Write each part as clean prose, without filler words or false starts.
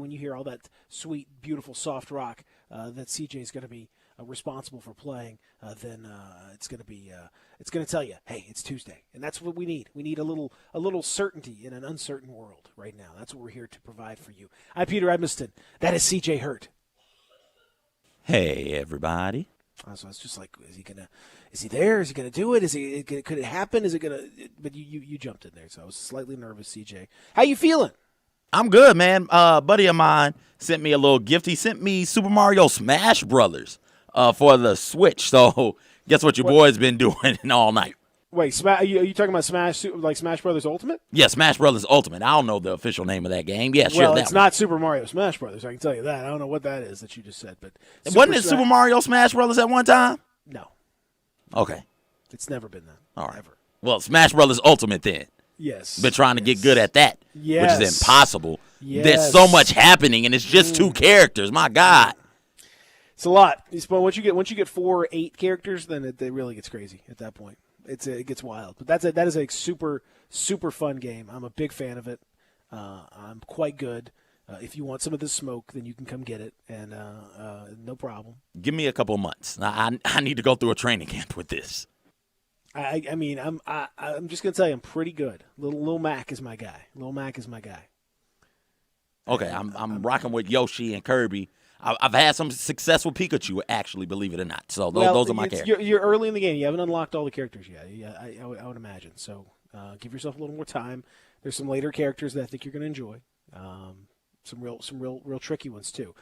when you hear all that sweet, beautiful, soft rock that CJ is going to be responsible for playing, then it's going to tell you, hey, it's Tuesday, and that's what we need. We need a little certainty in an uncertain world right now. That's what we're here to provide for you. I'm Peter Edmiston. That is CJ Hurt. Hey, everybody. So it's just like, is he there? Is he gonna do it? Could it happen? Is it gonna? But you jumped in there, so I was slightly nervous. CJ, how you feeling? I'm good, man. Buddy of mine sent me a little gift. He sent me Super Mario Smash Brothers for the Switch. So guess what your boy's been doing all night. Wait, are you talking about Smash Brothers Ultimate? Yeah, Smash Brothers Ultimate. I don't know the official name of that game. Yeah, sure. Well, it's not Super Mario Smash Brothers. I can tell you that. I don't know what that is that you just said, but wasn't it Super Mario Smash Brothers at one time? No. Okay. It's never been that. All right. Ever. Well, Smash Brothers Ultimate then. Yes. Been trying to get good at that, which is impossible. Yes. There's so much happening, and it's just two characters. My God. It's a lot. Once you get 4 or 8 characters, then it really gets crazy at that point. It gets wild. But that is a super, super fun game. I'm a big fan of it. I'm quite good. If you want some of this smoke, then you can come get it, and no problem. Give me a couple of months. I need to go through a training camp with this. I mean, I'm just gonna tell you, I'm pretty good. Lil Mac is my guy. Okay, I'm rocking with Yoshi and Kirby. I've had some success with Pikachu, actually, believe it or not. So those are my characters. You're early in the game. You haven't unlocked all the characters yet. I would imagine. So give yourself a little more time. There's some later characters that I think you're going to enjoy. Some real tricky ones too.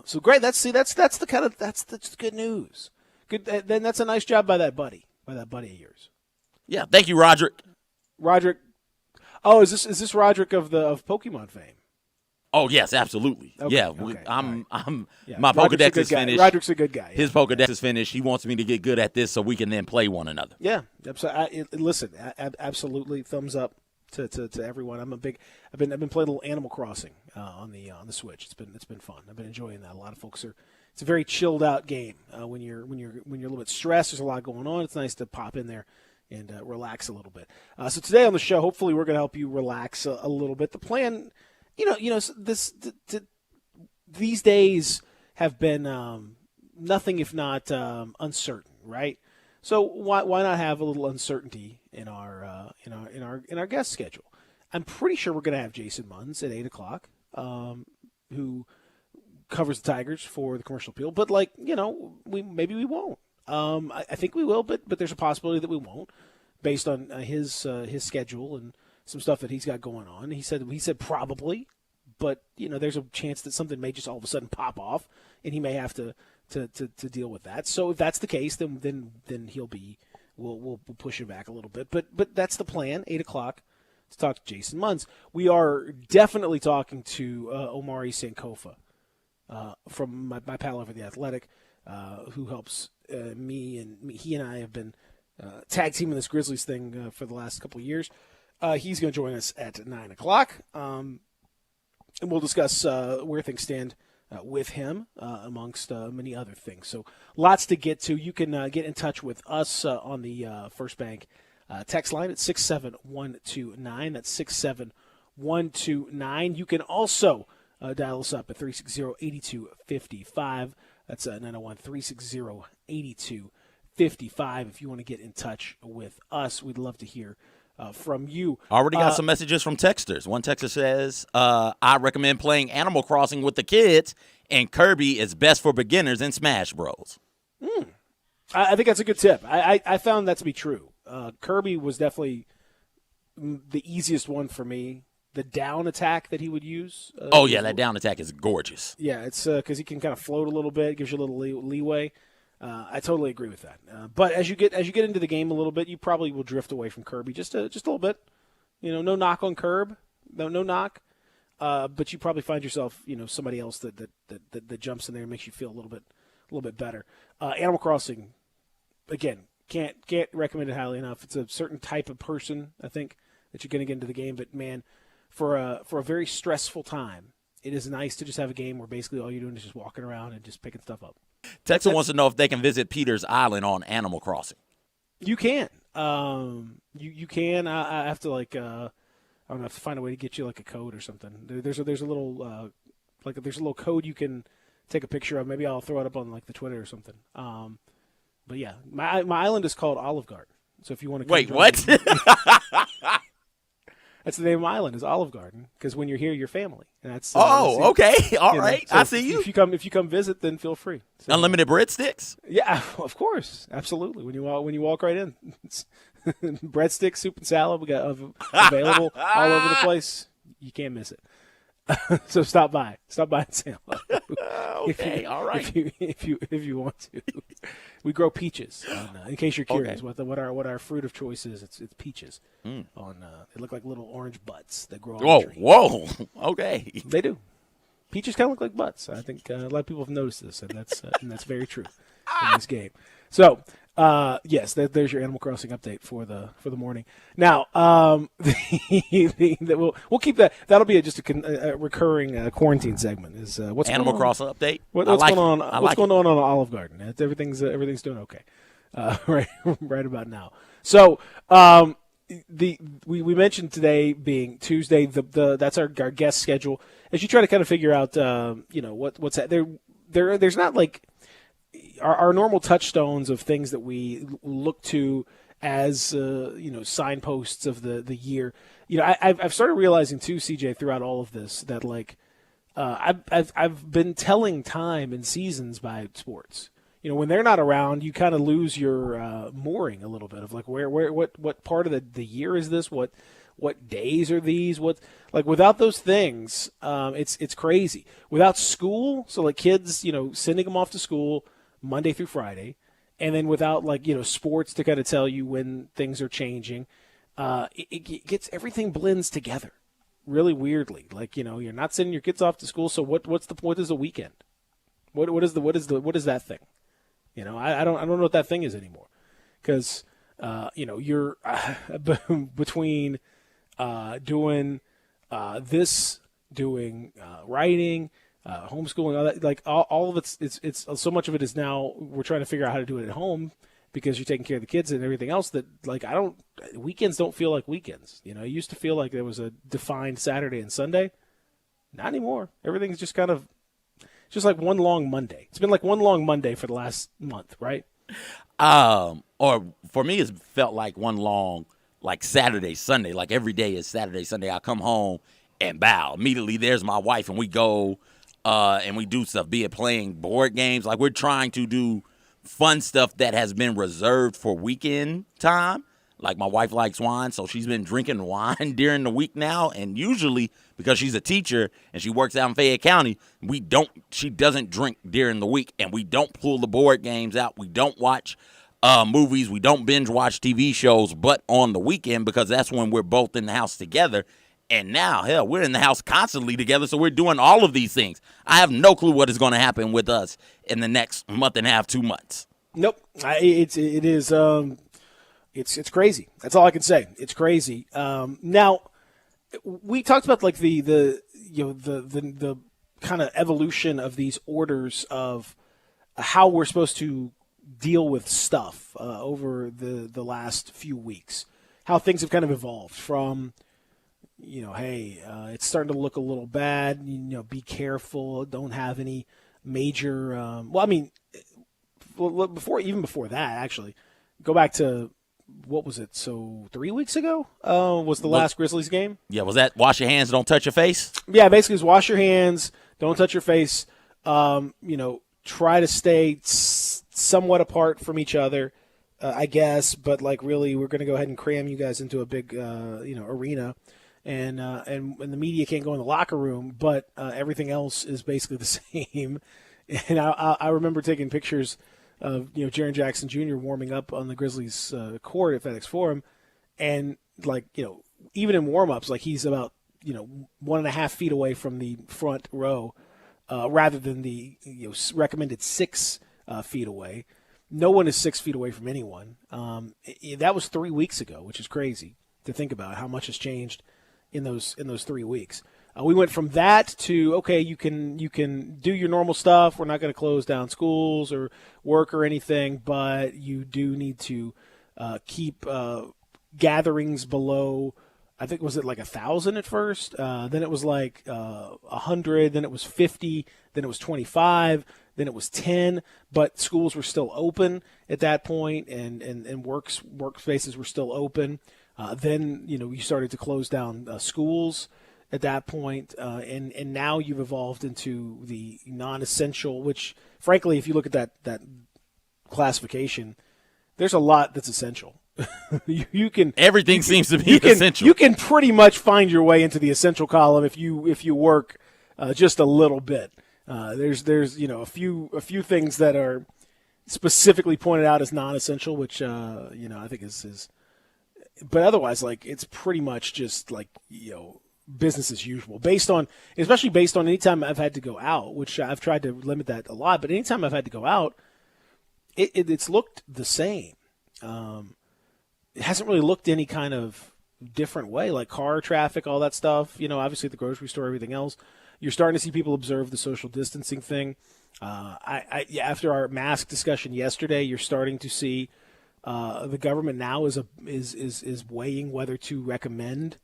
So great. That's the good news. Good. Then that's a nice job by that buddy of yours. Yeah. Thank you, Roderick. Roderick. Oh, is this Roderick of Pokemon fame? Oh yes, absolutely. Okay, yeah, okay. My Pokedex is finished. Roderick's a good guy. Yeah. His Pokedex is finished. He wants me to get good at this so we can then play one another. Yeah, listen, absolutely, thumbs up to everyone. I've been playing a little Animal Crossing on the Switch. It's been fun. I've been enjoying that. A lot of folks are. It's a very chilled out game. When you're a little bit stressed, there's a lot going on. It's nice to pop in there and relax a little bit. So today on the show, hopefully, we're going to help you relax a little bit. The plan. These days have been nothing if not uncertain, right? So why not have a little uncertainty in our guest schedule? I'm pretty sure we're going to have Jason Munns at 8:00, who covers the Tigers for the Commercial Appeal. But maybe we won't. I think we will, but there's a possibility that we won't, based on his schedule and some stuff that he's got going on. He said probably, but there's a chance that something may just all of a sudden pop off, and he may have to deal with that. So if that's the case, then we'll push it back a little bit. But that's the plan. 8:00 to talk to Jason Munns. We are definitely talking to Omari Sankofa from my pal over the Athletic, who helps me, and he and I have been tag teaming this Grizzlies thing for the last couple of years. He's going to join us at 9:00, and we'll discuss where things stand with him, amongst many other things. So lots to get to. You can get in touch with us on the First Bank text line at 67129. That's 67129. You can also dial us up at 360-8255. That's 901-360-8255. If you want to get in touch with us, we'd love to hear from you. Already got some messages from texters. One texter says, I recommend playing Animal Crossing with the kids, and Kirby is best for beginners in Smash Bros. I think that's a good tip. I found that to be true. Kirby was definitely the easiest one for me. The down attack that he would use. That down attack is gorgeous. Yeah, it's because he can kind of float a little bit, gives you a little leeway. I totally agree with that. But as you get into the game a little bit, you probably will drift away from Kirby just a little bit. No knock on Kirby, no knock. But you probably find yourself, somebody else that jumps in there and makes you feel a little bit better. Animal Crossing, again, can't recommend it highly enough. It's a certain type of person, I think, that you're going to get into the game. But man, for a very stressful time, it is nice to just have a game where basically all you're doing is just walking around and just picking stuff up. Texas wants to know if they can visit Peter's Island on Animal Crossing. You can. You can. I have to I don't know, have to find a way to get you like a code or something. There's a little Like there's a little code you can take a picture of. Maybe I'll throw it up on like the Twitter or something. But yeah, my island is called Olive Garden. So if you want to Wait, what? That's the name of my island is Olive Garden because when you're here, you're family. And that's okay, all right. So I see you. If you come visit, then feel free. So, Unlimited breadsticks. Yeah, of course, absolutely. When you walk right in, breadsticks, soup and salad we got available all over the place. You can't miss it. So stop by and say hello. Okay, all right. If you want to, we grow peaches. In case you're curious, Okay. what our fruit of choice is, it's peaches. They look like little orange butts that grow on Whoa, the tree. whoa. Okay. They do. Peaches kind of look like butts. I think a lot of people have noticed this, and that's very true in this game. So, yes, there's your Animal Crossing update for the morning. Now, we'll keep that. That'll be just a recurring quarantine segment. Is what's Animal going on? Crossing update. What's going on? What's going on Olive Garden? Everything's doing okay, right about now. So, we mentioned today being Tuesday. That's our guest schedule. As you try to kind of figure out, what's that? There's not like our normal touchstones of things that we look to as signposts of the year. I've started realizing too, CJ, throughout all of this that like I've been telling time and seasons by sports. When they're not around, you kind of lose your mooring a little bit of like what part of the year is this? What days are these? Without those things, it's crazy. Without school, so like kids, sending them off to school Monday through Friday, and then without sports to kind of tell you when things are changing, it gets everything blends together really weirdly. Like you're not sending your kids off to school, so what is the weekend? What is that thing? I don't know what that thing is anymore, because you're between doing this, doing writing, homeschooling, all that. Like all of it's so much of it is now we're trying to figure out how to do it at home because you're taking care of the kids and everything else. That like weekends don't feel like weekends. It used to feel like there was a defined Saturday and Sunday. Not anymore. Everything's just kind of just like one long Monday. It's been like one long Monday for the last month, right? Or for me, it's felt like one long, like Saturday, Sunday. Like every day is Saturday, Sunday. I come home and bow. Immediately there's my wife and we go and we do stuff, be it playing board games. Like we're trying to do fun stuff that has been reserved for weekend time. Like my wife likes wine, so she's been drinking wine during the week now. And usually, because she's a teacher and she works out in Fayette County, she doesn't drink during the week. And we don't pull the board games out. We don't watch movies. We don't binge watch TV shows, but on the weekend, because that's when we're both in the house together. And now, hell, we're in the house constantly together, so we're doing all of these things. I have no clue what is going to happen with us in the next month and a half, 2 months. Nope. It is. It's crazy. That's all I can say. It's crazy. Now, we talked about like the kind of evolution of these orders of how we're supposed to deal with stuff over the last few weeks. How things have kind of evolved from, hey, it's starting to look a little bad. Be careful. Don't have any major. Before that, actually, go back to. What was it? So 3 weeks ago was the last Grizzlies game? Yeah, was that wash your hands, don't touch your face? Yeah, basically it's wash your hands, don't touch your face. Try to stay somewhat apart from each other, I guess. But like really, we're going to go ahead and cram you guys into a big arena, and the media can't go in the locker room, but everything else is basically the same. And I remember taking pictures of Jaren Jackson Jr. warming up on the Grizzlies court at FedEx Forum, and even in warm-ups, like he's about 1.5 feet away from the front row, rather than the recommended 6 feet away. No one is 6 feet away from anyone. That was 3 weeks ago, which is crazy to think about how much has changed in those 3 weeks. We went from that to, okay, you can do your normal stuff. We're not going to close down schools or work or anything, but you do need to keep gatherings below I think, was it like 1,000 at first? Then it was like 100. Then it was 50. Then it was 25. Then it was 10. But schools were still open at that point, and workspaces were still open. Then you started to close down schools at that point, and now you've evolved into the non-essential. Which, frankly, if you look at that classification, there's a lot that's essential. you can Everything seems to be essential. You can pretty much find your way into the essential column if you work just a little bit. There's a few things that are specifically pointed out as non-essential, which I think is. But otherwise, like, it's pretty much just like business as usual. Especially based on anytime I've had to go out, which I've tried to limit that a lot. But anytime I've had to go out, it's looked the same. It hasn't really looked any kind of different way, like car traffic, all that stuff. Obviously the grocery store, everything else. You're starting to see people observe the social distancing thing. After our mask discussion yesterday, you're starting to see the government now is weighing whether to recommend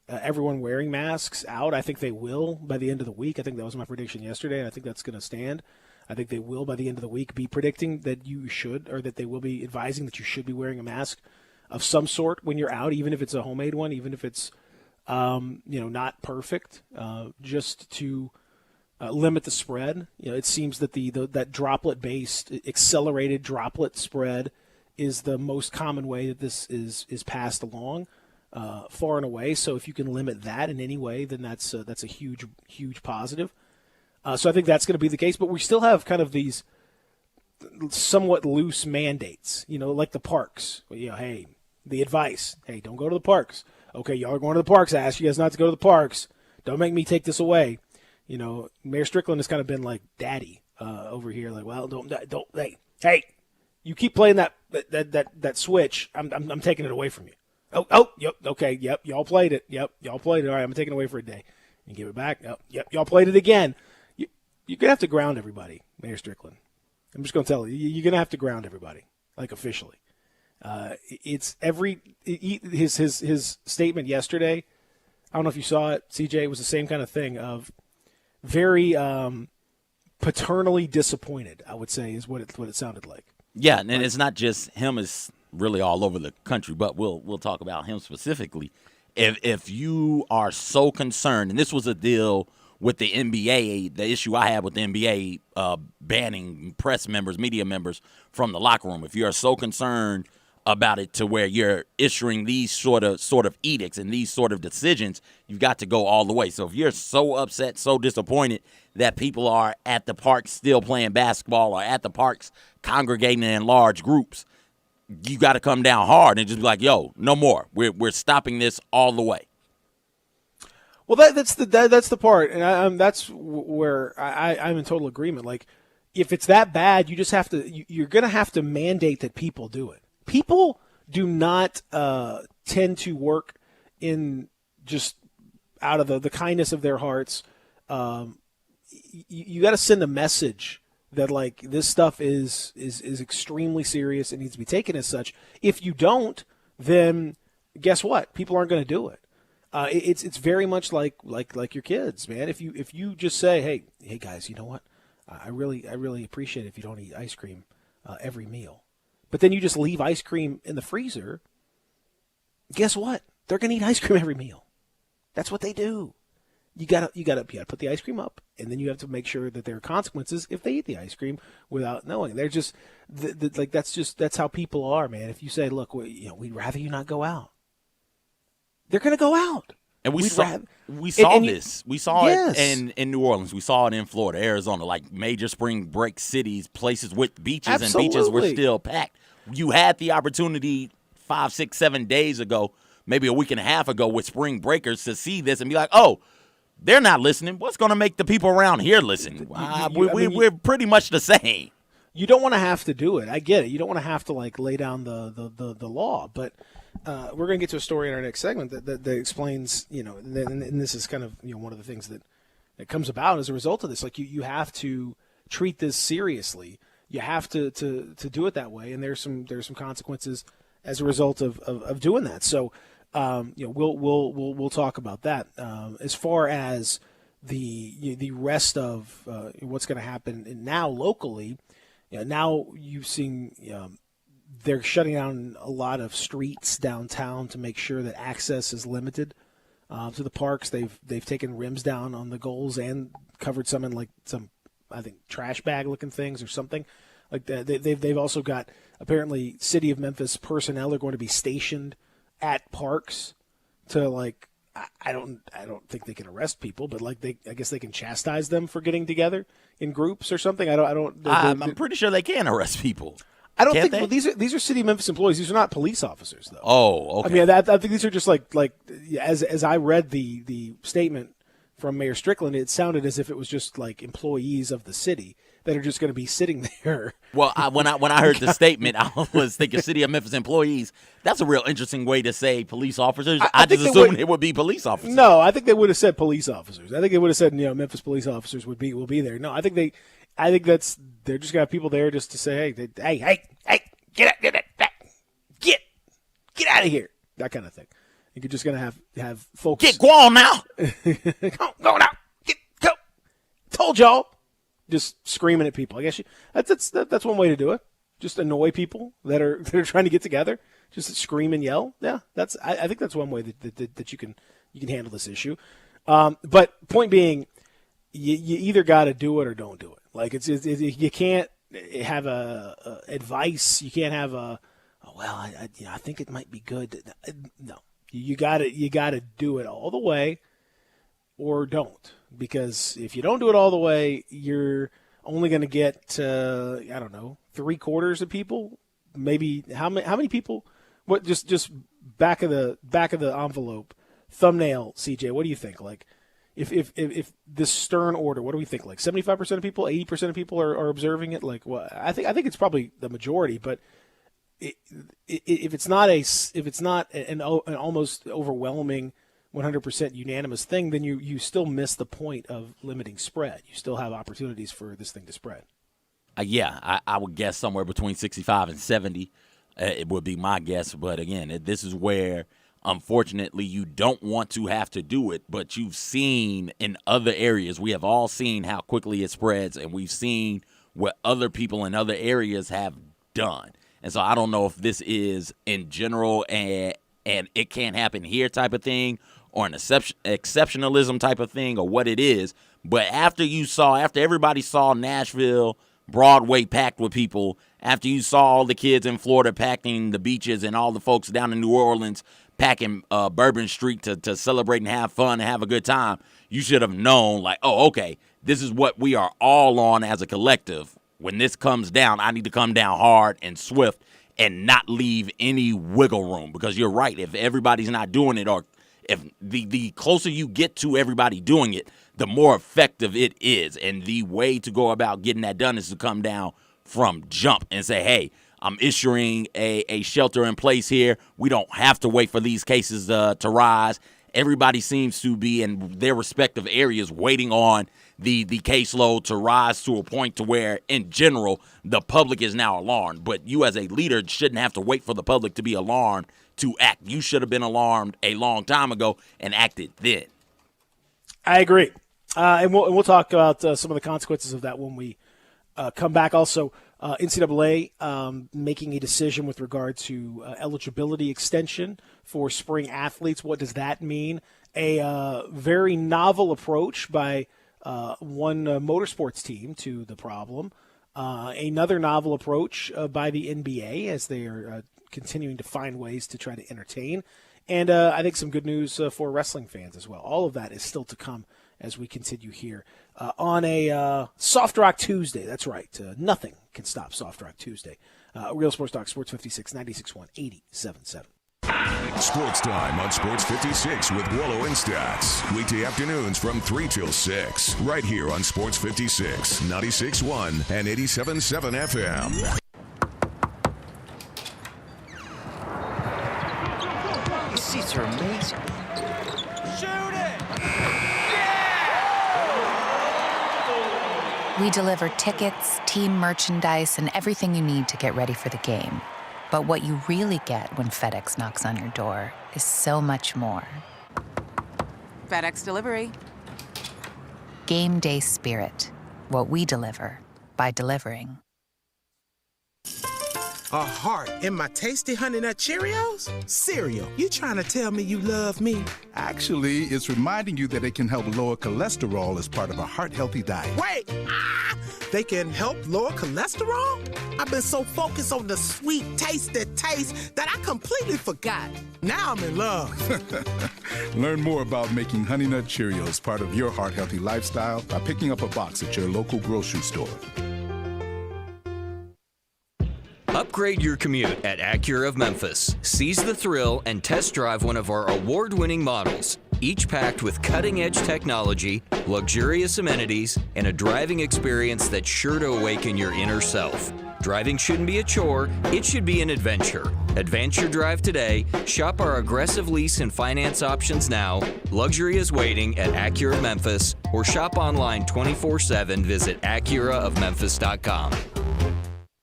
everyone wearing masks out. I think they will by the end of the week. I think that was my prediction yesterday, and I think that's going to stand. I think they will by the end of the week be predicting that you should, or that they will be advising that you should be wearing a mask of some sort when you're out, even if it's a homemade one, even if it's not perfect, just to limit the spread. It seems that that droplet-based, accelerated droplet spread is the most common way that this is passed along, far and away. So if you can limit that in any way, then that's a huge positive. So I think that's going to be the case. But we still have kind of these somewhat loose mandates, like the parks. Hey, the advice, hey, don't go to the parks. Okay, y'all are going to the parks. I asked you guys not to go to the parks. Don't make me take this away. Mayor Strickland has kind of been like daddy over here. Like, well, don't, hey, you keep playing that switch. I'm taking it away from you. Yep, okay, yep, y'all played it. Yep, y'all played it. All right, I'm taking it away for a day. And give it back. Yep, y'all played it again. You're going to have to ground everybody, Mayor Strickland. I'm just going to tell you, you're going to have to ground everybody, like officially. It's his statement yesterday. I don't know if you saw it, CJ. It was the same kind of thing of very paternally disappointed, I would say, is what it sounded like. Yeah, and it's not just him; it's really all over the country. But we'll talk about him specifically. If you are so concerned, and this was a deal with the NBA, the issue I had with the NBA banning press members, media members from the locker room. If you are so concerned about it to where you're issuing these sort of edicts and these sort of decisions, you've got to go all the way. So if you're so upset, so disappointed that people are at the parks still playing basketball or at the parks congregating in large groups, you got to come down hard and just be like, yo, no more. We're stopping this all the way. Well, that's the part, and that's where I'm in total agreement. Like, if it's that bad, you just have to. You're going to have to mandate that people do it. People do not tend to work in just out of the kindness of their hearts. You got to send a message that, like, this stuff is extremely serious and needs to be taken as such. If you don't, then guess what? People aren't going to do it. It's very much like your kids, man. If you just say, hey guys, you know what? I really appreciate it if you don't eat ice cream every meal. But then you just leave ice cream in the freezer. Guess what? They're going to eat ice cream every meal. That's what they do. You gotta put the ice cream up, and then you have to make sure that there are consequences if they eat the ice cream without knowing. They're just that's how people are, man. If you say, look, we'd rather you not go out, they're going to go out. And we saw this. We saw yes. it in New Orleans. We saw it in Florida, Arizona, like major spring break cities, places with beaches, Absolutely. And beaches were still packed. You had the opportunity 5, 6, 7 days ago, maybe a week and a half ago, with spring breakers to see this and be like, oh, they're not listening. What's going to make the people around here listen? We're pretty much the same. You don't want to have to do it. I get it. You don't want to have to lay down the law. But we're going to get to a story in our next segment that explains, and this is kind of one of the things that comes about as a result of this. Like you have to treat this seriously. You have to do it that way, and there's some consequences as a result of doing that. So we'll talk about that. As far as the rest of what's going to happen now locally, now you've seen they're shutting down a lot of streets downtown to make sure that access is limited to the parks. They've taken rims down on the goals and covered some in like some, I think, trash bag looking things or something like that. They've also got, apparently, City of Memphis personnel are going to be stationed at parks to, like, I don't think they can arrest people, but like I guess they can chastise them for getting together in groups or something. I'm pretty sure they can arrest people. I don't Can't think. they? Well, these are City of Memphis employees. These are not police officers, though. Oh, okay. I mean, I think these are just like as I read the statement from Mayor Strickland, it sounded as if it was just like employees of the city that are just going to be sitting there. Well, when I heard the statement, I was thinking City of Memphis employees. That's a real interesting way to say police officers. I just assumed it would be police officers. No, I think they would have said police officers. I think they would have said Memphis police officers will be there. No, I think they're just going to have people there just to say, hey, get out of here, that kind of thing. You're just going to have folks. Go on now. Go now. Go. Told y'all. Just screaming at people. I guess that's one way to do it. Just annoy people that are trying to get together. Just scream and yell. Yeah, I think that's one way that you can handle this issue. But point being, you either got to do it or don't do it. Like you can't have a advice. You can't have I think it might be good. No, you got to do it all the way, or don't. Because if you don't do it all the way, you're only going to get 3/4 of people. Maybe how many people? What just back of the envelope thumbnail, CJ? What do you think? Like, if this stern order, what do we think? Like 75% of people, 80% of people are observing it. Like, well, I think it's probably the majority. But if it's not an almost overwhelming 100% unanimous thing, then you still miss the point of limiting spread. You still have opportunities for this thing to spread. I would guess somewhere between 65 and 70. It would be my guess. But again, this is where, unfortunately, you don't want to have to do it. But you've seen in other areas, we have all seen how quickly it spreads, and we've seen what other people in other areas have done. And so I don't know if this is in general and it can't happen here type of thing, or an exceptionalism type of thing, or what it is. But after everybody saw Nashville, Broadway packed with people, after you saw all the kids in Florida packing the beaches and all the folks down in New Orleans packing Bourbon Street to celebrate and have fun and have a good time, you should have known, like, oh, okay, this is what we are all on as a collective. When this comes down, I need to come down hard and swift and not leave any wiggle room. Because you're right, if everybody's not doing it, or if the closer you get to everybody doing it, the more effective it is. And the way to go about getting that done is to come down from jump and say, hey, I'm issuing a shelter in place here. We don't have to wait for these cases to rise. Everybody seems to be in their respective areas waiting on the caseload to rise to a point to where, in general, the public is now alarmed. But you as a leader shouldn't have to wait for the public to be alarmed to act. You should have been alarmed a long time ago and acted then. I agree. And we'll talk about some of the consequences of that when we come back. Also, NCAA making a decision with regard to eligibility extension for spring athletes. What does that mean? A very novel approach by one motorsports team to the problem. Another novel approach by the NBA as they are continuing to find ways to try to entertain. And I think some good news for wrestling fans as well. All of that is still to come as we continue here on a Soft Rock Tuesday. That's right. Nothing can stop Soft Rock Tuesday. Real Sports Talk, Sports 56, 96.1, 87.7. Sports Time on Sports 56 with Wallow and Stats. Weekday afternoons from 3 till 6. Right here on Sports 56, 96.1 and 87.7 FM. These seats are amazing. Shoot it! We deliver tickets, team merchandise, and everything you need to get ready for the game. But what you really get when FedEx knocks on your door is so much more. FedEx Delivery. Game day spirit. What we deliver by delivering. A heart in my tasty Honey Nut Cheerios? Cereal, you trying to tell me you love me? Actually, it's reminding you that it can help lower cholesterol as part of a heart-healthy diet. Wait! They can help lower cholesterol? I've been so focused on the sweet, tasty taste that I completely forgot. Now I'm in love. Learn more about making Honey Nut Cheerios part of your heart-healthy lifestyle by picking up a box at your local grocery store. Upgrade your commute at Acura of Memphis. Seize the thrill and test drive one of our award-winning models, each packed with cutting-edge technology, luxurious amenities, and a driving experience that's sure to awaken your inner self. Driving shouldn't be a chore, it should be an adventure. Advance your drive today, shop our aggressive lease and finance options now, luxury is waiting at Acura of Memphis, or shop online 24/7, visit AcuraofMemphis.com.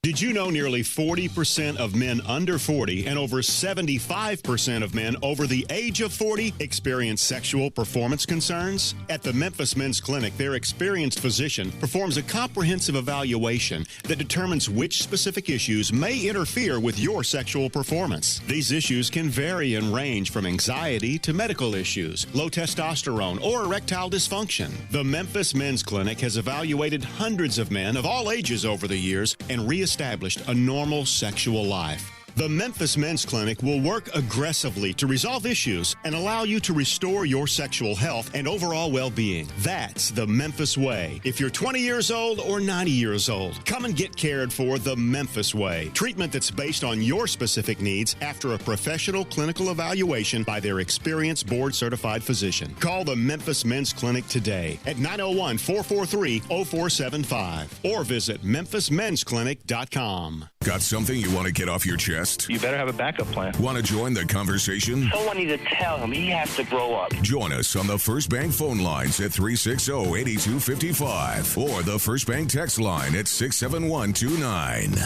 Did you know nearly 40% of men under 40 and over 75% of men over the age of 40 experience sexual performance concerns? At the Memphis Men's Clinic, their experienced physician performs a comprehensive evaluation that determines which specific issues may interfere with your sexual performance. These issues can vary and range from anxiety to medical issues, low testosterone, or erectile dysfunction. The Memphis Men's Clinic has evaluated hundreds of men of all ages over the years and reestablished a normal sexual life. The Memphis Men's Clinic will work aggressively to resolve issues and allow you to restore your sexual health and overall well-being. That's the Memphis way. If you're 20 years old or 90 years old, come and get cared for the Memphis way. Treatment that's based on your specific needs after a professional clinical evaluation by their experienced board-certified physician. Call the Memphis Men's Clinic today at 901-443-0475 or visit memphismensclinic.com. Got something you want to get off your chest? You better have a backup plan. Want to join the conversation? Someone needs to tell him he has to grow up. Join us on the First Bank phone lines at 360-8255 or the First Bank text line at 67129.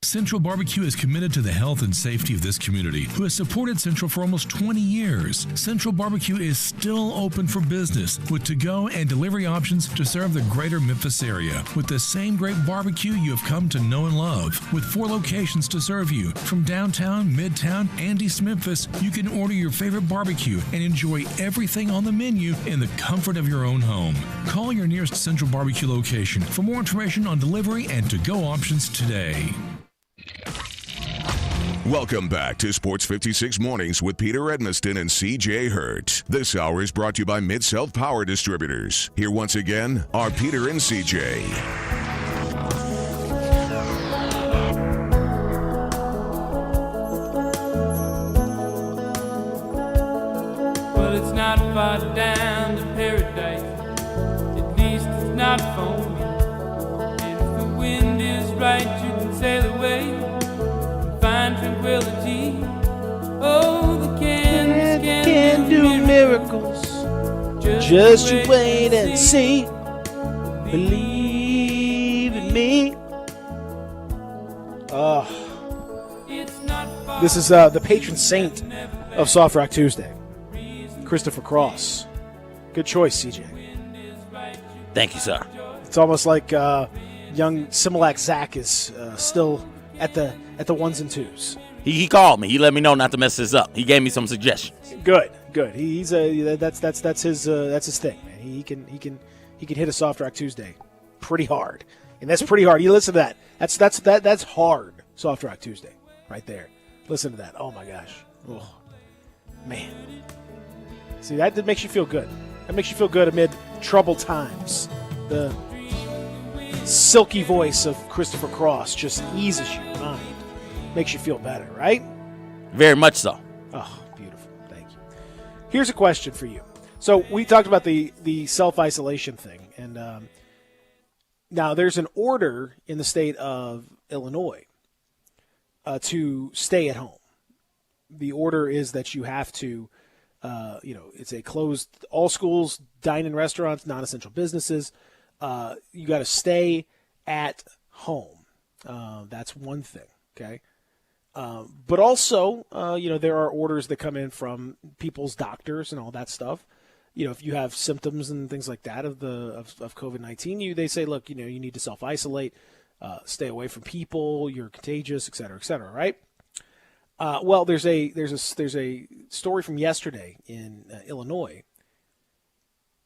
Central Barbecue is committed to the health and safety of this community, who has supported Central for almost 20 years. Central Barbecue is still open for business with to-go and delivery options to serve the greater Memphis area with the same great barbecue you have come to know and love. With 4 locations to serve you, from downtown, midtown, and East Memphis, you can order your favorite barbecue and enjoy everything on the menu in the comfort of your own home. Call your nearest Central Barbecue location for more information on delivery and to-go options today. Welcome back to Sports 56 Mornings with Peter Edmiston and CJ Hurt. This hour is brought to you by Mid-South Power Distributors. Here once again are Peter and CJ. Well, it's not far down to paradise. At least it's not for me. And if the wind is right, you can sail away. Find tranquility. Oh, the candles can do miracles. Just you wait and see. Believe in me. This is the patron saint of Soft Rock Tuesday, Christopher Cross. Good choice, CJ. Thank you, sir. It's almost like young Similac Zach is still at the ones and twos. He called me. He let me know not to mess this up. He gave me some suggestions. Good. He's that's his thing, man. He can hit a Soft Rock Tuesday pretty hard, and that's pretty hard. You listen to that. That's hard. Soft Rock Tuesday, right there. Listen to that. Oh my gosh. Oh man. See, that makes you feel good. That makes you feel good amid troubled times. The silky voice of Christopher Cross just eases your mind. Makes you feel better, right? Very much so. Oh, beautiful. Thank you. Here's a question for you. So we talked about the self-isolation thing, and now there's an order in the state of Illinois to stay at home. The order is that you have to, it's a closed, all schools, dine-in restaurants, non-essential businesses. You got to stay at home. That's one thing, okay? But also, there are orders that come in from people's doctors and all that stuff. If you have symptoms and things like that of COVID-19, they say, look, you need to self-isolate, stay away from people, you're contagious, et cetera, right? Well, there's a story from yesterday in Illinois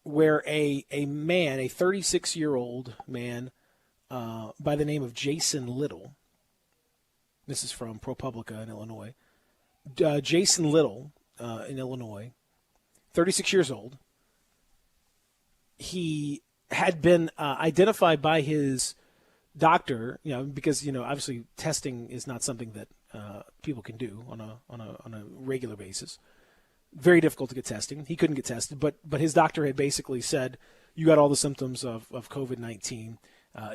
where a man, a 36-year-old man by the name of Jason Little, this is from ProPublica in Illinois, Jason Little in Illinois, 36 years old, he had been identified by his doctor, because obviously testing is not something that people can do on a regular basis. Very difficult to get testing. He couldn't get tested, but his doctor had basically said, you got all the symptoms of COVID-19.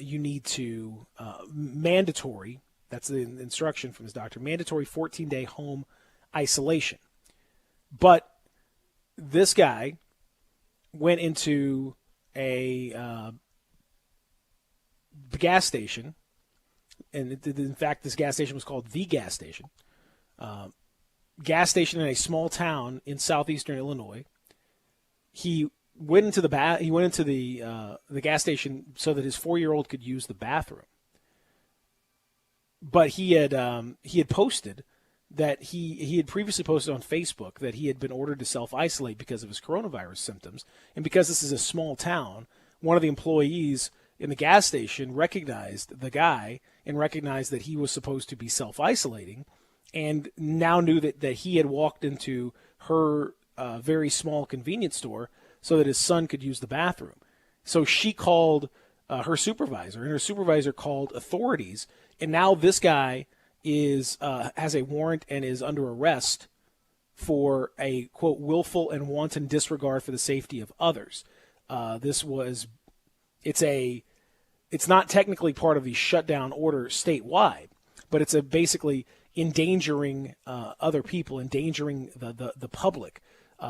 You need to mandatory. That's the instruction from his doctor. Mandatory 14-day home isolation. But this guy went into a gas station, and in fact, this gas station was called The Gas Station. Gas station in a small town in southeastern Illinois. He went into the gas station so that his 4-year-old could use the bathroom. But he had posted that he had previously posted on Facebook that he had been ordered to self-isolate because of his coronavirus symptoms. And because this is a small town, one of the employees in the gas station recognized the guy and recognized that he was supposed to be self-isolating, and now knew that he had walked into her very small convenience store so that his son could use the bathroom. So she called her supervisor, and her supervisor called authorities, and now this guy has a warrant and is under arrest for a, quote, willful and wanton disregard for the safety of others. It's not technically part of the shutdown order statewide, but it's basically endangering other people, endangering the public,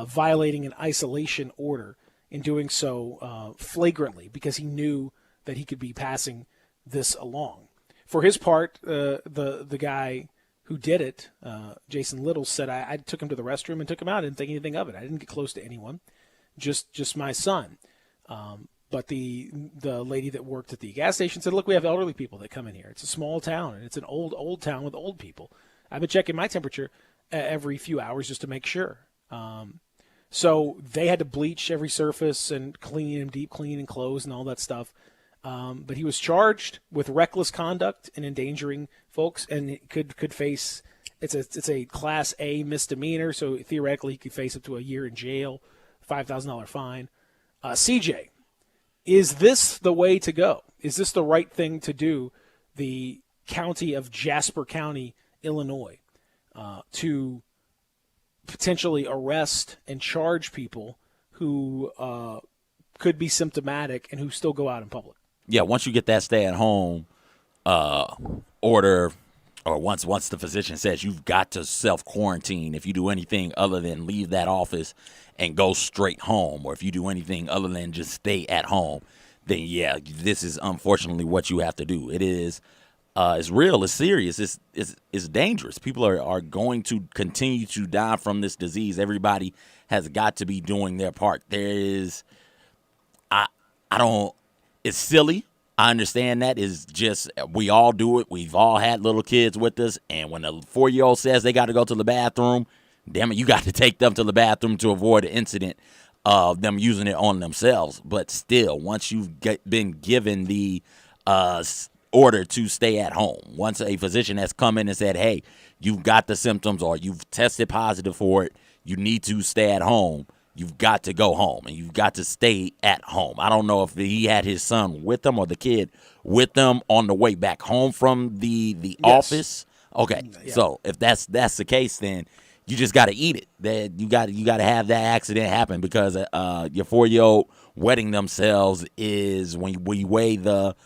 violating an isolation order, and doing so flagrantly because he knew that he could be passing this along. For his part, the guy who did it, Jason Little, said, I took him to the restroom and took him out. I didn't think anything of it. I didn't get close to anyone, just my son. But the lady that worked at the gas station said, look, we have elderly people that come in here. It's a small town, and it's an old town with old people. I've been checking my temperature every few hours just to make sure. So they had to bleach every surface and clean and deep clean and close and all that stuff. But he was charged with reckless conduct and endangering folks, and could face it's a Class A misdemeanor. So theoretically, he could face up to a year in jail, $5,000 fine. CJ, is this the way to go? Is this the right thing to do? The county of Jasper County, Illinois, to potentially arrest and charge people who could be symptomatic and who still go out in public. Yeah, once you get that stay-at-home order, or once the physician says you've got to self-quarantine, if you do anything other than leave that office and go straight home, or if you do anything other than just stay at home, then yeah, this is unfortunately what you have to do. It is it's real, it's serious, it's dangerous. People are going to continue to die from this disease. Everybody has got to be doing their part. It's silly. I understand that. It's just, we all do it. We've all had little kids with us, and when a 4-year-old says they got to go to the bathroom, damn it, you got to take them to the bathroom to avoid an incident of them using it on themselves. But still, once you've been given the order to stay at home, once a physician has come in and said, hey, you've got the symptoms or you've tested positive for it, you need to stay at home, you've got to go home and you've got to stay at home. I don't know if he had his son with him or the kid with them on the way back home from the yes. office. Okay, yeah. So if that's the case, then you just got to eat it. That you got to have that accident happen, because your 4-year-old wetting themselves is, when we weigh the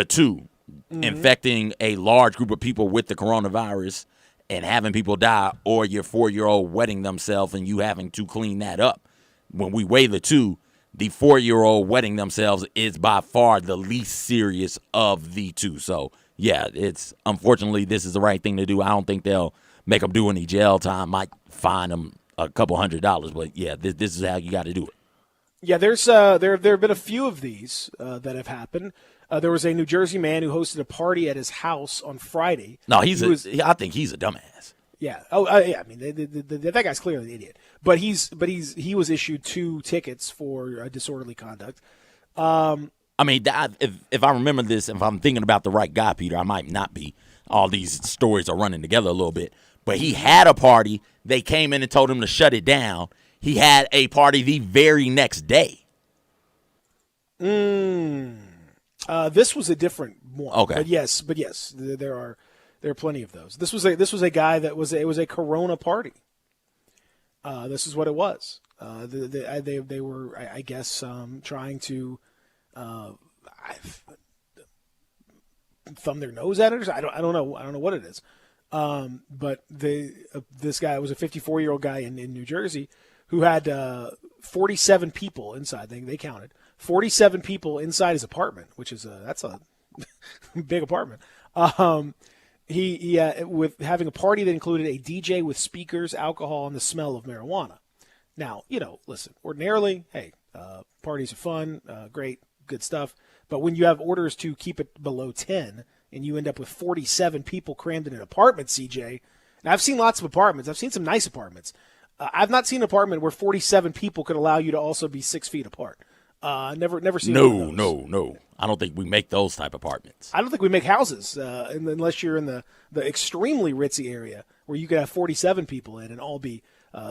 two, infecting a large group of people with the coronavirus and having people die, or your 4-year-old wetting themselves and you having to clean that up. When we weigh the two, the 4-year-old wetting themselves is by far the least serious of the two. So yeah, it's unfortunately this is the right thing to do. I don't think they'll make them do any jail time. Might fine them a couple $100, but yeah, this is how you got to do it. Yeah, there have been a few of these that have happened. There was a New Jersey man who hosted a party at his house on Friday. No, I think he's a dumbass. Yeah. Oh, yeah. I mean, that guy's clearly an idiot. But he was issued 2 tickets for disorderly conduct. I mean, if I remember this, if I'm thinking about the right guy, Peter, I might not be. All these stories are running together a little bit. But he had a party. They came in and told him to shut it down. He had a party the very next day. This was a different one. Okay. But yes, there are plenty of those. This was a guy that was a Corona party. This is what it was. They were, I guess, trying to thumb their nose at it. I don't know what it is. But this guy was a 54-year-old guy in New Jersey who had 47 people inside. They counted 47 people inside his apartment, which is that's a big apartment. He with having a party that included a DJ with speakers, alcohol, and the smell of marijuana. Now, listen, ordinarily, hey, parties are fun, great, good stuff. But when you have orders to keep it below 10 and you end up with 47 people crammed in an apartment, CJ, and I've seen lots of apartments. I've seen some nice apartments. I've not seen an apartment where 47 people could allow you to also be 6 feet apart. Never seen. No. I don't think we make those type of apartments. I don't think we make houses unless you're in the extremely ritzy area where you could have 47 people in and all be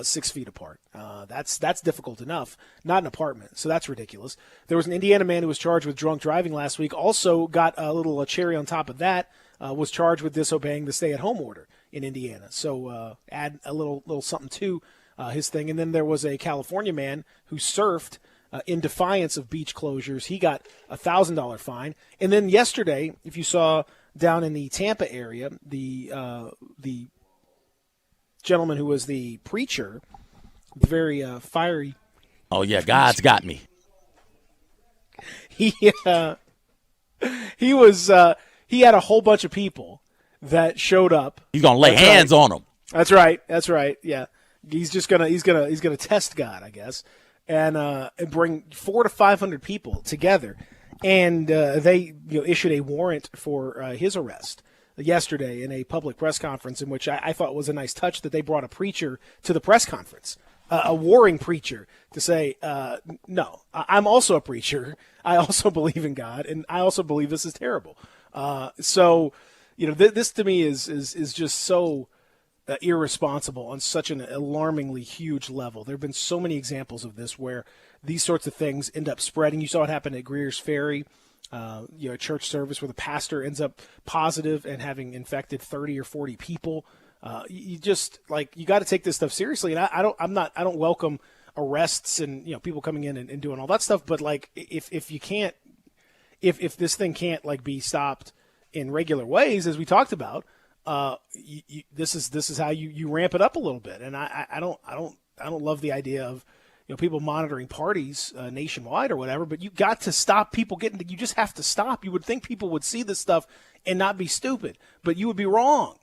6 feet apart. That's difficult enough. Not an apartment, so that's ridiculous. There was an Indiana man who was charged with drunk driving last week. Also got a little cherry on top of that. Was charged with disobeying the stay-at-home order in Indiana. So add a little something to his thing. And then there was a California man who surfed in defiance of beach closures. He got a $1,000 fine. And then yesterday, if you saw down in the Tampa area, the gentleman who was the preacher, the very fiery. Oh yeah, God's got me. He had a whole bunch of people that showed up. He's gonna lay hands on them. That's right. Yeah, he's gonna test God, I guess, and bring 400 to 500 people together, and they issued a warrant for his arrest yesterday in a public press conference, in which I thought was a nice touch that they brought a preacher to the press conference, a warring preacher, to say, no, I'm also a preacher. I also believe in God, and I also believe this is terrible. So, this to me is just so irresponsible on such an alarmingly huge level. There have been so many examples of this where these sorts of things end up spreading. You saw it happen at Greer's Ferry, a church service where the pastor ends up positive and having infected 30 or 40 people. You just you got to take this stuff seriously. And I don't welcome arrests and people coming in and doing all that stuff. But if this thing can't be stopped in regular ways, as we talked about, this is how you ramp it up a little bit. And I don't love the idea of people monitoring parties nationwide or whatever, but you got to stop people you just have to stop. You would think people would see this stuff and not be stupid, but you would be wrong.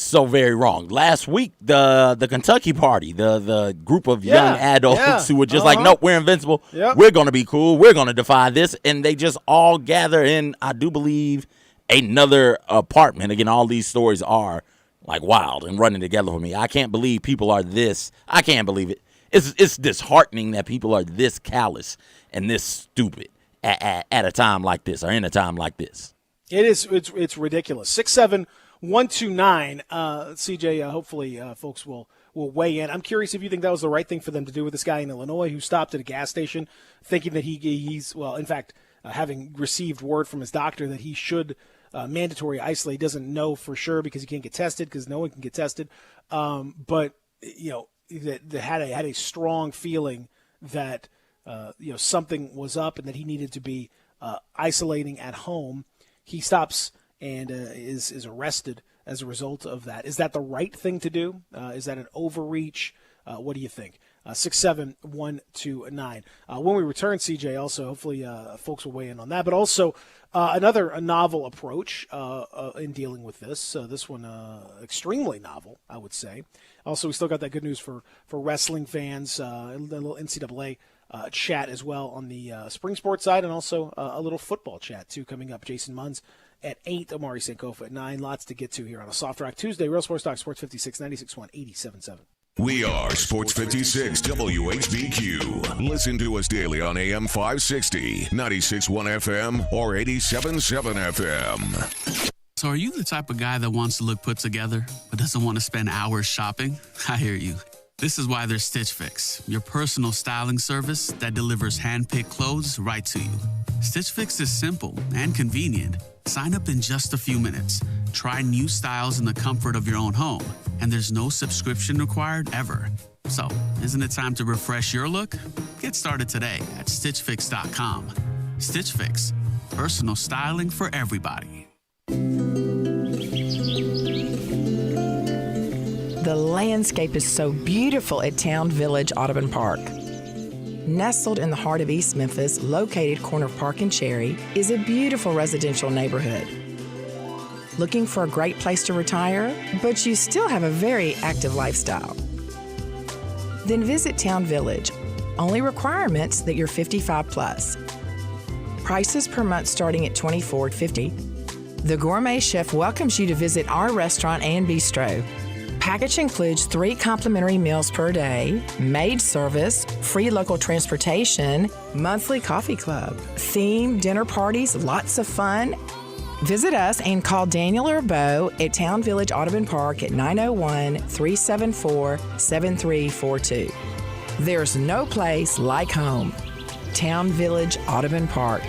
So very wrong. Last week, the Kentucky party, the group of young adults who were just like, nope, we're invincible. Yep. We're going to be cool. We're going to defy this. And they just all gather in, I do believe, another apartment. Again, all these stories are wild and running together for me. I can't believe people are this. I can't believe it. It's disheartening that people are this callous and this stupid at a time like this or in a time like this. It is. It's ridiculous. 67129. CJ, hopefully folks will weigh in. I'm curious if you think that was the right thing for them to do with this guy in Illinois who stopped at a gas station thinking that he's in fact, having received word from his doctor that he should mandatory isolate. He doesn't know for sure because he can't get tested because no one can get tested. But that had a strong feeling that something was up and that he needed to be isolating at home. He stops and is arrested as a result of that. Is that the right thing to do? Is that an overreach? What do you think? 67129. When we return, CJ, also, hopefully folks will weigh in on that. But also a novel approach in dealing with this. This one extremely novel, I would say. Also, we still got that good news for wrestling fans, a little NCAA chat as well on the spring sports side, and also a little football chat, too, coming up. Jason Munz at 8, Amari Sankofa at 9. Lots to get to here on a Soft Rock Tuesday. Real Sports Talk, Sports 56, 96.1, 87.7. We are Sports 56 WHBQ. Listen to us daily on AM 560, 96.1 FM, or 87.7 FM. So are you the type of guy that wants to look put together, but doesn't want to spend hours shopping? I hear you. This is why there's Stitch Fix, your personal styling service that delivers hand-picked clothes right to you. Stitch Fix is simple and convenient. Sign up in just a few minutes. Try new styles in the comfort of your own home. And there's no subscription required ever. So, isn't it time to refresh your look? Get started today at StitchFix.com. Stitch Fix. Personal styling for everybody. The landscape is so beautiful at Town Village Audubon Park. Nestled in the heart of East Memphis, located corner of Park and Cherry, is a beautiful residential neighborhood. Looking for a great place to retire, but you still have a very active lifestyle? Then visit Town Village. Only requirements that you're 55 plus. Prices per month starting at $24.50. The Gourmet Chef welcomes you to visit our restaurant and bistro. Package includes 3 complimentary meals per day, maid service, free local transportation, monthly coffee club, themed dinner parties, lots of fun. Visit us and call Daniel or Bo at Town Village Audubon Park at 901-374-7342. There's no place like home. Town Village Audubon Park.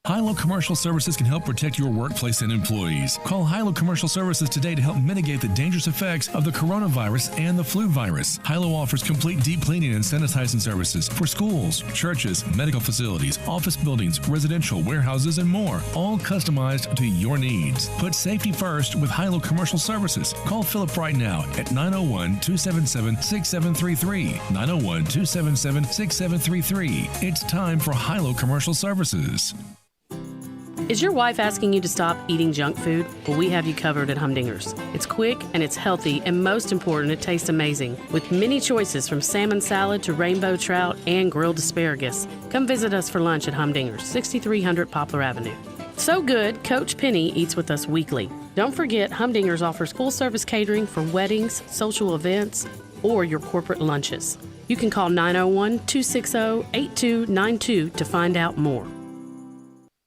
Hilo Commercial Services can help protect your workplace and employees. Call Hilo Commercial Services today to help mitigate the dangerous effects of the coronavirus and the flu virus. Hilo offers complete deep cleaning and sanitizing services for schools, churches, medical facilities, office buildings, residential, warehouses, and more, all customized to your needs. Put safety first with Hilo Commercial Services. Call Philip right now at 901-277-6733. 901-277-6733. It's time for Hilo Commercial Services. Is your wife asking you to stop eating junk food? Well, we have you covered at Humdinger's. It's quick and it's healthy, and most important, it tastes amazing. With many choices from salmon salad to rainbow trout and grilled asparagus. Come visit us for lunch at Humdinger's, 6300 Poplar Avenue. So good, Coach Penny eats with us weekly. Don't forget, Humdinger's offers full-service catering for weddings, social events, or your corporate lunches. You can call 901-260-8292 to find out more.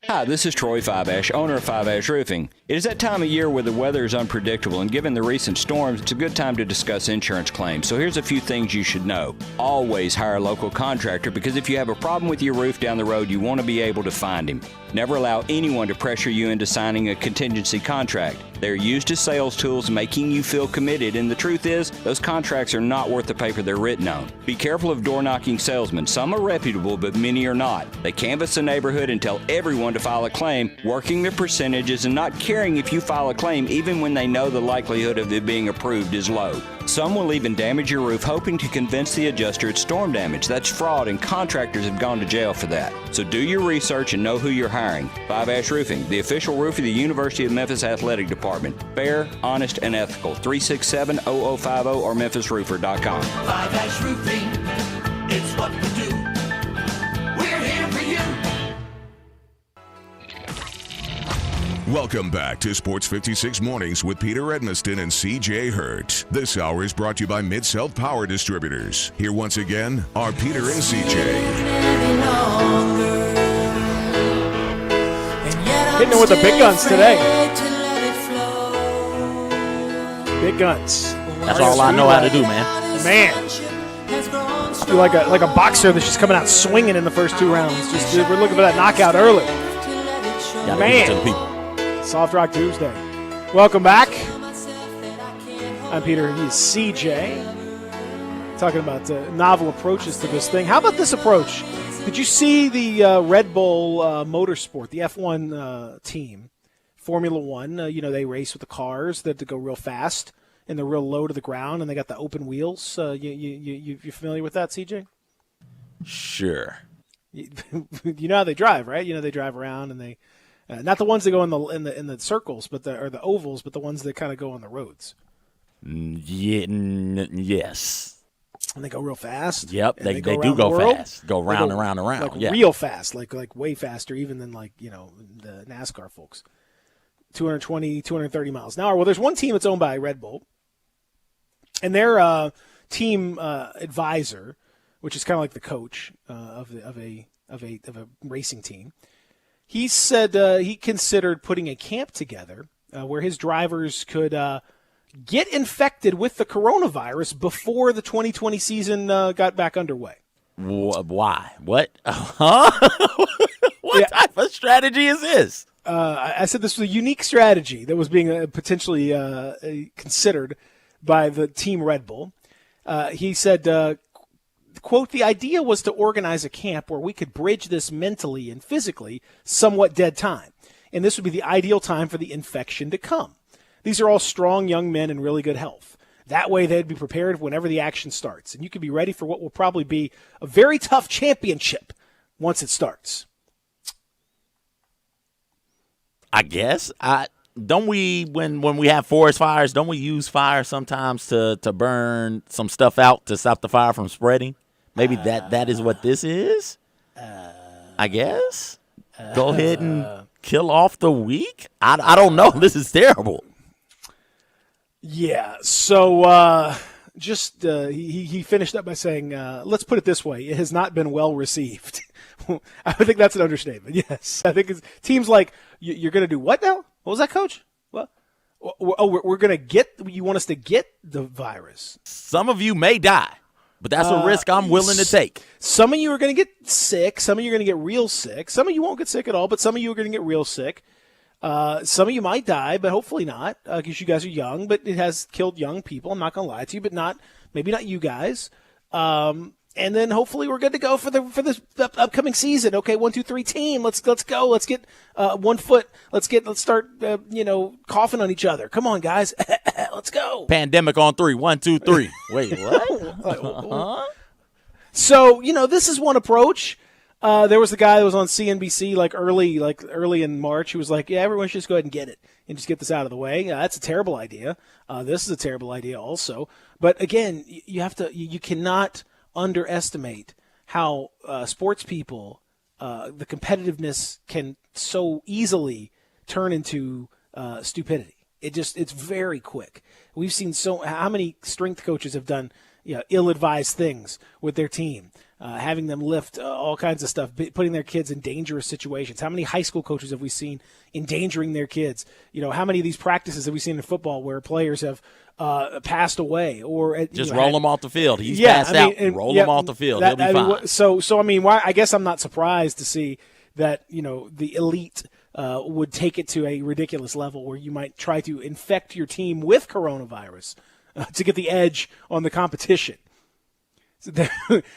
Hi, this is Troy Five-Ash, owner of Five-Ash Roofing. It is that time of year where the weather is unpredictable, and given the recent storms, it's a good time to discuss insurance claims. So here's a few things you should know. Always hire a local contractor, because if you have a problem with your roof down the road, you want to be able to find him. Never allow anyone to pressure you into signing a contingency contract. They're used as sales tools, making you feel committed, and the truth is, those contracts are not worth the paper they're written on. Be careful of door-knocking salesmen. Some are reputable, but many are not. They canvass the neighborhood and tell everyone to file a claim, working their percentages and not caring if you file a claim even when they know the likelihood of it being approved is low. Some will even damage your roof, hoping to convince the adjuster it's storm damage. That's fraud, and contractors have gone to jail for that. So do your research and know who you're hiring. Five-Ash Roofing, the official roof of the University of Memphis Athletic Department. Fair, honest, and ethical. 367-0050 or memphisroofer.com. Five-Ash Roofing, it's what we do. We're here for you. Welcome back to Sports 56 Mornings with Peter Edmiston and CJ Hurt. This hour is brought to you by Mid-South Power Distributors. Here once again are Peter and CJ. Hitting it with the big guns today. Big guns. That's all I know how to do, man. Man. You're like a boxer that's just coming out swinging in the first 2 rounds. We're looking for that knockout early. Man. Soft Rock Tuesday. Welcome back. I'm Peter. He's CJ. Talking about novel approaches to this thing. How about this approach? Did you see the Red Bull Motorsport, the F1 team, Formula One? They race with the cars that go real fast and they're real low to the ground, and they got the open wheels. You familiar with that, CJ? Sure. You know how they drive, right? You know they drive around, and they not the ones that go in the circles, but the ovals, but the ones that kind of go on the roads. Yes. And they go real fast. Yep, they do go fast. Go round and round and round. Like real fast, like way faster even than the NASCAR folks. 220, 230 miles an hour. Well, there's one team that's owned by Red Bull, and their team advisor, which is kind of like the coach of a racing team, he said he considered putting a camp together where his drivers could get infected with the coronavirus before the 2020 season got back underway. Why? What? Huh? What type of strategy is this? I said this was a unique strategy that was being potentially considered by the team Red Bull. He said, quote, the idea was to organize a camp where we could bridge this mentally and physically somewhat dead time. And this would be the ideal time for the infection to come. These are all strong young men in really good health. That way they'd be prepared whenever the action starts. And you could be ready for what will probably be a very tough championship once it starts. I guess. Don't we, when we have forest fires, don't we use fire sometimes to burn some stuff out to stop the fire from spreading? Maybe that is what this is? I guess. Go ahead and kill off the weak? I don't know. This is terrible. Yeah, so he finished up by saying, let's put it this way, it has not been well received. I think that's an understatement, yes. I think teams like, you're going to do what now? What was that, Coach? What? Oh, we're going to you want us to get the virus. Some of you may die, but that's a risk I'm willing to take. Some of you are going to get sick. Some of you are going to get real sick. Some of you won't get sick at all, but some of you are going to get real sick. Some of you might die, but hopefully not, because you guys are young. But it has killed young people. I'm not going to lie to you, but maybe not you guys. And then hopefully we're good to go for this upcoming season. Okay, 1, 2, 3 team. Let's go. Let's get 1 foot. Let's start coughing on each other. Come on, guys. Let's go. Pandemic on 3. 1, 2, 3. Wait, what? So this is one approach. There was the guy that was on CNBC early in March who was like, yeah, everyone should just go ahead and get it and just get this out of the way. That's a terrible idea. This is a terrible idea also. But again, you cannot underestimate how sports people, the competitiveness can so easily turn into stupidity. It's very quick. We've seen how many strength coaches have done ill-advised things with their team. Having them lift all kinds of stuff, putting their kids in dangerous situations. How many high school coaches have we seen endangering their kids? How many of these practices have we seen in football where players have passed away or just roll him off the field? He's passed out. Roll him off the field. He'll be fine. So why? I guess I'm not surprised to see that the elite would take it to a ridiculous level where you might try to infect your team with coronavirus to get the edge on the competition.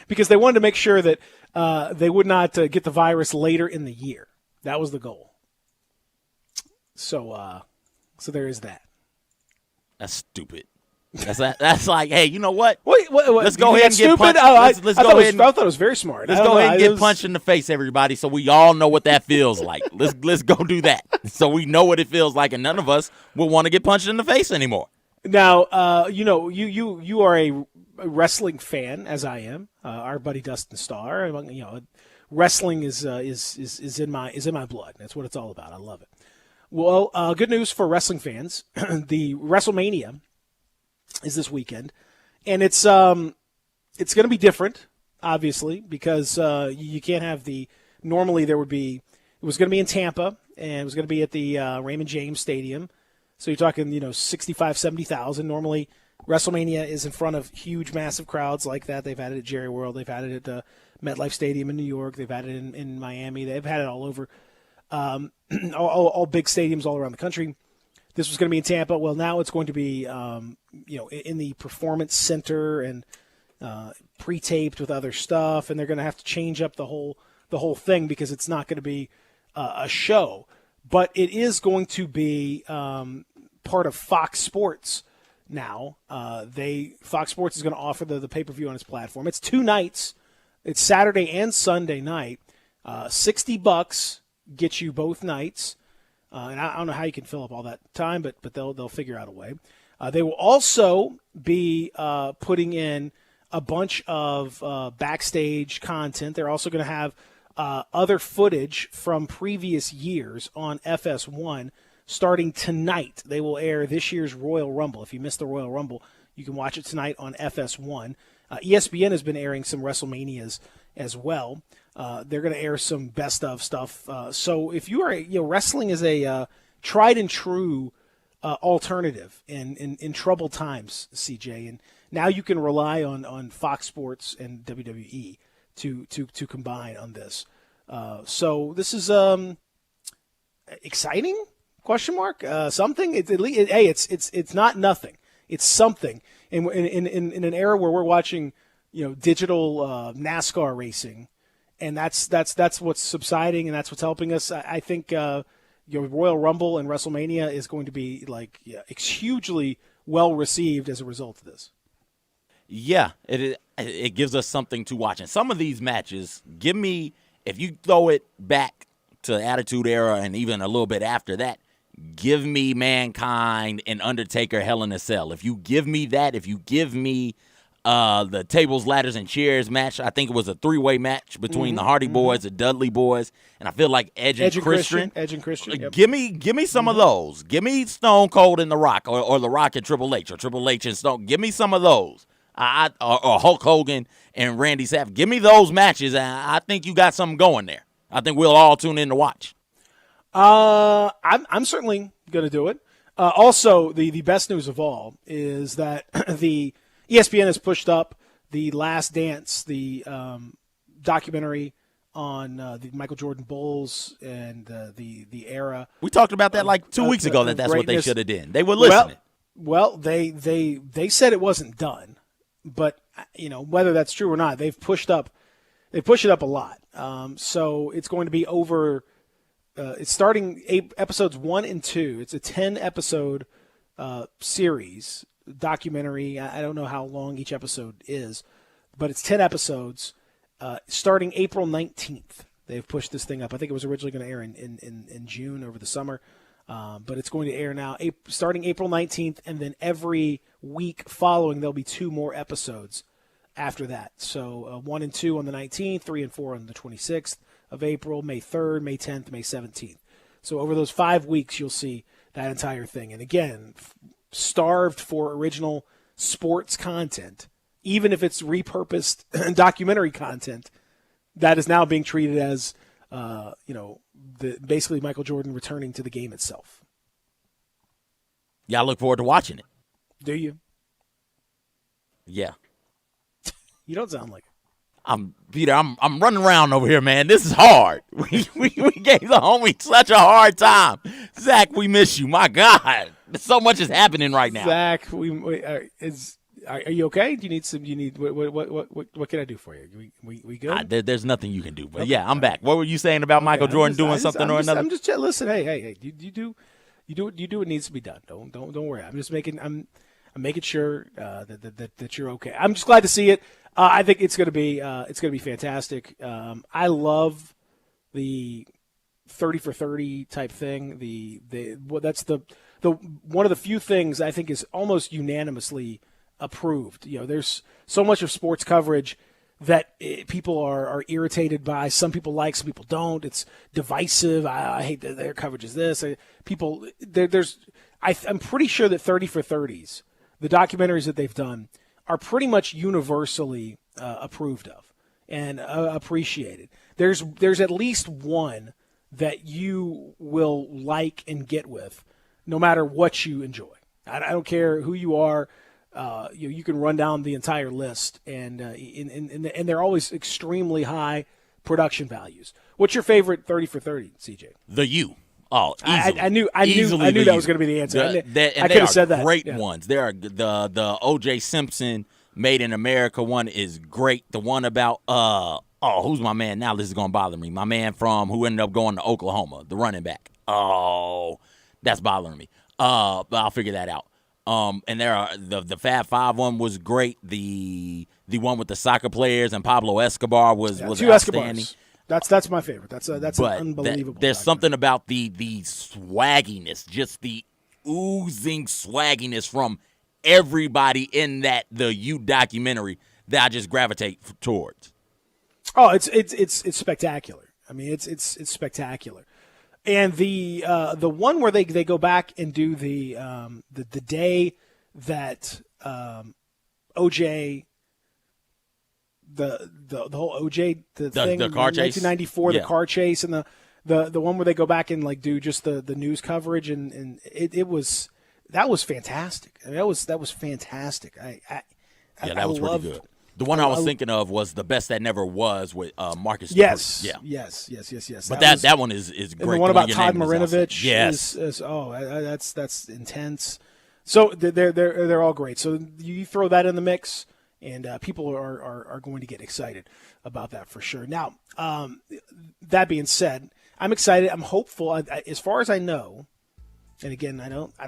Because they wanted to make sure that they would not get the virus later in the year. That was the goal. So there is that. That's stupid. That's like, hey, you know what? Wait, let's go ahead and get punched. I thought it was very smart. Let's go ahead and get punched in the face, everybody, so we all know what that feels like. Let's go do that, so we know what it feels like, and none of us will want to get punched in the face anymore. Now, you are a wrestling fan, as I am. Our buddy Dustin Starr. Wrestling is in my blood. That's what it's all about. I love it. Well, good news for wrestling fans. The WrestleMania is this weekend, and it's going to be different, obviously, because you can't have normally it was going to be in Tampa, and it was going to be at the Raymond James Stadium. So you're talking, 65, 70,000. Normally, WrestleMania is in front of huge, massive crowds like that. They've had it at Jerry World. They've had it at MetLife Stadium in New York. They've had it in Miami. They've had it all over, all big stadiums all around the country. This was going to be in Tampa. Well, now it's going to be, in the Performance Center and pre-taped with other stuff, and they're going to have to change up the whole thing because it's not going to be a show. But it is going to be part of Fox Sports now. Fox Sports is going to offer the pay-per-view on its platform. It's 2 nights. It's Saturday and Sunday night. $60 gets you both nights. And I don't know how you can fill up all that time, but they'll figure out a way. They will also be putting in a bunch of backstage content. They're also going to have other footage from previous years on FS1 starting tonight. They will air this year's Royal Rumble. If you missed the Royal Rumble, you can watch it tonight on FS1. ESPN has been airing some WrestleManias as well. They're going to air some best of stuff. So if you are, wrestling is a tried and true alternative in troubled times, CJ, and now you can rely on Fox Sports and WWE to combine on this. So this is exciting? Question mark? Something? It's not nothing. It's something. In an era where we're watching, digital NASCAR racing, and that's what's subsiding and that's what's helping us. I think Royal Rumble and WrestleMania is going to be hugely well received as a result of this. Yeah, it gives us something to watch. And some of these matches, if you throw it back to Attitude Era and even a little bit after that, give me Mankind and Undertaker Hell in a Cell. If you give me that, if you give me the tables, ladders, and chairs match, I think it was a 3-way match between the Hardy Boys, the Dudley Boys, and I feel like Edge and Christian. Yep. Give me some of those. Give me Stone Cold and The Rock, or The Rock and Triple H, or Triple H and Stone. Give me some of those. Or Hulk Hogan and Randy Savage. Give me those matches, and I think you got something going there. I think we'll all tune in to watch. I'm certainly going to do it. Also, the best news of all is that the ESPN has pushed up the Last Dance, the documentary on the Michael Jordan Bulls and the era. We talked about that like 2 weeks ago. That's what they should have done. They were listening. Well, they said it wasn't done, but whether that's true or not, they've pushed it up a lot. So it's going to be over. It's starting episodes 1 and 2. It's a 10-episode series documentary. I don't know how long each episode is, but it's 10 episodes starting April 19th. They've pushed this thing up. I think it was originally going to air in June over the summer, but it's going to air now starting April 19th, and then every week following there'll be 2 more episodes after that. So 1 and 2 on the 19th, 3 and 4 on the 26th of April, May 3rd, May 10th, May 17th. So over those 5 weeks, you'll see that entire thing. And again, starved for original sports content, even if it's repurposed documentary content, that is now being treated as, basically Michael Jordan returning to the game itself. Yeah, I look forward to watching it. Do you? Yeah. You don't sound like it. Peter, I'm running around over here, man. This is hard. We gave the homie such a hard time. Zach, we miss you. My God, so much is happening right now. Zach, are you okay? Do you need some? What can I do for you? We good? There's nothing you can do. But okay. Yeah, I'm back. What were you saying about Michael Jordan doing something or another? I'm just listen. Hey, you do what needs to be done. Don't worry. I'm just making sure that you're okay. I'm just glad to see it. I think it's gonna be fantastic. I love the 30 for 30 type thing. That's the one of the few things I think is almost unanimously approved. There's so much of sports coverage that people are irritated by. Some people like, some people don't. It's divisive. I hate that their coverage is this. I'm pretty sure that 30 for 30s, the documentaries that they've done, are pretty much universally approved of and appreciated. There's at least one that you will like and get with, no matter what you enjoy. I don't care who you are. You can run down the entire list, and they're always extremely high production values. What's your favorite 30 for 30, CJ? The U. Oh, easily. I knew that was going to be the answer. I could have said that. Great ones. There are the O.J. Simpson Made in America one is great. The one about who's my man now? This is going to bother me. My man who ended up going to Oklahoma, the running back. Oh, that's bothering me. But I'll figure that out. And there are the Fab Five one was great. The one with the soccer players and Pablo Escobar was two outstanding. Escobars. That's my favorite. That's an unbelievable. There's something about the swagginess, just the oozing swagginess from everybody in the You documentary that I just gravitate towards. Oh, it's spectacular. I mean, it's spectacular. And the one where they go back and do the day that OJ the whole OJ thing, the car chase, 1994, the car chase, and the one where they go back and like do just the news coverage, and that was fantastic. I mean, that was fantastic. That was pretty good. The one I was thinking of was The Best That Never Was with Marcus. Yes. Yeah. Yes. But that one is great. And the one about Todd Marinovich. Yes. That's intense. So they're all great. So you throw that in the mix, and people are going to get excited about that for sure. Now, that being said, I'm excited. I'm hopeful. As far as I know, and again, I don't. I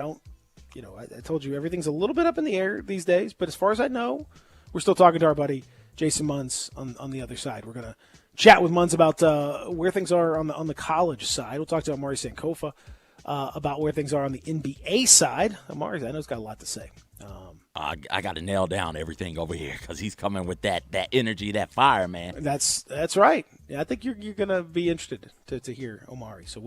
told you everything's a little bit up in the air these days. But as far as I know, we're still talking to our buddy Jason Munz on the other side. We're gonna chat with Munz about where things are on the college side. We'll talk to Amari Sankofa about where things are on the NBA side. Amari, I know, he's got a lot to say. I got to nail down everything over here because he's coming with that energy, that fire, man. That's right. Yeah, I think you're gonna be interested to hear Omari. So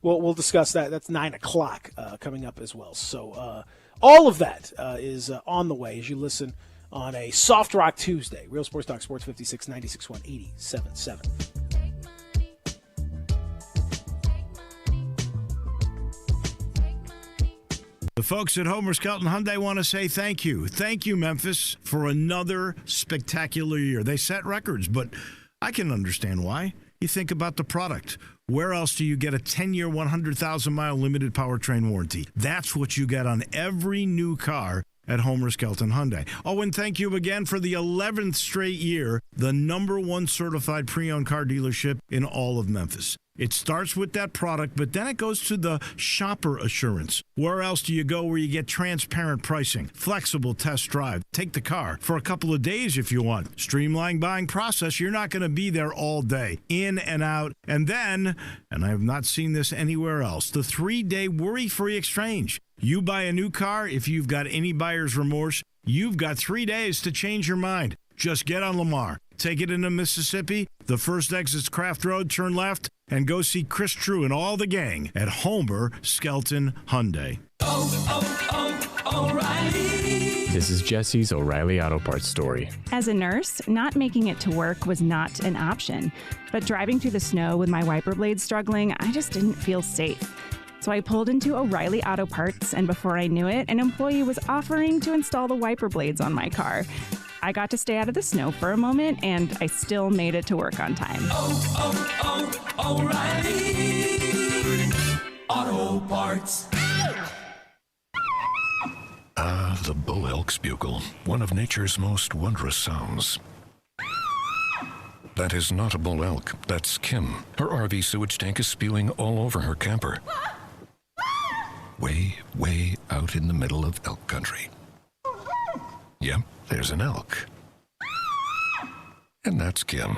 we'll discuss that. That's 9:00 coming up as well. So all of that is on the way as you listen on a Soft Rock Tuesday. Real Sports Talk, Sports 56, 96.1, 87.7. The folks at Homer Skelton Hyundai want to say thank you. Thank you, Memphis, for another spectacular year. They set records, but I can understand why. You think about the product. Where else do you get a 10-year, 100,000-mile limited powertrain warranty? That's what you get on every new car at Homer Skelton Hyundai. Oh, and thank you again for the 11th straight year, the #1 certified pre-owned car dealership in all of Memphis. It starts with that product, but then it goes to the shopper assurance. Where else do you go where you get transparent pricing, flexible test drive, take the car for a couple of days if you want, streamlined buying process? You're not going to be there all day, in and out. And then, and I have not seen this anywhere else, the 3-day worry-free exchange. You buy a new car, if you've got any buyer's remorse, you've got 3 days to change your mind. Just get on Lamar, take it into Mississippi, the first exit's Craft Road, turn left, and go see Chris True and all the gang at Homer Skelton Hyundai. O'Reilly. This is Jesse's O'Reilly Auto Parts story. As a nurse, not making it to work was not an option. But driving through the snow with my wiper blades struggling, I just didn't feel safe. So I pulled into O'Reilly Auto Parts, and before I knew it, an employee was offering to install the wiper blades on my car. I got to stay out of the snow for a moment, and I still made it to work on time. O'Reilly Auto Parts. Ah, the bull elk's bugle, one of nature's most wondrous sounds. That is not a bull elk, that's Kim. Her RV sewage tank is spewing all over her camper. Way, way out in the middle of elk country. Yep, there's an elk. And that's Kim.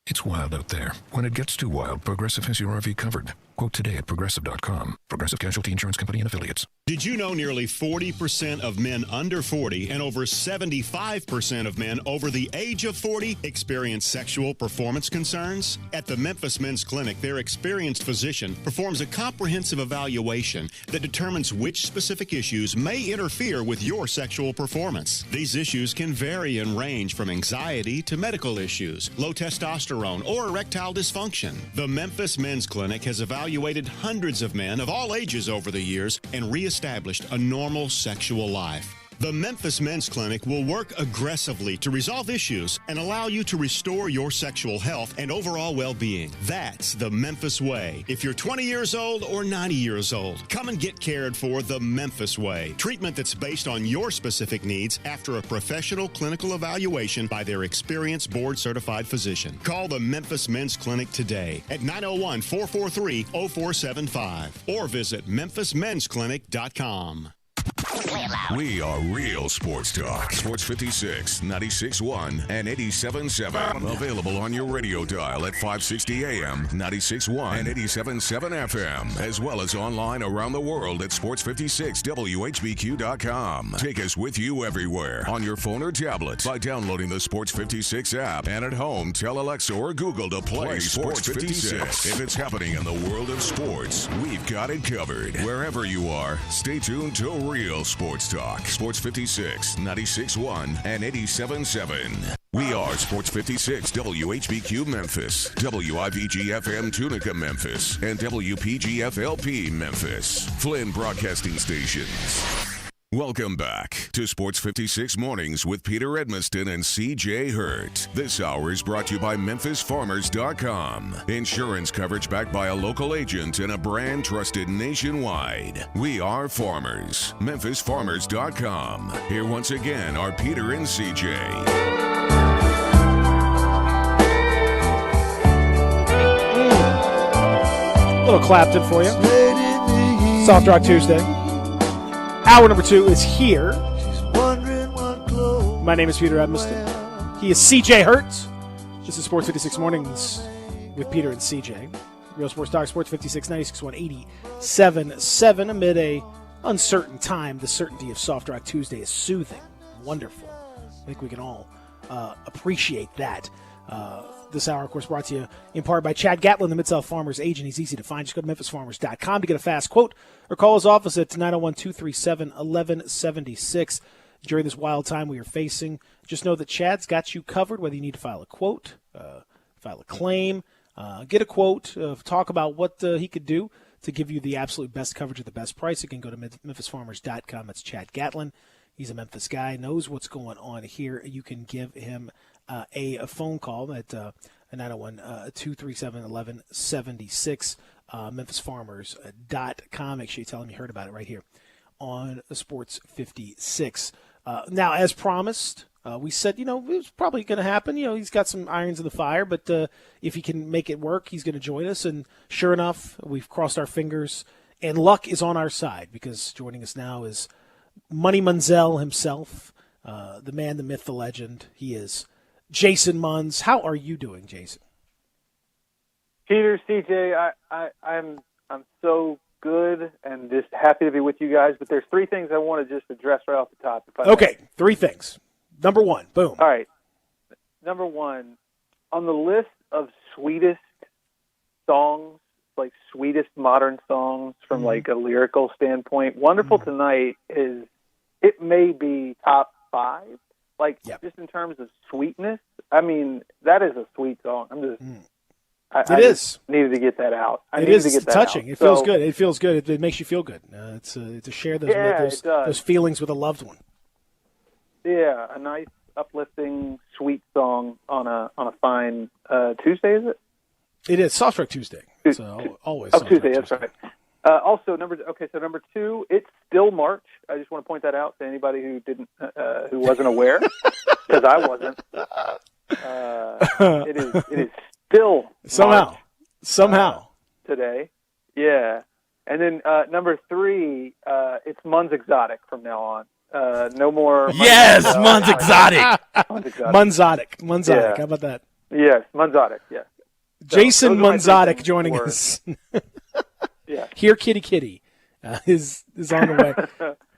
It's wild out there. When it gets too wild, Progressive has your RV covered. Quote today at Progressive.com. Progressive Casualty Insurance Company and Affiliates. Did you know nearly 40% of men under 40 and over 75% of men over the age of 40 experience sexual performance concerns? At the Memphis Men's Clinic, their experienced physician performs a comprehensive evaluation that determines which specific issues may interfere with your sexual performance. These issues can vary and range from anxiety to medical issues, low testosterone, or erectile dysfunction. The Memphis Men's Clinic has evaluated hundreds of men of all ages over the years and reestablished a normal sexual life. The Memphis Men's Clinic will work aggressively to resolve issues and allow you to restore your sexual health and overall well-being. That's the Memphis way. If you're 20 years old or 90 years old, come and get cared for the Memphis way. Treatment that's based on your specific needs after a professional clinical evaluation by their experienced board-certified physician. Call the Memphis Men's Clinic today at 901-443-0475 or visit memphismensclinic.com. We are real sports talk. Sports 56, 96.1, and 87.7. Available on your radio dial at 560 AM, 96.1, and 87.7 FM, as well as online around the world at sports56whbq.com. Take us with you everywhere on your phone or tablet by downloading the Sports 56 app, and at home, tell Alexa or Google to play Sports 56. If it's happening in the world of sports, we've got it covered. Wherever you are, stay tuned to real sports talk. Sports 56, 96.1, and 87.7. We are Sports 56 WHBQ Memphis, WIVG-FM Tunica Memphis, and WPG-FLP Memphis. Flynn Broadcasting Stations. Welcome back to Sports 56 Mornings with Peter Edmiston and C.J. Hurt. This hour is brought to you by MemphisFarmers.com. Insurance coverage backed by a local agent and a brand trusted nationwide. We are farmers. MemphisFarmers.com. Here once again are Peter and C.J. Little Clapton for you. Soft Rock Tuesday. Hour number 2 is here. My name is Peter Edmiston. He is CJ Hertz. This is Sports 56 Mornings with Peter and CJ. Real Sports Talk, Sports 56, 96.1, 87.7. Amid a uncertain time, the certainty of Soft Rock Tuesday is soothing, wonderful. I think we can all appreciate that. This hour, of course, brought to you in part by Chad Gatlin, the Mid-South Farmers agent. He's easy to find. Just go to MemphisFarmers.com to get a fast quote or call his office at 901-237-1176. During this wild time we are facing, just know that Chad's got you covered, whether you need to file a quote, file a claim, get a quote, talk about what he could do to give you the absolute best coverage at the best price. You can go to MemphisFarmers.com. That's Chad Gatlin. He's a Memphis guy, knows what's going on here. You can give him a phone call at 901-237-1176, MemphisFarmers.com. Make sure you tell him you heard about it right here on Sports 56. Now, as promised, we said, it was probably going to happen. He's got some irons in the fire, but if he can make it work, he's going to join us. And sure enough, we've crossed our fingers, and luck is on our side because joining us now is Money Munzel himself, the man, the myth, the legend. He is Jason Munz. How are you doing, Jason? Peter, CJ, I'm so good and just happy to be with you guys. But there's 3 things I want to just address right off the top. Okay, 3 things. Number 1, boom. All right. Number 1, on the list of sweetest songs, like sweetest modern songs from like a lyrical standpoint, Wonderful Tonight it may be top 5. Just in terms of sweetness, I mean, that is a sweet song. I just needed to get that out. It's touching. It feels good. It feels good. It makes you feel good. It's to share those feelings with a loved one. Yeah, a nice, uplifting, sweet song on a fine Tuesday, is it? It is Soft Rock Tuesday. So always. Tuesday. That's right. Also, number 2, it's still March. I just want to point that out to anybody who who wasn't aware, because I wasn't. It is still somehow today. Yeah, and then number 3, it's Munz Exotic from now on. No more. Yes, Munz Exotic. Munzotic. Yeah. How about that? Yes, Munzotic. Yeah. Jason Munzotic joining us. Yeah. Here, Kitty is on the way.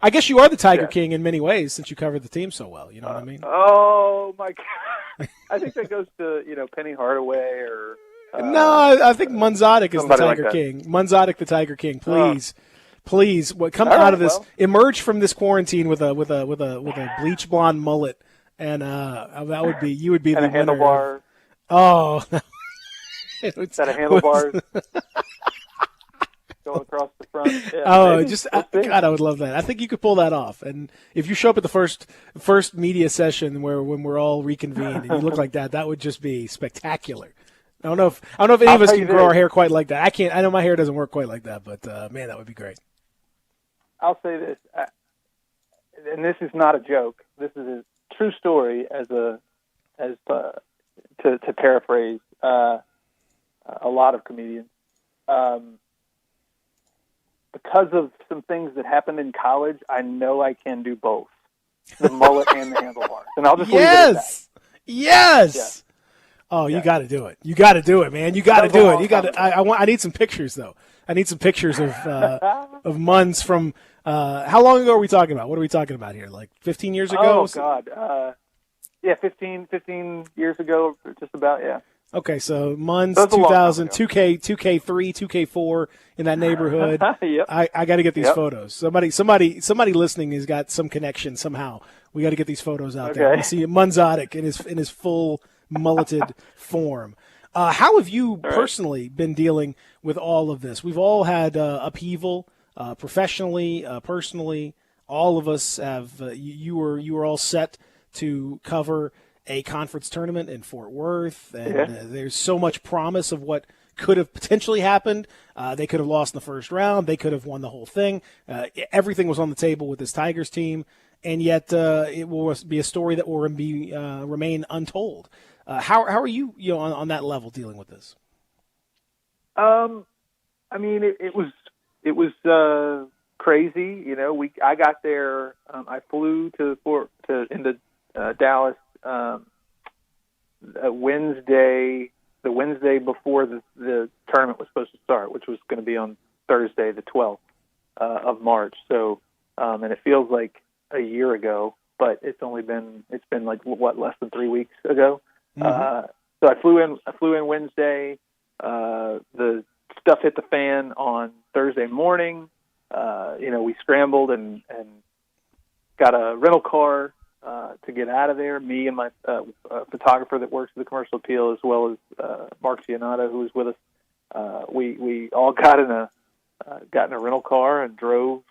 I guess you are the Tiger King in many ways since you covered the team so well. You know what I mean? Oh my God! I think that goes to Penny Hardaway or. No, I think Munzotic is the Tiger King. Munzotic, the Tiger King. Please, come out of this. Emerge from this quarantine with a bleach blonde mullet, and you would be and the a winner. Handlebar. Oh. Is that a handlebars? Go across the front. Yeah, God, I would love that. I think you could pull that off. And if you show up at the first media session when we're all reconvened and you look like that, that would just be spectacular. I don't know if any of us can grow our hair quite like that. I can't. I know my hair doesn't work quite like that, but man, that would be great. I'll say this, and this is not a joke. This is a true story. To paraphrase a lot of comedians. because of some things that happened in college, I know I can do both, the mullet and the handlebars. And I'll just leave it at that. Yes. Yeah. Oh, you got to do it. You got to do it, man. You got to do it. You got to. I need some pictures though. I need some pictures of Munns from. How long ago are we talking about? What are we talking about here? Like 15 years ago? Oh God. Yeah, 15 years ago, just about. Yeah. Okay, so Munns 2000, 2K3, 2K4 in that neighborhood. Yep. I got to get these photos. Somebody listening has got some connection somehow. We got to get these photos out there. I see Munzotic in his full mulleted form. How have you personally been dealing with all of this? We've all had upheaval, professionally, personally. All of us have. You were all set to cover a conference tournament in Fort Worth, and there's so much promise of what could have potentially happened. They could have lost in the first round. They could have won the whole thing. Everything was on the table with this Tigers team, and yet it will be a story that will remain untold. How are you on that level dealing with this? I mean, it was crazy. I got there. I flew into Dallas the Wednesday before the tournament was supposed to start, which was going to be on Thursday, the 12th of March. So, and it feels like a year ago, but it's been like less than 3 weeks ago. Mm-hmm. So I flew in Wednesday. The stuff hit the fan on Thursday morning. We scrambled and got a rental car to get out of there. Me and my photographer that works at the Commercial Appeal, as well as Mark Giannato, who was with us. We all got in a rental car and drove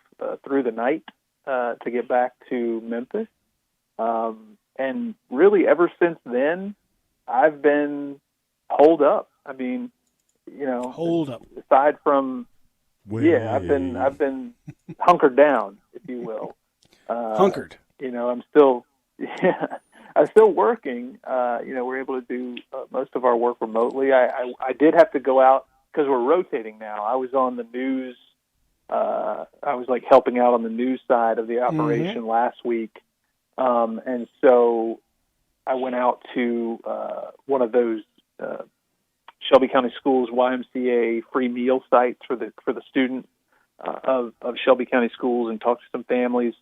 through the night to get back to Memphis. And really, ever since then, I've been holed up. I mean, holed up. Aside from, I've been hunkered down, if you will. Hunkered. I'm still working. We're able to do most of our work remotely. I did have to go out because we're rotating now. I was on the news. I was like helping out on the news side of the operation last week. And so I went out to one of those Shelby County Schools YMCA free meal sites for the students of Shelby County Schools and talked to some families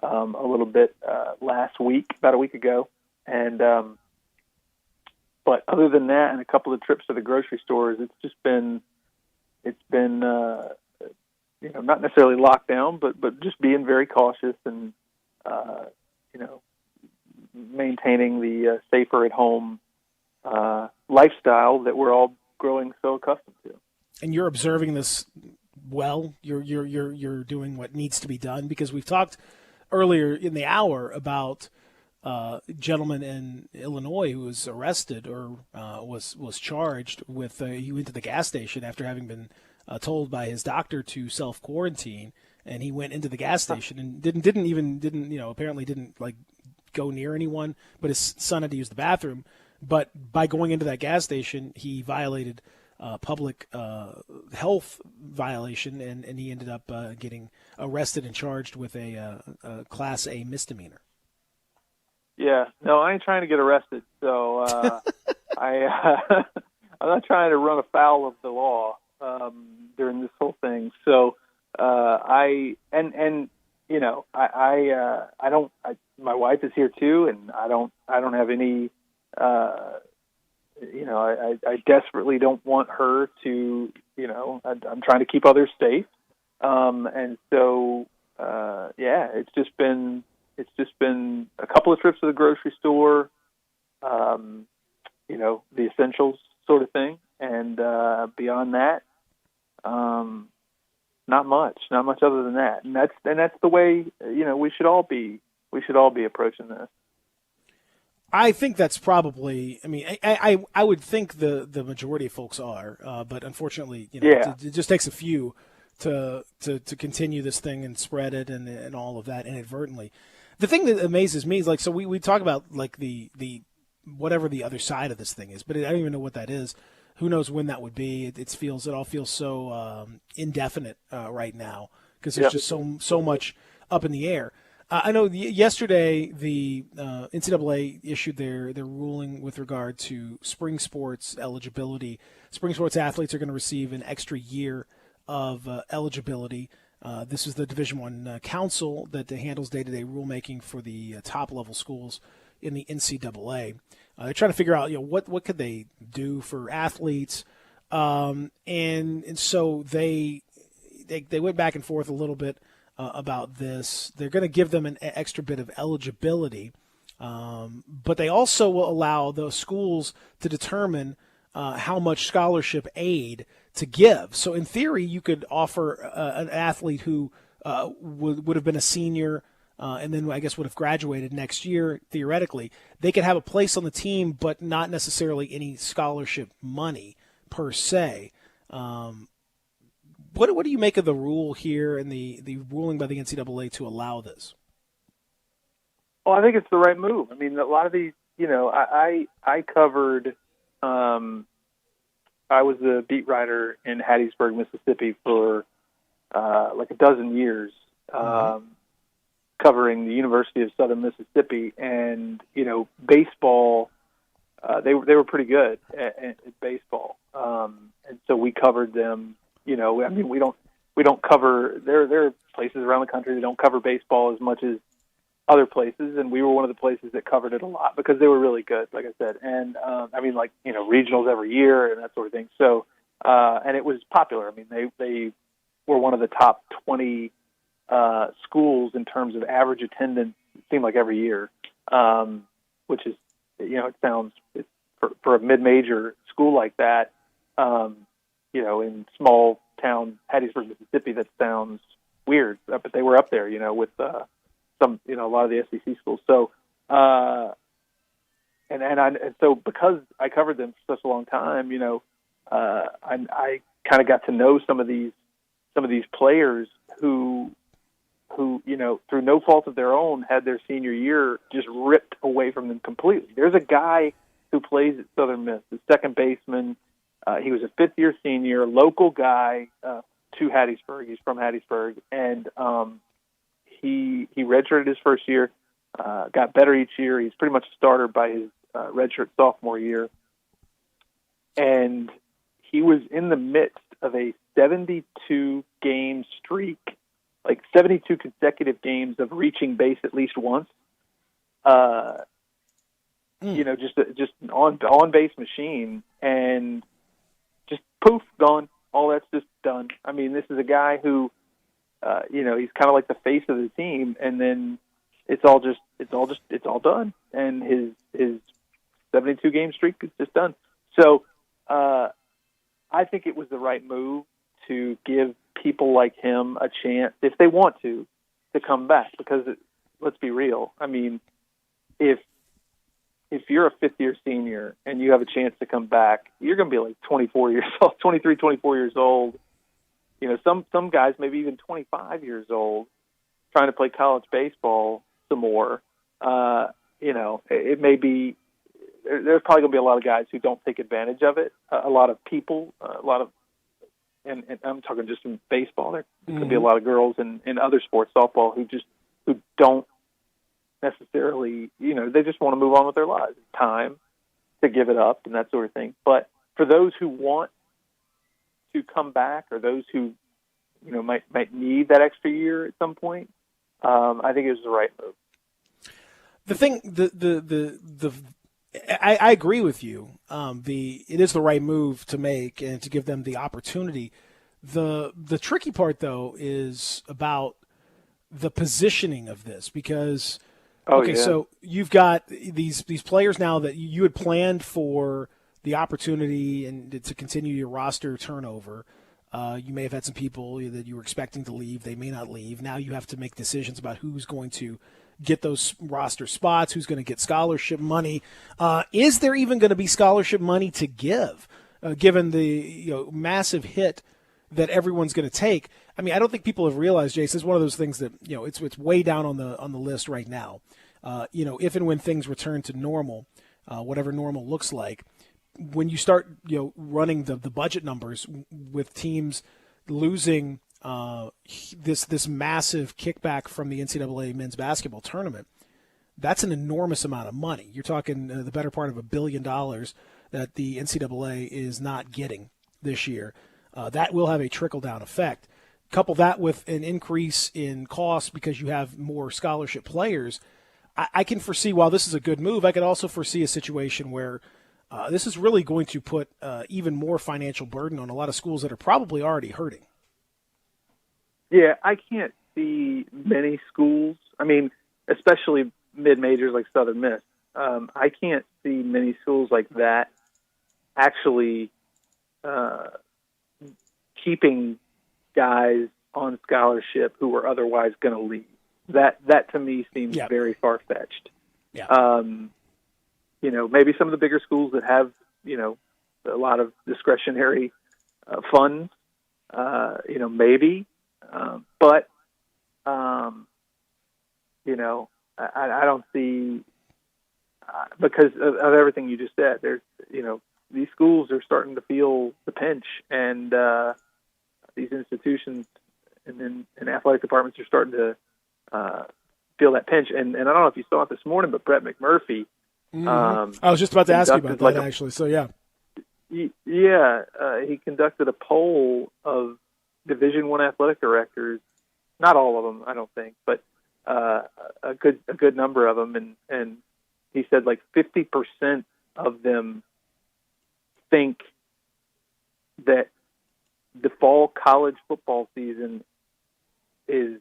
a little bit last week, about a week ago. And but other than that, and a couple of trips to the grocery stores, it's been not necessarily lockdown, but just being very cautious and maintaining the safer at home lifestyle that we're all growing so accustomed to. And you're observing this well. You're doing what needs to be done, because we've talked earlier in the hour about a gentleman in Illinois who was arrested or was charged with he went to the gas station after having been told by his doctor to self-quarantine, and he went into the gas station and didn't apparently didn't like go near anyone, but his son had to use the bathroom. But by going into that gas station, he violated public health violation, and he ended up getting arrested and charged with a Class A misdemeanor. Yeah, no, I ain't trying to get arrested, so I'm not trying to run afoul of the law during this whole thing. So my wife is here too, and I don't have any. I desperately don't want her to. I'm trying to keep others safe, and so it's just been a couple of trips to the grocery store, the essentials sort of thing, and beyond that, not much other than that, and that's the way we should all be approaching this. I think that's probably. I mean, I would think the majority of folks are, but unfortunately, it just takes a few to continue this thing and spread it and all of that inadvertently. The thing that amazes me is so we talk about like the whatever the other side of this thing is, but I don't even know what that is. who knows when that would be. It all feels so indefinite right now because there's just so much up in the air. I know yesterday the NCAA issued their ruling with regard to spring sports eligibility. Spring sports athletes are going to receive an extra year of eligibility. This is the Division I council that handles day-to-day rulemaking for the top-level schools in the NCAA. They're trying to figure out, what could they do for athletes, and so they went back and forth a little bit about this. They're going to give them an extra bit of eligibility, but they also will allow the schools to determine how much scholarship aid to give. So in theory, you could offer an athlete who would have been a senior and then I guess would have graduated next year, theoretically. They could have a place on the team, but not necessarily any scholarship money per se. What do you make of the rule here and the ruling by the NCAA to allow this? Well, I think it's the right move. I mean, a lot of these, I covered I was a beat writer in Hattiesburg, Mississippi for like a dozen years, covering the University of Southern Mississippi, and baseball. They were pretty good at baseball, and so we covered them. We don't cover. There are places around the country that don't cover baseball as much as other places, and we were one of the places that covered it a lot because they were really good, like I said. And regionals every year and that sort of thing. So, and it was popular. I mean, they were one of the top 20 schools in terms of average attendance. It seemed like every year, which is, it sounds for a mid-major school like that, in small town Hattiesburg, Mississippi, that sounds weird, but they were up there, with some, a lot of the SEC schools. So, and so because I covered them for such a long time, I kind of got to know some of these players who through no fault of their own had their senior year just ripped away from them completely. There's a guy who plays at Southern Miss, the second baseman. He was a fifth-year senior, local guy to Hattiesburg. He's from Hattiesburg, and he redshirted his first year, got better each year. He's pretty much a starter by his redshirt sophomore year. And he was in the midst of a 72-game streak, like 72 consecutive games of reaching base at least once. Just an on-base machine, and just poof, gone. All that's just done. I mean, this is a guy who, he's kind of like the face of the team, and then it's all done. And his 72-game streak is just done. So, I think it was the right move to give people like him a chance, if they want to come back. Because let's be real. I mean, if you're a fifth-year senior and you have a chance to come back, you're going to be like 24 years old, 23, 24 years old. Some guys maybe even 25 years old trying to play college baseball some more. It may be there's probably going to be a lot of guys who don't take advantage of it. A lot of people, and I'm talking just in baseball. There could be a lot of girls in other sports, softball, who don't necessarily, they just want to move on with their lives. Time to give it up and that sort of thing. But for those who want to come back, or those who, might need that extra year at some point, I think it was the right move. The thing, I agree with you. It is the right move to make and to give them the opportunity. The tricky part, though, is about the positioning of this, because so you've got these players now that you had planned for the opportunity and to continue your roster turnover. You may have had some people that you were expecting to leave. They may not leave. Now you have to make decisions about who's going to get those roster spots, who's going to get scholarship money. Is there even going to be scholarship money to give, given the massive hit that everyone's going to take? I mean, I don't think people have realized, Jason, it's one of those things that it's way down on the list right now. If and when things return to normal, whatever normal looks like, when you start running the budget numbers with teams losing this massive kickback from the NCAA men's basketball tournament, that's an enormous amount of money. You're talking the better part of $1 billion that the NCAA is not getting this year. That will have a trickle-down effect. Couple that with an increase in cost because you have more scholarship players. I can foresee, while this is a good move, I could also foresee a situation where this is really going to put even more financial burden on a lot of schools that are probably already hurting. Yeah, I can't see many schools, especially mid-majors like Southern Miss. I can't see many schools like that actually keeping guys on scholarship who are otherwise going to leave. That to me seems very far-fetched. Yeah. Maybe some of the bigger schools that have, a lot of discretionary funds, maybe. But I don't see, because of everything you just said, there's, these schools are starting to feel the pinch, and these institutions and athletic departments are starting to feel that pinch. And I don't know if you saw it this morning, but Brett McMurphy. I was just about to ask you about that, actually. So, yeah. He conducted a poll of Division I athletic directors. Not all of them, I don't think, but a good number of them. And he said like 50% of them think that the fall college football season is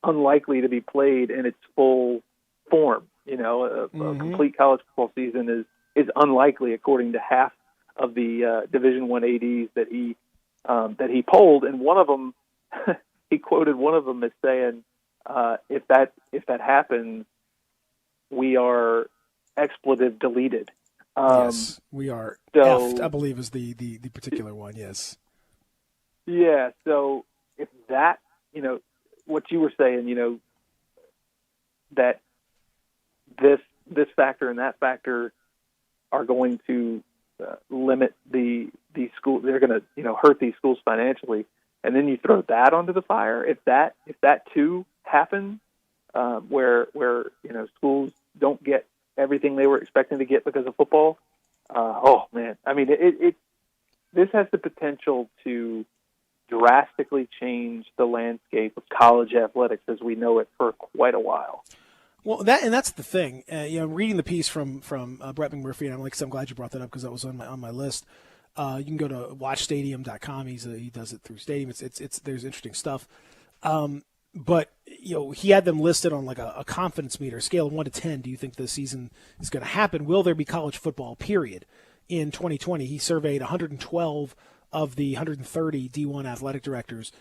unlikely to be played in its full form. A complete college football season is unlikely, according to half of the Division I ADs that he polled. And one of them, he quoted one of them as saying, "If that happens, we are expletive deleted." Yes, we are. Effed, I believe, is the particular one. Yes. Yeah. So if that, what you were saying, that this factor and that factor are going to limit these schools. They're going to hurt these schools financially, and then you throw that onto the fire. If that too happens, where schools don't get everything they were expecting to get because of football. Oh man, this has the potential to drastically change the landscape of college athletics as we know it for quite a while. Well, that's the thing. Reading the piece from Brett McMurphy, and I'm glad you brought that up because that was on my list. You can go to watchstadium.com. He does it through Stadium. It's there's interesting stuff. But he had them listed on like a confidence meter, scale of 1 to 10. Do you think the season is going to happen? Will there be college football? Period. In 2020, he surveyed 112 of the 130 D1 athletic directors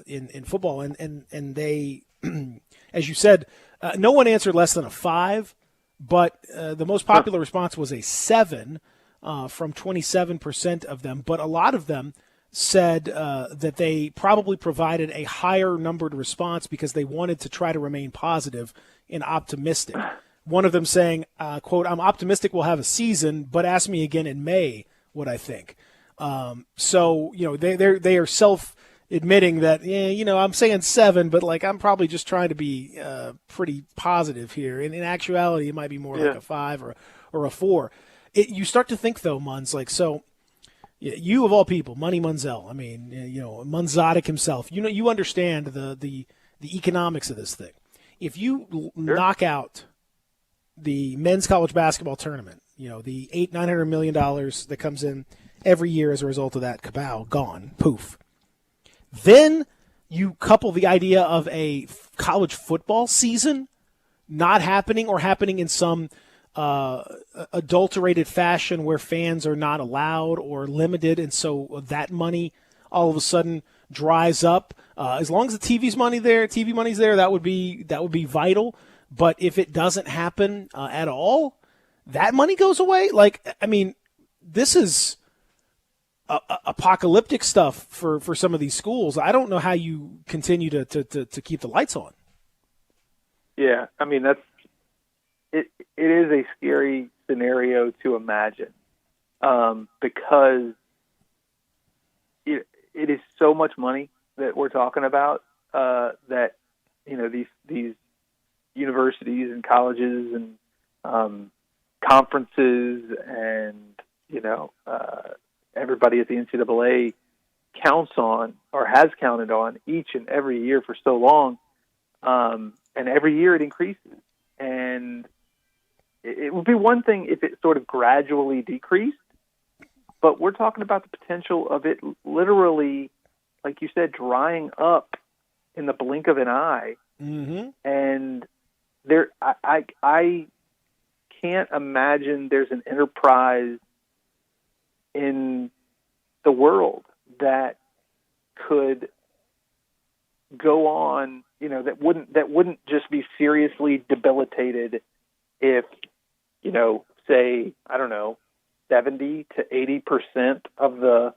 in football, and they, as you said, no one answered less than a 5, but the most popular response was a 7 from 27% of them. But a lot of them said that they probably provided a higher numbered response because they wanted to try to remain positive and optimistic. One of them saying, quote, "I'm optimistic we'll have a season, but ask me again in May what I think." So, they are self-admitting that, I'm saying 7, but like I'm probably just trying to be pretty positive here. And in actuality, it might be more like a 5 or a 4. You start to think, though, Munz, like, so you of all people, Money Munzel, Munzotic himself, you understand the economics of this thing. If you knock out the men's college basketball tournament, the $900 million that comes in every year as a result of that cabal, gone, poof. Then you couple the idea of a college football season not happening or happening in some adulterated fashion where fans are not allowed or limited, and so that money all of a sudden dries up. As long as the TV money's there, that would be vital. But if it doesn't happen at all, that money goes away. This is apocalyptic stuff for some of these schools. I don't know how you continue to keep the lights on. Yeah, it is a scary scenario to imagine. because it is so much money that we're talking about, that, these universities and colleges and conferences and, everybody at the NCAA counts on or has counted on each and every year for so long. And every year it increases. And it would be one thing if it sort of gradually decreased, but we're talking about the potential of it literally, like you said, drying up in the blink of an eye. Mm-hmm. And I can't imagine there's an enterprise in the world that could go on, that wouldn't just be seriously debilitated if, say, I don't know, 70 to 80% of the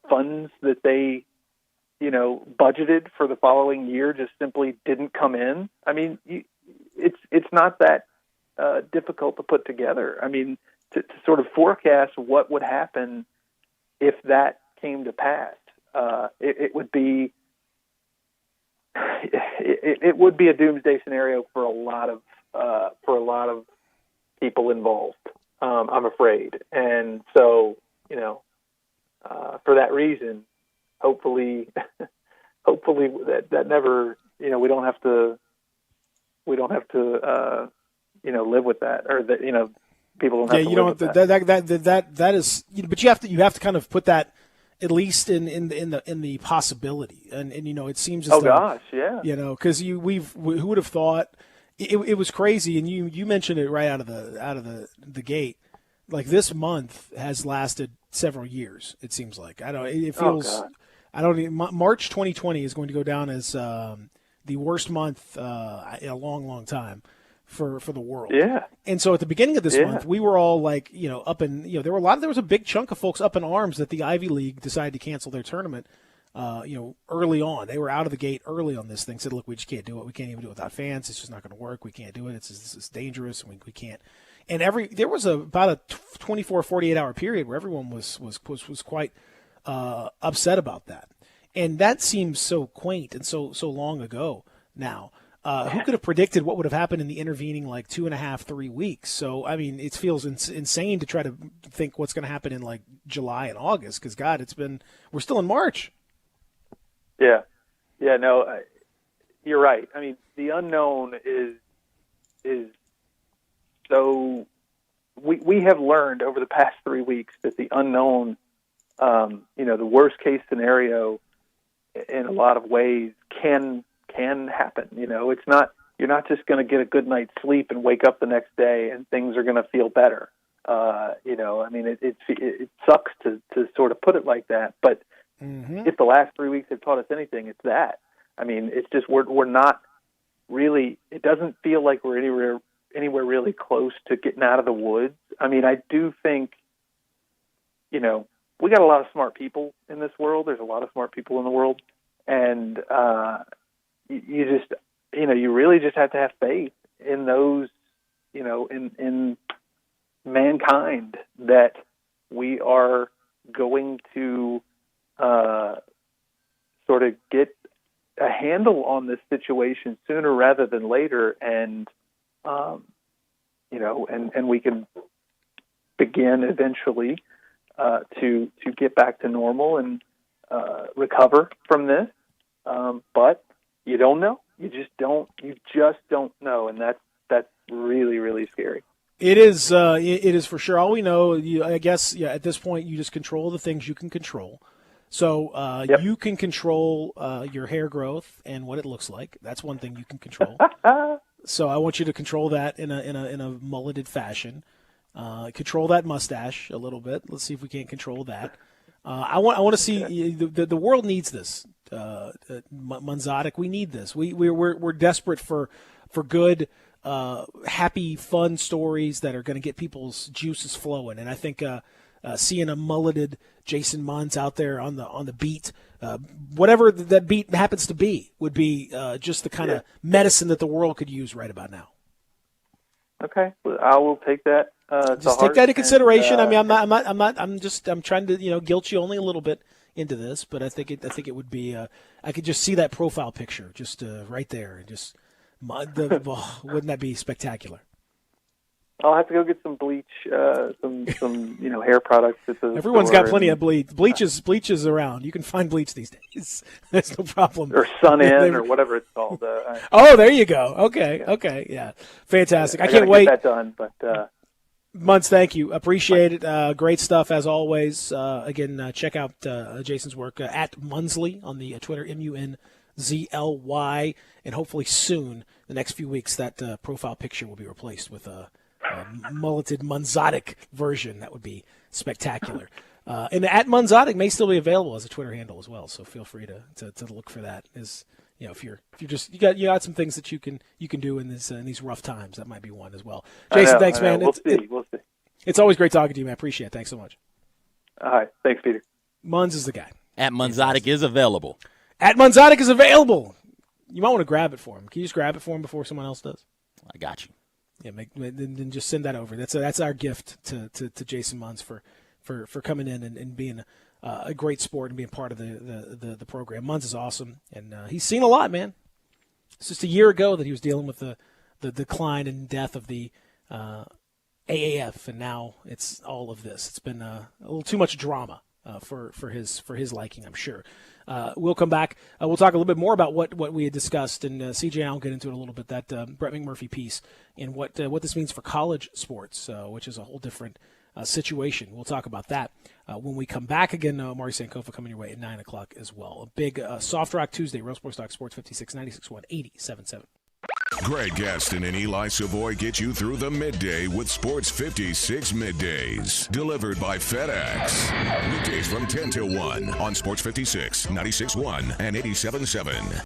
funds that they, budgeted for the following year just simply didn't come in. I mean, it's not that difficult to put together. I mean, to sort of forecast what would happen if that came to pass, it would be a doomsday scenario for a lot of people involved. I'm afraid, and so for that reason, hopefully that never, we don't have to live with that, or that people don't have to live with that. That is, but you have to kind of put that at least in the possibility, and it seems as though, because who would have thought it was crazy, and you mentioned it right out of the gate. Like, this month has lasted several years. It seems like it feels. March 2020 is going to go down as the worst month in a long, long time for the world. Yeah. And so at the beginning of this month, we were all like, up in, there was a big chunk of folks up in arms that the Ivy League decided to cancel their tournament, early on. They were out of the gate early on this thing, said, look, we just can't do it. We can't even do it without fans. It's just not going to work. We can't do it. It's dangerous. We can't. And there was about a 24, 48-hour period where everyone was quite upset about that. And that seems so quaint and so long ago now. Who could have predicted what would have happened in the intervening 2.5, 3 weeks? So, I mean, it feels insane to try to think what's going to happen in July and August, because God, we're still in March. Yeah. Yeah, no, you're right. I mean, the unknown is so, we have learned over the past 3 weeks that the unknown, the worst case scenario in a lot of ways can happen. It's not, you're not just going to get a good night's sleep and wake up the next day and things are going to feel better. I mean, it sucks to sort of put it like that, but if the last 3 weeks have taught us anything, it's that. I mean, it's just, we're not really, it doesn't feel like we're anywhere really close to getting out of the woods. I mean, I do think, we got a lot of smart people in this world. There's a lot of smart people in the world. And, you just, you really just have to have faith in those, in mankind, that we are going to sort of get a handle on this situation sooner rather than later. And, and we can begin eventually to get back to normal and recover from this. But you don't know. You just don't know, and that's really, really scary. It is. It is for sure. All we know, I guess, at this point, you just control the things you can control. So you can control your hair growth and what it looks like. That's one thing you can control. So I want you to control that in a mulleted fashion. Control that mustache a little bit. Let's see if we can't control that. I want to see the world needs this. Munzatic, we need this. We're desperate for good, happy, fun stories that are going to get people's juices flowing. And I think seeing a mulleted Jason Munz out there on the beat, whatever that beat happens to be, would be just the kind of medicine that the world could use right about now. Okay, well, I will take that Just take that into consideration. I mean, I'm trying to guilt you only a little bit into this, but I think it would be. I could just see that profile picture just right there, and just wouldn't that be spectacular? I'll have to go get some bleach, some hair products. Everyone's got plenty of bleach. Bleach is around. You can find bleach these days. That's no problem. Or Sun In or whatever it's called. Oh, there you go. Okay, yeah, fantastic. I can't wait. Get that done, but. Muntz, thank you. Appreciate it. Great stuff as always. Again, check out Jason's work at Munzly on the Twitter, MUNZLY, and hopefully soon, the next few weeks, that profile picture will be replaced with a mulleted Munzotic version. That would be spectacular. And at Munzotic may still be available as a Twitter handle as well, so feel free to look for that. If you got some things that you can do in these rough times, that might be one as well. Jason, thanks, man. We'll see. It's always great talking to you, man. Appreciate it. Thanks so much. All right. Thanks, Peter. Munz is the guy. At Munzotic is available. At Munzotic is available. You might want to grab it for him. Can you just grab it for him before someone else does? I got you. Yeah, then just send that over. That's our gift to Jason Munz for coming in and being a great sport and being part of the program. Munz is awesome, and he's seen a lot, man. It's just a year ago that he was dealing with the decline and death of the AAF, and now it's all of this. It's been a little too much drama for his liking, I'm sure. We'll come back. We'll talk a little bit more about what we had discussed, and CJ, I'll get into it a little bit, that Brett McMurphy piece and what this means for college sports, which is a whole different situation. We'll talk about that when we come back. Again, Maury Sankofa coming your way at 9 o'clock as well. A big Soft Rock Tuesday, Real Sports Talk, Sports 56, 96.1, 87.7. Greg Gaston and Eli Savoy get you through the midday with Sports 56 Middays. Delivered by FedEx. Weekdays from 10 till 1 on Sports 56, 96.1, and 87.7.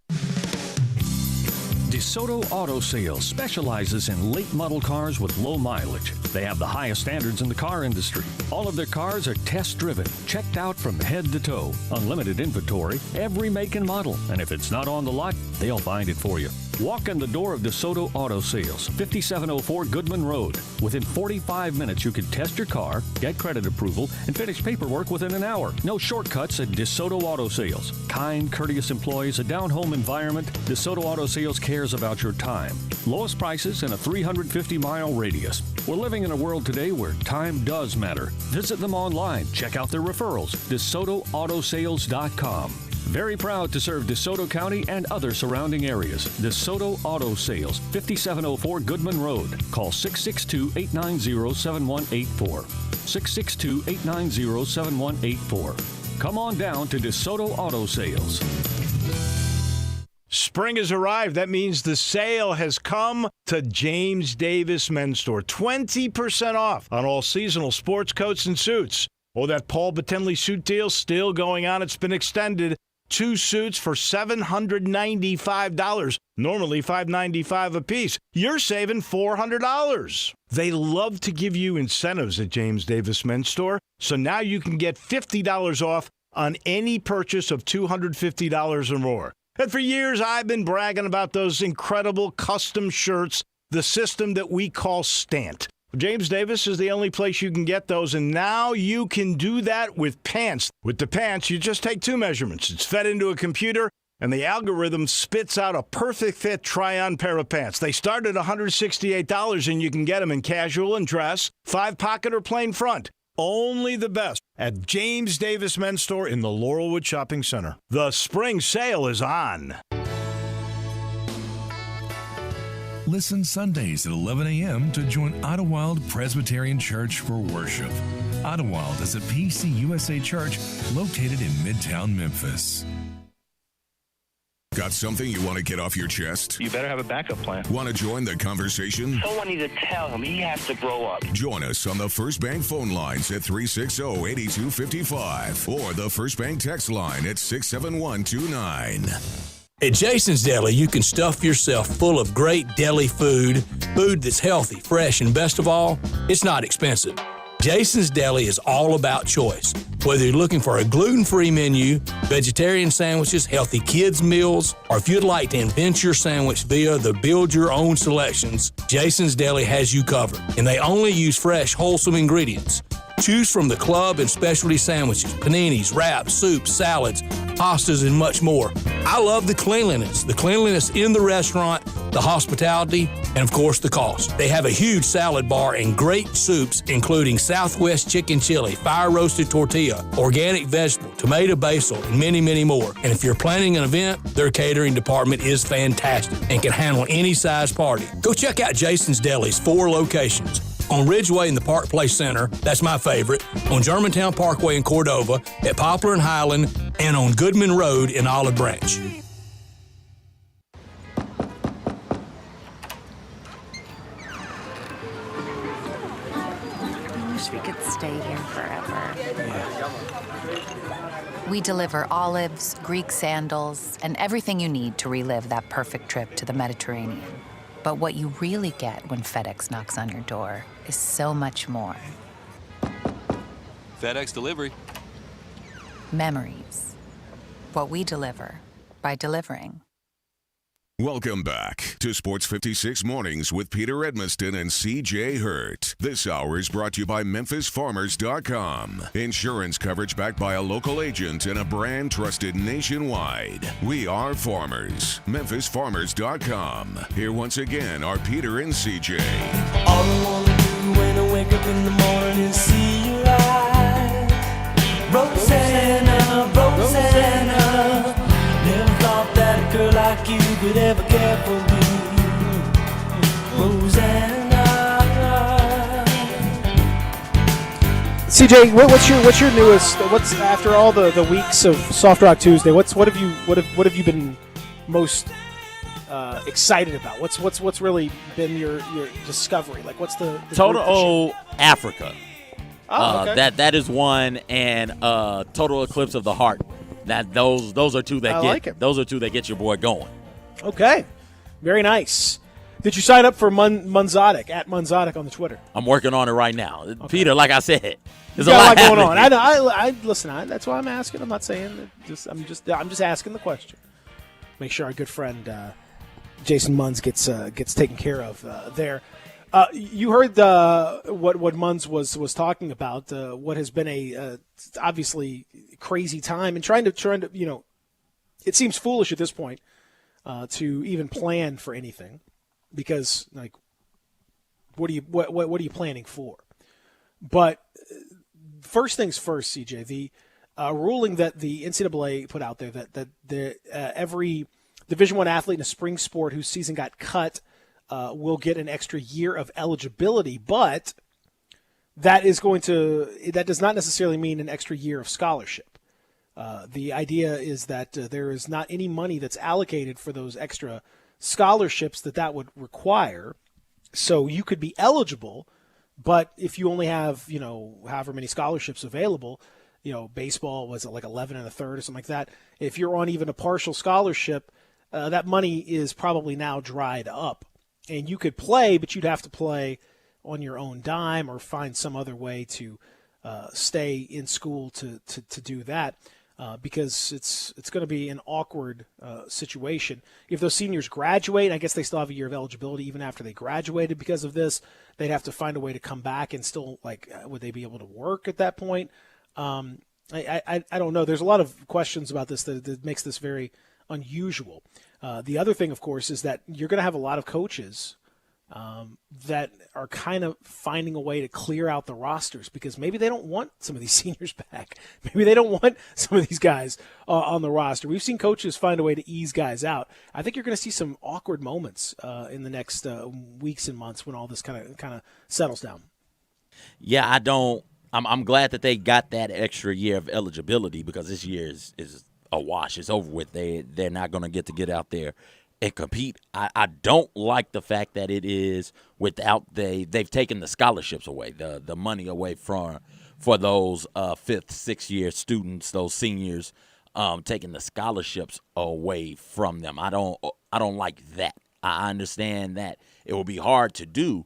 DeSoto Auto Sales specializes in late model cars with low mileage. They have the highest standards in the car industry. All of their cars are test-driven, checked out from head to toe. Unlimited inventory, every make and model. And if it's not on the lot, they'll find it for you. Walk in the door of DeSoto Auto Sales, 5704 Goodman Road. Within 45 minutes, you can test your car, get credit approval, and finish paperwork within an hour. No shortcuts at DeSoto Auto Sales. Kind, courteous employees, a down-home environment. DeSoto Auto Sales cares about your time. Lowest prices in a 350-mile radius. We're living in a world today where time does matter. Visit them online. Check out their referrals. DeSotoAutosales.com. Very proud to serve DeSoto County and other surrounding areas. DeSoto Auto Sales, 5704 Goodman Road. Call 662-890-7184. 662-890-7184. Come on down to DeSoto Auto Sales. Spring has arrived. That means the sale has come to James Davis Men's Store. 20% off on all seasonal sports coats and suits. Oh, that Paul Batenley suit deal still going on. It's been extended. 2 suits for $795. Normally $595 a piece. You're saving $400. They love to give you incentives at James Davis Men's Store. So now you can get $50 off on any purchase of $250 or more. And for years, I've been bragging about those incredible custom shirts, the system that we call Stant. James Davis is the only place you can get those, and now you can do that with pants. With the pants, you just take 2 measurements. It's fed into a computer, and the algorithm spits out a perfect fit try-on pair of pants. They start at $168, and you can get them in casual and dress, 5-pocket or plain front. Only the best at James Davis Men's Store in the Laurelwood Shopping Center. The spring sale is on. Listen Sundays at 11 a.m. to join Idlewild Presbyterian Church for worship. Idlewild is a PCUSA church located in Midtown Memphis. Got something you want to get off your chest? You better have a backup plan. Want to join the conversation? Someone needs to tell him he has to grow up. Join us on the First Bank phone lines at 360-8255 or the First Bank text line at 67129. At Jason's Deli, you can stuff yourself full of great deli food that's healthy, fresh, and best of all, it's not expensive. Jason's Deli is all about choice. Whether you're looking for a gluten-free menu, vegetarian sandwiches, healthy kids meals, or if you'd like to invent your sandwich via the build your own selections, Jason's Deli has you covered. And they only use fresh, wholesome ingredients. Choose from the club and specialty sandwiches, paninis, wraps, soups, salads, pastas, and much more. I love the cleanliness in the restaurant, the hospitality, and of course the cost. They have a huge salad bar and great soups, including Southwest chicken chili, fire roasted tortilla, organic vegetable, tomato basil, and many, many more. And if you're planning an event, their catering department is fantastic and can handle any size party. Go check out Jason's Deli's 4 locations. On Ridgeway in the Park Place Center, that's my favorite, on Germantown Parkway in Cordova, at Poplar and Highland, and on Goodman Road in Olive Branch. I wish we could stay here forever. We deliver olives, Greek sandals, and everything you need to relive that perfect trip to the Mediterranean. But what you really get when FedEx knocks on your door is so much more. FedEx delivery. Memories. What we deliver by delivering. Welcome back to Sports 56 Mornings with Peter Edmiston and CJ Hurt. This hour is brought to you by MemphisFarmers.com. Insurance coverage backed by a local agent and a brand trusted nationwide. We are farmers. MemphisFarmers.com. Here once again are Peter and CJ. All I wanna do when I wake up in the morning is see your eyes. Rosanna, Rosanna. Never thought that a girl like you could ever care for me. Rosanna. CJ, what's your newest? What's after all the weeks of Soft Rock Tuesday? What have you been most excited about? What's really been your discovery? Like, what's the Total Africa? Oh, okay. That is one, and Total Eclipse of the Heart. Those are two that get your boy going. Okay, very nice. Did you sign up for Munzotic at Munzotic on the Twitter? I'm working on it right now, okay. Peter. Like I said, there's a lot going on. Here. I listen. That's why I'm asking. I'm not saying. I'm just asking the question. Make sure our good friend Jason Munz gets taken care of there. You heard what Munz was talking about. What has been a obviously crazy time, and trying to it seems foolish at this point to even plan for anything, because like what are you planning for? But first things first, CJ, the ruling that the NCAA put out there that every Division I athlete in a spring sport whose season got cut will get an extra year of eligibility, but that does not necessarily mean an extra year of scholarship. The idea is that there is not any money that's allocated for those extra scholarships that would require. So you could be eligible, but if you only have, however many scholarships available, baseball was like 11 1/3 or something like that. If you're on even a partial scholarship, that money is probably now dried up. And you could play, but you'd have to play on your own dime or find some other way to stay in school to do that, because it's going to be an awkward situation. If those seniors graduate, I guess they still have a year of eligibility even after they graduated because of this. They'd have to find a way to come back and still, would they be able to work at that point? I don't know. There's a lot of questions about this that makes this very unusual. The other thing, of course, is that you're going to have a lot of coaches that are kind of finding a way to clear out the rosters because maybe they don't want some of these seniors back. Maybe they don't want some of these guys on the roster. We've seen coaches find a way to ease guys out. I think you're going to see some awkward moments in the next weeks and months when all this kind of settles down. Yeah, I'm glad that they got that extra year of eligibility because this year is a wash. It's over with. They're not going to get out there and compete. I don't like the fact that it is without they've taken the scholarships away, the money away for those 5th, 6th year students, those seniors, taking the scholarships away from them. I don't like that. I understand that it will be hard to do,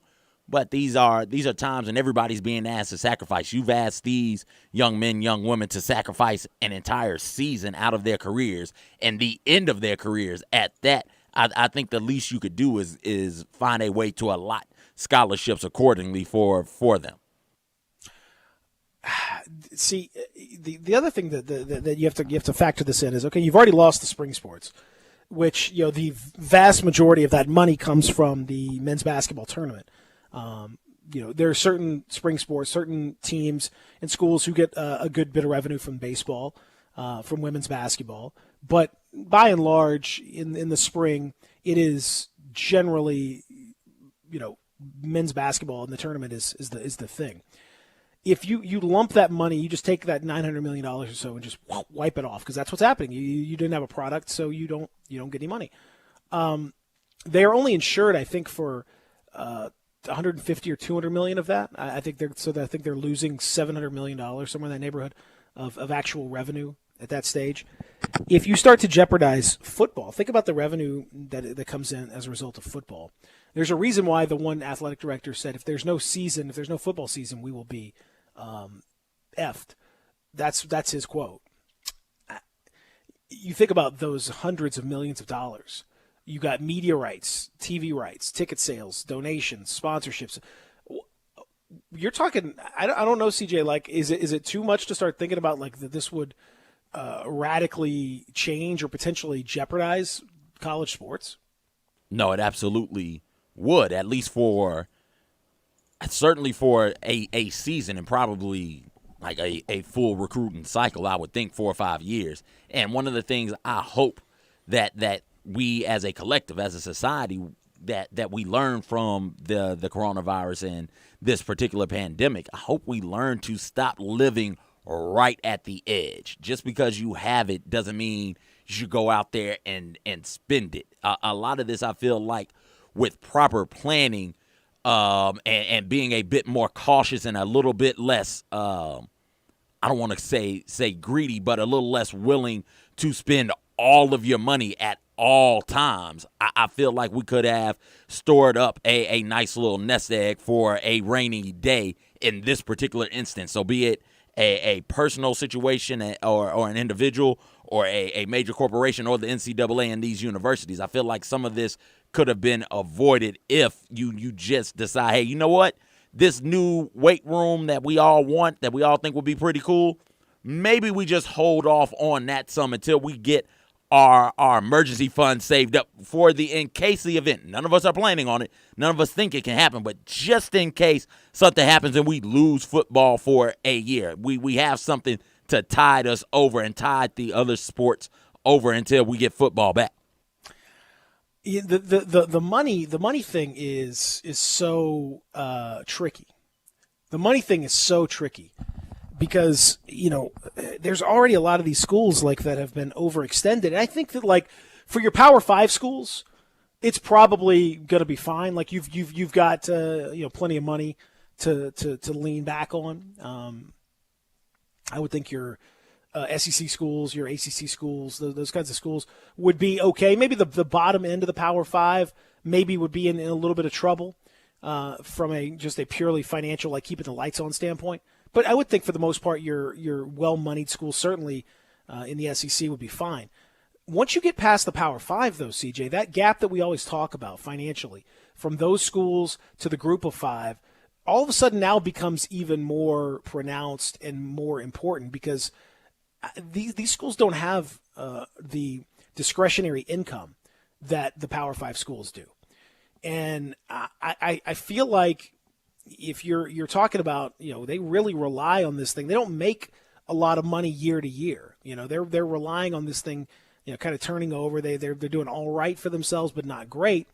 But these are times when everybody's being asked to sacrifice. You've asked these young men, young women to sacrifice an entire season out of their careers and the end of their careers at that. I think the least you could do is find a way to allot scholarships accordingly for them. See, the other thing that you have to factor this in is, okay, you've already lost the spring sports, which, the vast majority of that money comes from the men's basketball tournament. There are certain spring sports, certain teams and schools who get a good bit of revenue from baseball, from women's basketball. But by and large, in the spring, it is generally, men's basketball in the tournament is the thing. If you lump that money, you just take that $900 million or so and just wipe it off, because that's what's happening. You didn't have a product, so you don't get any money. They are only insured, I think, for 150 or 200 million of that. I think they're losing $700 million, somewhere in that neighborhood of actual revenue at that stage. If you start to jeopardize football, think about the revenue that comes in as a result of football. There's a reason why the one athletic director said, if there's no football season, we will be effed. That's his quote. You think about those hundreds of millions of dollars. You got media rights, TV rights, ticket sales, donations, sponsorships. You're talking. I don't know, CJ. Like, is it too much to start thinking about like that this would radically change or potentially jeopardize college sports? No, it absolutely would. At least certainly for a season, and probably like a full recruiting cycle. I would think 4 or 5 years. And one of the things I hope that we as a collective, as a society, that we learn from the coronavirus and this particular pandemic, I hope we learn to stop living right at the edge. Just because you have it doesn't mean you should go out there and spend it. A lot of this, I feel like, with proper planning and being a bit more cautious and a little bit less, I don't want to say greedy, but a little less willing to spend all of your money at all times. I feel like we could have stored up a nice little nest egg for a rainy day in this particular instance. So be it a personal situation or an individual or a major corporation or the NCAA and these universities. I feel like some of this could have been avoided if you just decide, hey, you know what? This new weight room that we all want, that we all think would be pretty cool, maybe we just hold off on that sum until we get our emergency fund saved up for the in case the event. None of us are planning on it. None of us think it can happen, but just in case something happens and we lose football for a year, we have something to tide us over and tide the other sports over until we get football back. Yeah, the money thing is so tricky. The money thing is so tricky. Because, there's already a lot of these schools like that have been overextended. And I think that, like, for your Power 5 schools, it's probably going to be fine. Like, you've got plenty of money to lean back on. I would think your SEC schools, your ACC schools, those kinds of schools would be okay. Maybe the bottom end of the Power 5 maybe would be in a little bit of trouble from just a purely financial, like, keeping the lights on standpoint. But I would think for the most part, your well-moneyed schools, certainly in the SEC, would be fine. Once you get past the Power 5, though, CJ, that gap that we always talk about financially, from those schools to the Group of 5, all of a sudden now becomes even more pronounced and more important because these schools don't have the discretionary income that the Power 5 schools do. And I feel like if you're talking about, they really rely on this thing. They don't make a lot of money year to year. They're relying on this thing, kind of turning over. They're doing all right for themselves, but not great.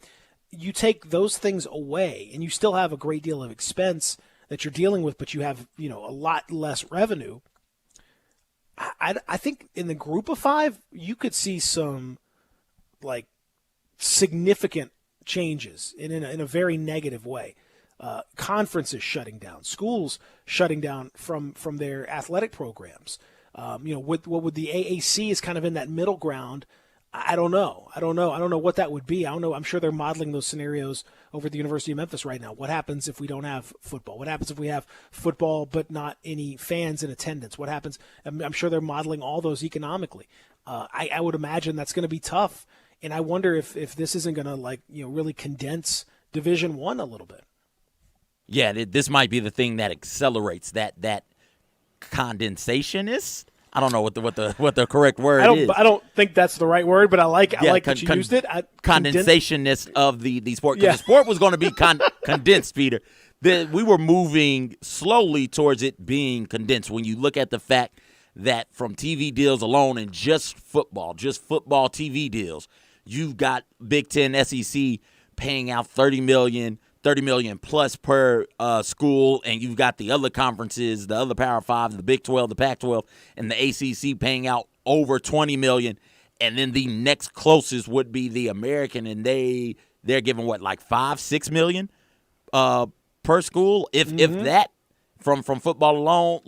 You take those things away, and you still have a great deal of expense that you're dealing with, but you have a lot less revenue. I think in the Group of 5, you could see some like significant changes in a very negative way. Conferences shutting down, schools shutting down from their athletic programs. What would the AAC is kind of in that middle ground I don't know. I don't know what that would be. I don't know. I'm sure they're modeling those scenarios over at the University of Memphis right now. What happens if we don't have football? What happens if we have football but not any fans in attendance? What happens? I'm sure they're modeling all those economically. I would imagine that's going to be tough, and I wonder if this isn't going to really condense Division I a little bit. Yeah, this might be the thing that accelerates that condensationist. I don't know what the correct word is. I don't think that's the right word, but I like that you used it. Condensationist of the sport. Because the sport was going to be condensed, Peter. We were moving slowly towards it being condensed. When you look at the fact that from TV deals alone and just football TV deals, you've got Big Ten, SEC paying out $30 million plus per school, and you've got the other conferences, the other Power 5, the Big 12, the Pac-12, and the ACC paying out over $20 million, and then the next closest would be the American, and they're giving $5-6 million per school, if that, from football alone.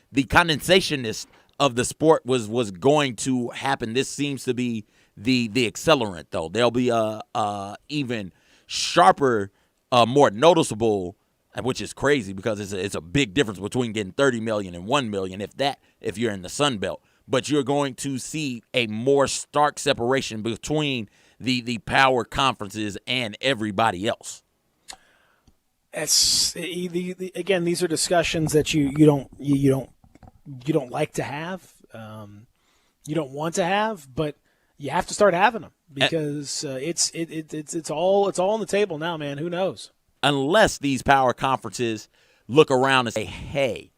The condensationist of the sport was going to happen. This seems to be the accelerant, though. There'll be even sharper, more noticeable, which is crazy because it's a big difference between getting $30 million and $1 million, if you're in the Sun Belt. But you're going to see a more stark separation between the power conferences and everybody else. Again, these are discussions that you don't like to have, you don't want to have, but you have to start having them because it's all on the table now, man. Who knows? Unless these power conferences look around and say, "Hey,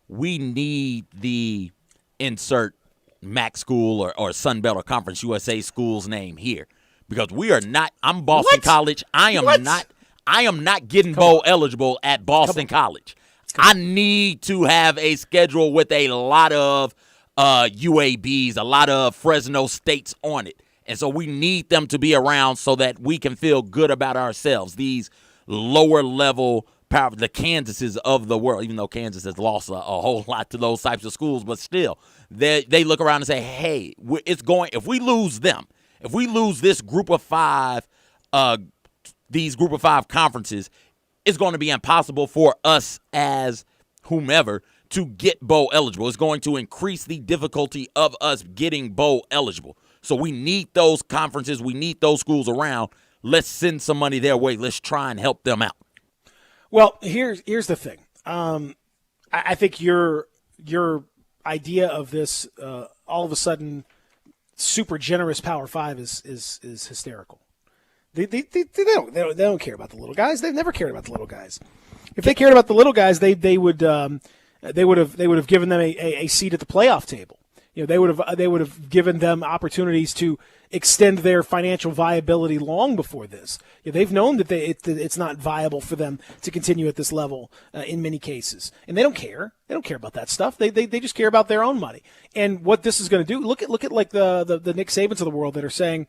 we need the insert MAC school or Sun Belt or Conference USA school's name here," because we are not. I'm Boston College. I am not getting bowl eligible at Boston College. I need to have a schedule with a lot of UABs, a lot of Fresno States on it. And so we need them to be around so that we can feel good about ourselves. These lower level power, the Kansases of the world, even though Kansas has lost a whole lot to those types of schools, but still, they look around and say, hey, if we lose them, if we lose this group of five, these group of five conferences, it's going to be impossible for us as whomever to get bowl eligible. It's going to increase the difficulty of us getting bowl eligible. So we need those conferences. We need those schools around. Let's send some money their way. Let's try and help them out. Well, here's the thing. I think your idea of this all of a sudden super generous Power 5 is hysterical. They don't care about the little guys. They've never cared about the little guys. If they cared about the little guys, they would have given them a seat at the playoff table. You know, they would have given them opportunities to extend their financial viability long before this. You know, they've known that it's not viable for them to continue at this level in many cases, and they don't care. They don't care about that stuff. They just care about their own money. And what this is going to do, look at like the Nick Sabans of the world that are saying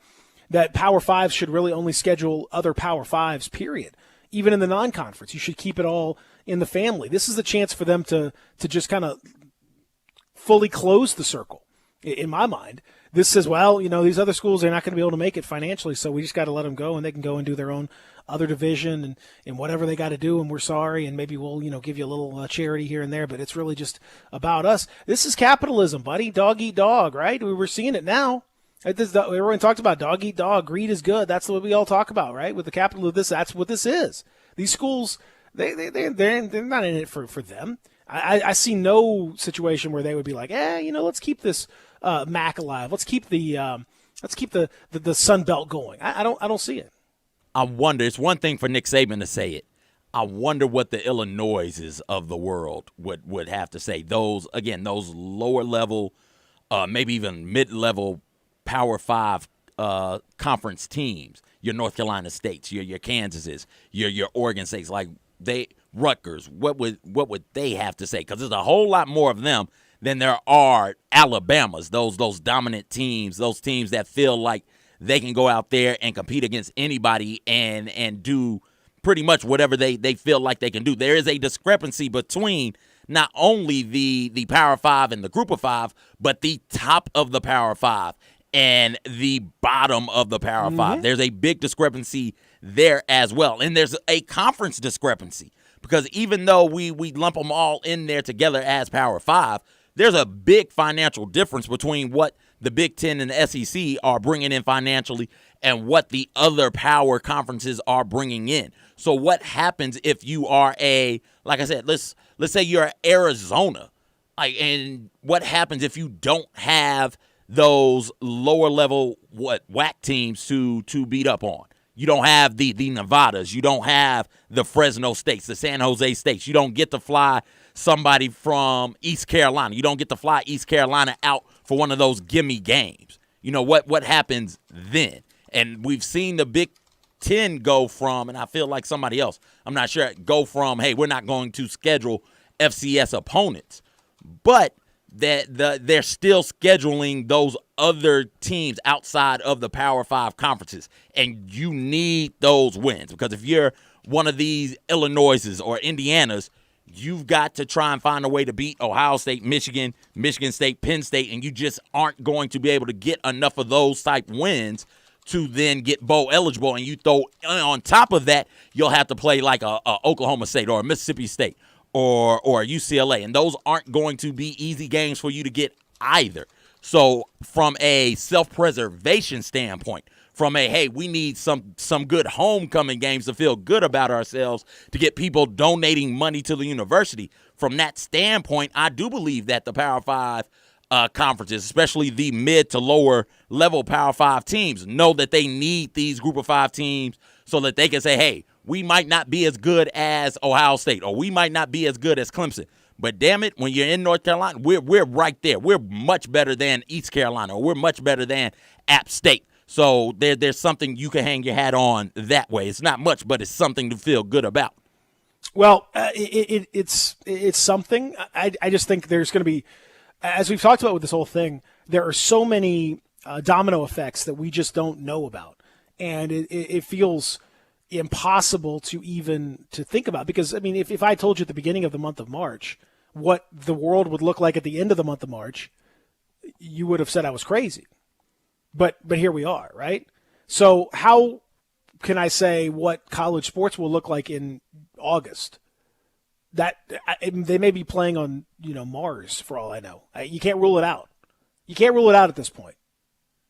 that Power 5s should really only schedule other Power 5s, period. Even in the non-conference, you should keep it all in the family. This is the chance for them to just kind of fully close the circle, in my mind. This says, well, you know, these other schools, they're not going to be able to make it financially, so we just got to let them go, and they can go and do their own other division and whatever they got to do, and we're sorry, and maybe we'll, give you a little charity here and there, but it's really just about us. This is capitalism, buddy. Dog eat dog, right? We're seeing it now. Everyone talked about dog eat dog. Greed is good. That's what we all talk about, right? With the capital of this, that's what this is. These schools, they're not in it for them. I see no situation where they would be like, let's keep this MAC alive. Let's keep the Sun Belt going. I don't see it. I wonder. It's one thing for Nick Saban to say it. I wonder what the Illinoises of the world would have to say. Those lower level, maybe even mid-level Power 5 conference teams, your North Carolina States, your Kansases, your Oregon States, like Rutgers, what would they have to say? Because there's a whole lot more of them than there are Alabamas, those dominant teams, those teams that feel like they can go out there and compete against anybody and do pretty much whatever they feel like they can do. There is a discrepancy between not only the Power 5 and the Group of 5, but the top of the Power 5. and the bottom of the Power Five. There's a big discrepancy there as well. And there's a conference discrepancy because even though we lump them all in there together as Power Five, there's a big financial difference between what the Big Ten and the SEC are bringing in financially and what the other power conferences are bringing in. So what happens if you are like I said, let's say you're Arizona, and what happens if you don't have those lower level WAC teams to beat up on? You don't have the Nevadas. You don't have the Fresno States, the San Jose States. You don't get to fly somebody from East Carolina. You don't get to fly East Carolina out for one of those gimme games. You know, what happens then? And we've seen the Big Ten go from, and I feel like somebody else, I'm not sure, go from, hey, we're not going to schedule FCS opponents. But they're still scheduling those other teams outside of the Power 5 conferences. And you need those wins because if you're one of these Illinoises or Indianas, you've got to try and find a way to beat Ohio State, Michigan, Michigan State, Penn State, and you just aren't going to be able to get enough of those type wins to then get bowl eligible. And you throw on top of that, you'll have to play like a Oklahoma State or a Mississippi State or UCLA, and those aren't going to be easy games for you to get either. So from a self-preservation standpoint, from a, hey, we need some good homecoming games to feel good about ourselves, to get people donating money to the university, from that standpoint, I do believe that the Power 5 conferences, especially the mid to lower level Power 5 teams, know that they need these Group of 5 teams so that they can say, hey, we might not be as good as Ohio State or we might not be as good as Clemson. But damn it, when you're in North Carolina, we're right there. We're much better than East Carolina or we're much better than App State. So there's something you can hang your hat on that way. It's not much, but it's something to feel good about. Well, it's something. I just think there's going to be, as we've talked about with this whole thing, there are so many domino effects that we just don't know about. And it feels impossible to even to think about. Because, I mean, if I told you at the beginning of the month of March what the world would look like at the end of the month of March, you would have said I was crazy. But here we are, right? So how can I say what college sports will look like in August? That they may be playing on, Mars for all I know. You can't rule it out. You can't rule it out at this point.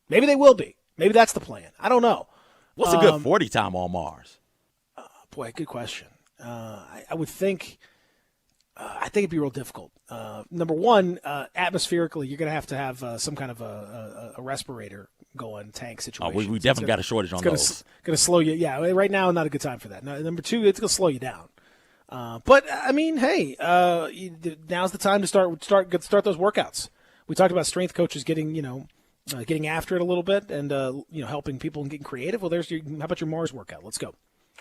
Maybe they will be. Maybe that's the plan. I don't know. What's a good 40 time on Mars? Boy, good question. I would think. I think it'd be real difficult. Number one, atmospherically, you're going to have some kind of a respirator going, tank situation. We definitely got a shortage on those. Going to slow you. Yeah, right now, not a good time for that. Number two, it's going to slow you down. But I mean, hey, now's the time to start those workouts. We talked about strength coaches getting after it a little bit and helping people and getting creative. Well, how about your Mars workout? Let's go.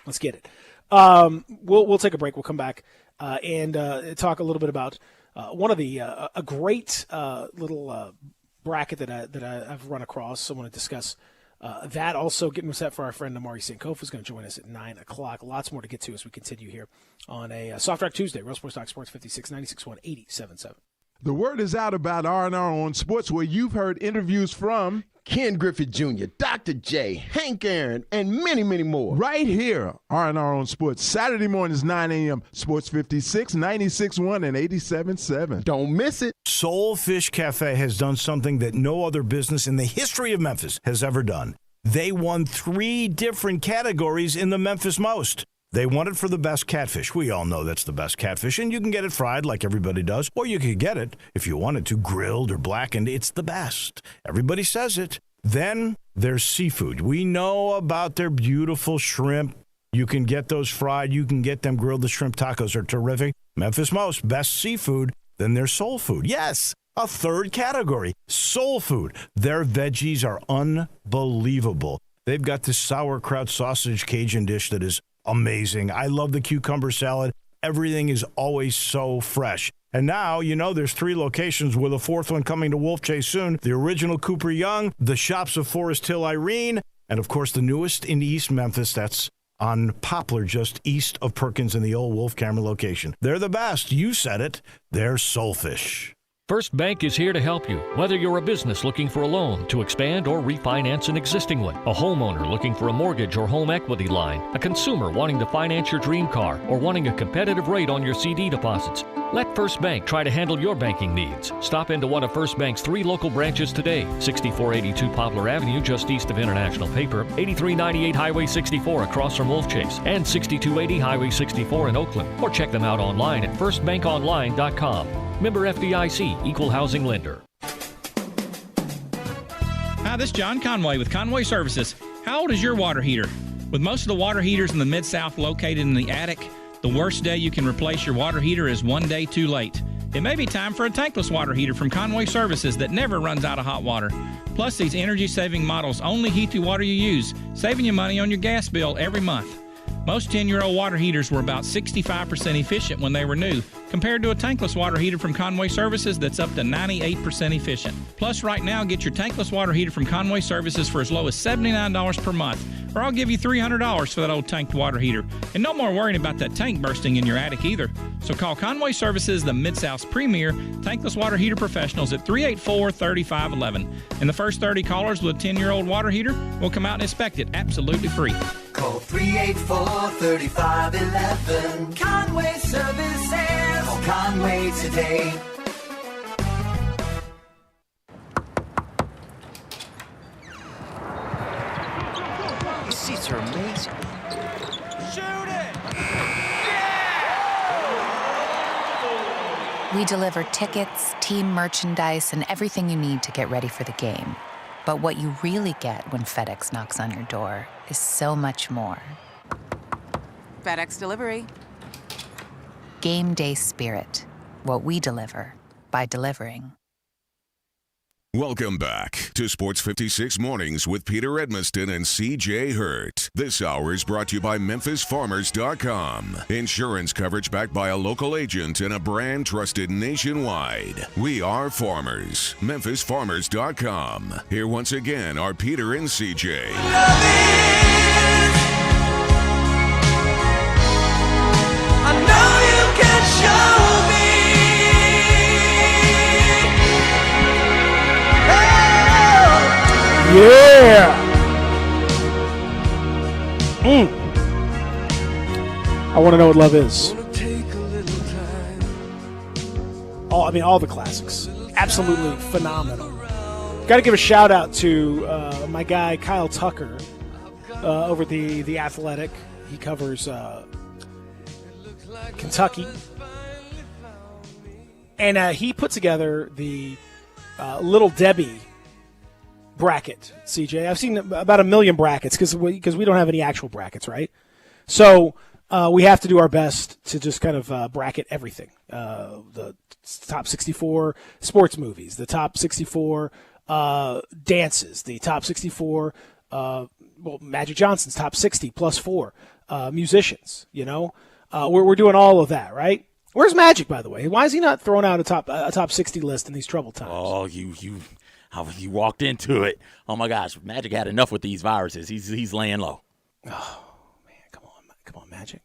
Let's get it. We'll take a break. We'll come back and talk a little bit about one of the a great little bracket that I've run across. I want to discuss that. Also getting set for our friend Amari Sankofa, who's going to join us at 9 o'clock. Lots more to get to as we continue here on a Soft Track Tuesday. Real Sports Talk Sports 56, 96.1, 87.7. The word is out about R&R on Sports, where you've heard interviews from Ken Griffith Jr., Dr. J, Hank Aaron, and many, many more. Right here, R&R on Sports, Saturday mornings, 9 a.m., Sports 56, 96.1, and 87.7. Don't miss it. Soulfish Cafe has done something that no other business in the history of Memphis has ever done. They won 3 different categories in the Memphis Most. They won it for the best catfish. We all know that's the best catfish, and you can get it fried like everybody does, or you could get it, if you wanted to, grilled or blackened. It's the best. Everybody says it. Then there's seafood. We know about their beautiful shrimp. You can get those fried. You can get them grilled. The shrimp tacos are terrific. Memphis Most, best seafood. Then there's soul food. Yes, a third category, soul food. Their veggies are unbelievable. They've got this sauerkraut sausage Cajun dish that is amazing. I love the cucumber salad. Everything is always so fresh. And now, there's 3 locations with a 4th one coming to Wolf Chase soon. The original Cooper Young, the shops of Forest Hill Irene, and of course the newest in East Memphis. That's on Poplar, just east of Perkins in the old Wolf Cameron location. They're the best. You said it. They're Soulfish. First Bank is here to help you, whether you're a business looking for a loan to expand or refinance an existing one, a homeowner looking for a mortgage or home equity line, a consumer wanting to finance your dream car, or wanting a competitive rate on your CD deposits. Let First Bank try to handle your banking needs. Stop into one of First Bank's 3 local branches today, 6482 Poplar Avenue just east of International Paper, 8398 Highway 64 across from Wolf Chase, and 6280 Highway 64 in Oakland. Or check them out online at firstbankonline.com. Member FDIC, Equal Housing Lender. Hi, this is John Conway with Conway Services. How old is your water heater? With most of the water heaters in the Mid-South located in the attic, the worst day you can replace your water heater is one day too late. It may be time for a tankless water heater from Conway Services that never runs out of hot water. Plus, these energy-saving models only heat the water you use, saving you money on your gas bill every month. Most 10-year-old water heaters were about 65% efficient when they were new, compared to a tankless water heater from Conway Services that's up to 98% efficient. Plus, right now, get your tankless water heater from Conway Services for as low as $79 per month, or I'll give you $300 for that old tanked water heater. And no more worrying about that tank bursting in your attic either. So call Conway Services, the Mid-South's premier tankless water heater professionals at 384-3511. And the first 30 callers with a 10-year-old water heater will come out and inspect it absolutely free. Call 384-3511. Conway Services. Call Conway today. These seats are amazing. Shoot it! We deliver tickets, team merchandise, and everything you need to get ready for the game. But what you really get when FedEx knocks on your door is so much more. FedEx Delivery. Game day spirit. What we deliver by delivering. Welcome back to Sports 56 Mornings with Peter Edmiston and C.J. Hurt. This hour is brought to you by MemphisFarmers.com. Insurance coverage backed by a local agent and a brand trusted nationwide. We are farmers. MemphisFarmers.com. Here once again are Peter and C.J. I know you can show me. Yeah. I want to know what love is. All the classics. Absolutely phenomenal. Got to give a shout out to my guy Kyle Tucker over the Athletic. He covers Kentucky, and he put together the Little Debbie bracket. CJ, I've seen about 1 million brackets because we don't have any actual brackets, right? So we have to do our best to just kind of bracket everything. The top 64 sports movies, the top 64 dances, the top 64 Magic Johnson's top 60 plus 4 musicians. You know, we're doing all of that, right? Where's Magic, by the way? Why is he not throwing out a top 60 list in these troubled times? Oh, you walked into it. Oh my gosh, Magic had enough with these viruses. He's laying low. Oh man, come on, Magic.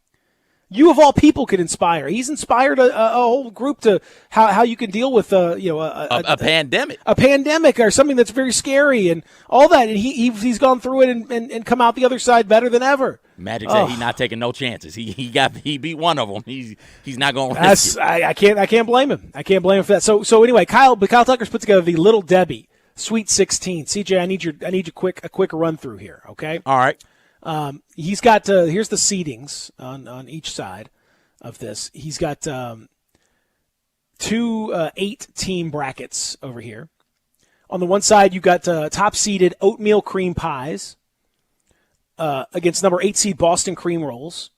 You of all people could inspire. He's inspired a whole group to how you can deal with a pandemic, a pandemic or something that's very scary and all that. And he's gone through it and come out the other side better than ever. Magic said he's not taking no chances. He beat one of them. He's not going to risk it. I can't blame him. I can't blame him for that. So anyway, Kyle Tucker's put together the Little Debbie Sweet 16. CJ, I need your a quick run through here. Okay. All right. He's got here's the seedings on each side of this. He's got 2 8-team brackets over here. On the one side, you've got top seeded oatmeal cream pies against number 8 seed Boston cream rolls.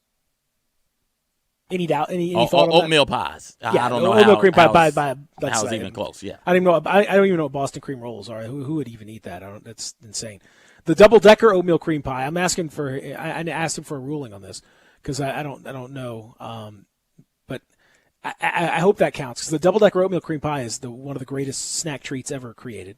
Any doubt? Any thought on oatmeal that? pies? Yeah, I don't know oatmeal cream pie by how it's even close. Yeah, I don't even know. I don't even know what Boston cream rolls are. Who would even eat that? That's insane. The double-decker oatmeal cream pie. I asked him for a ruling on this because I don't know. But I hope that counts because the double-decker oatmeal cream pie is one of the greatest snack treats ever created.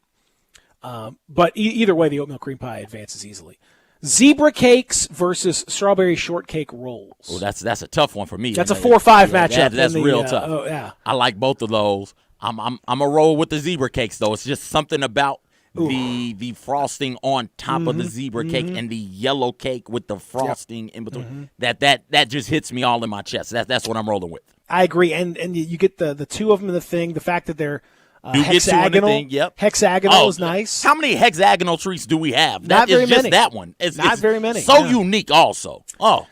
But either way, the oatmeal cream pie advances easily. Zebra cakes versus strawberry shortcake rolls. Oh, that's a tough one for me. That's a 4-5 matchup. That's real tough. Oh, yeah. I like both of those. I'm a roll with the zebra cakes though. It's just something about the frosting on top of the zebra cake and the yellow cake with the frosting in between. That just hits me all in my chest. That's what I'm rolling with. I agree, and you get the two of them in the thing. The fact that they're You get two in the hexagonal. thing, yep. Hexagonal is nice. How many hexagonal treats do we have? Not That is very just many. that one. It's very many. So Yeah. unique also. Oh.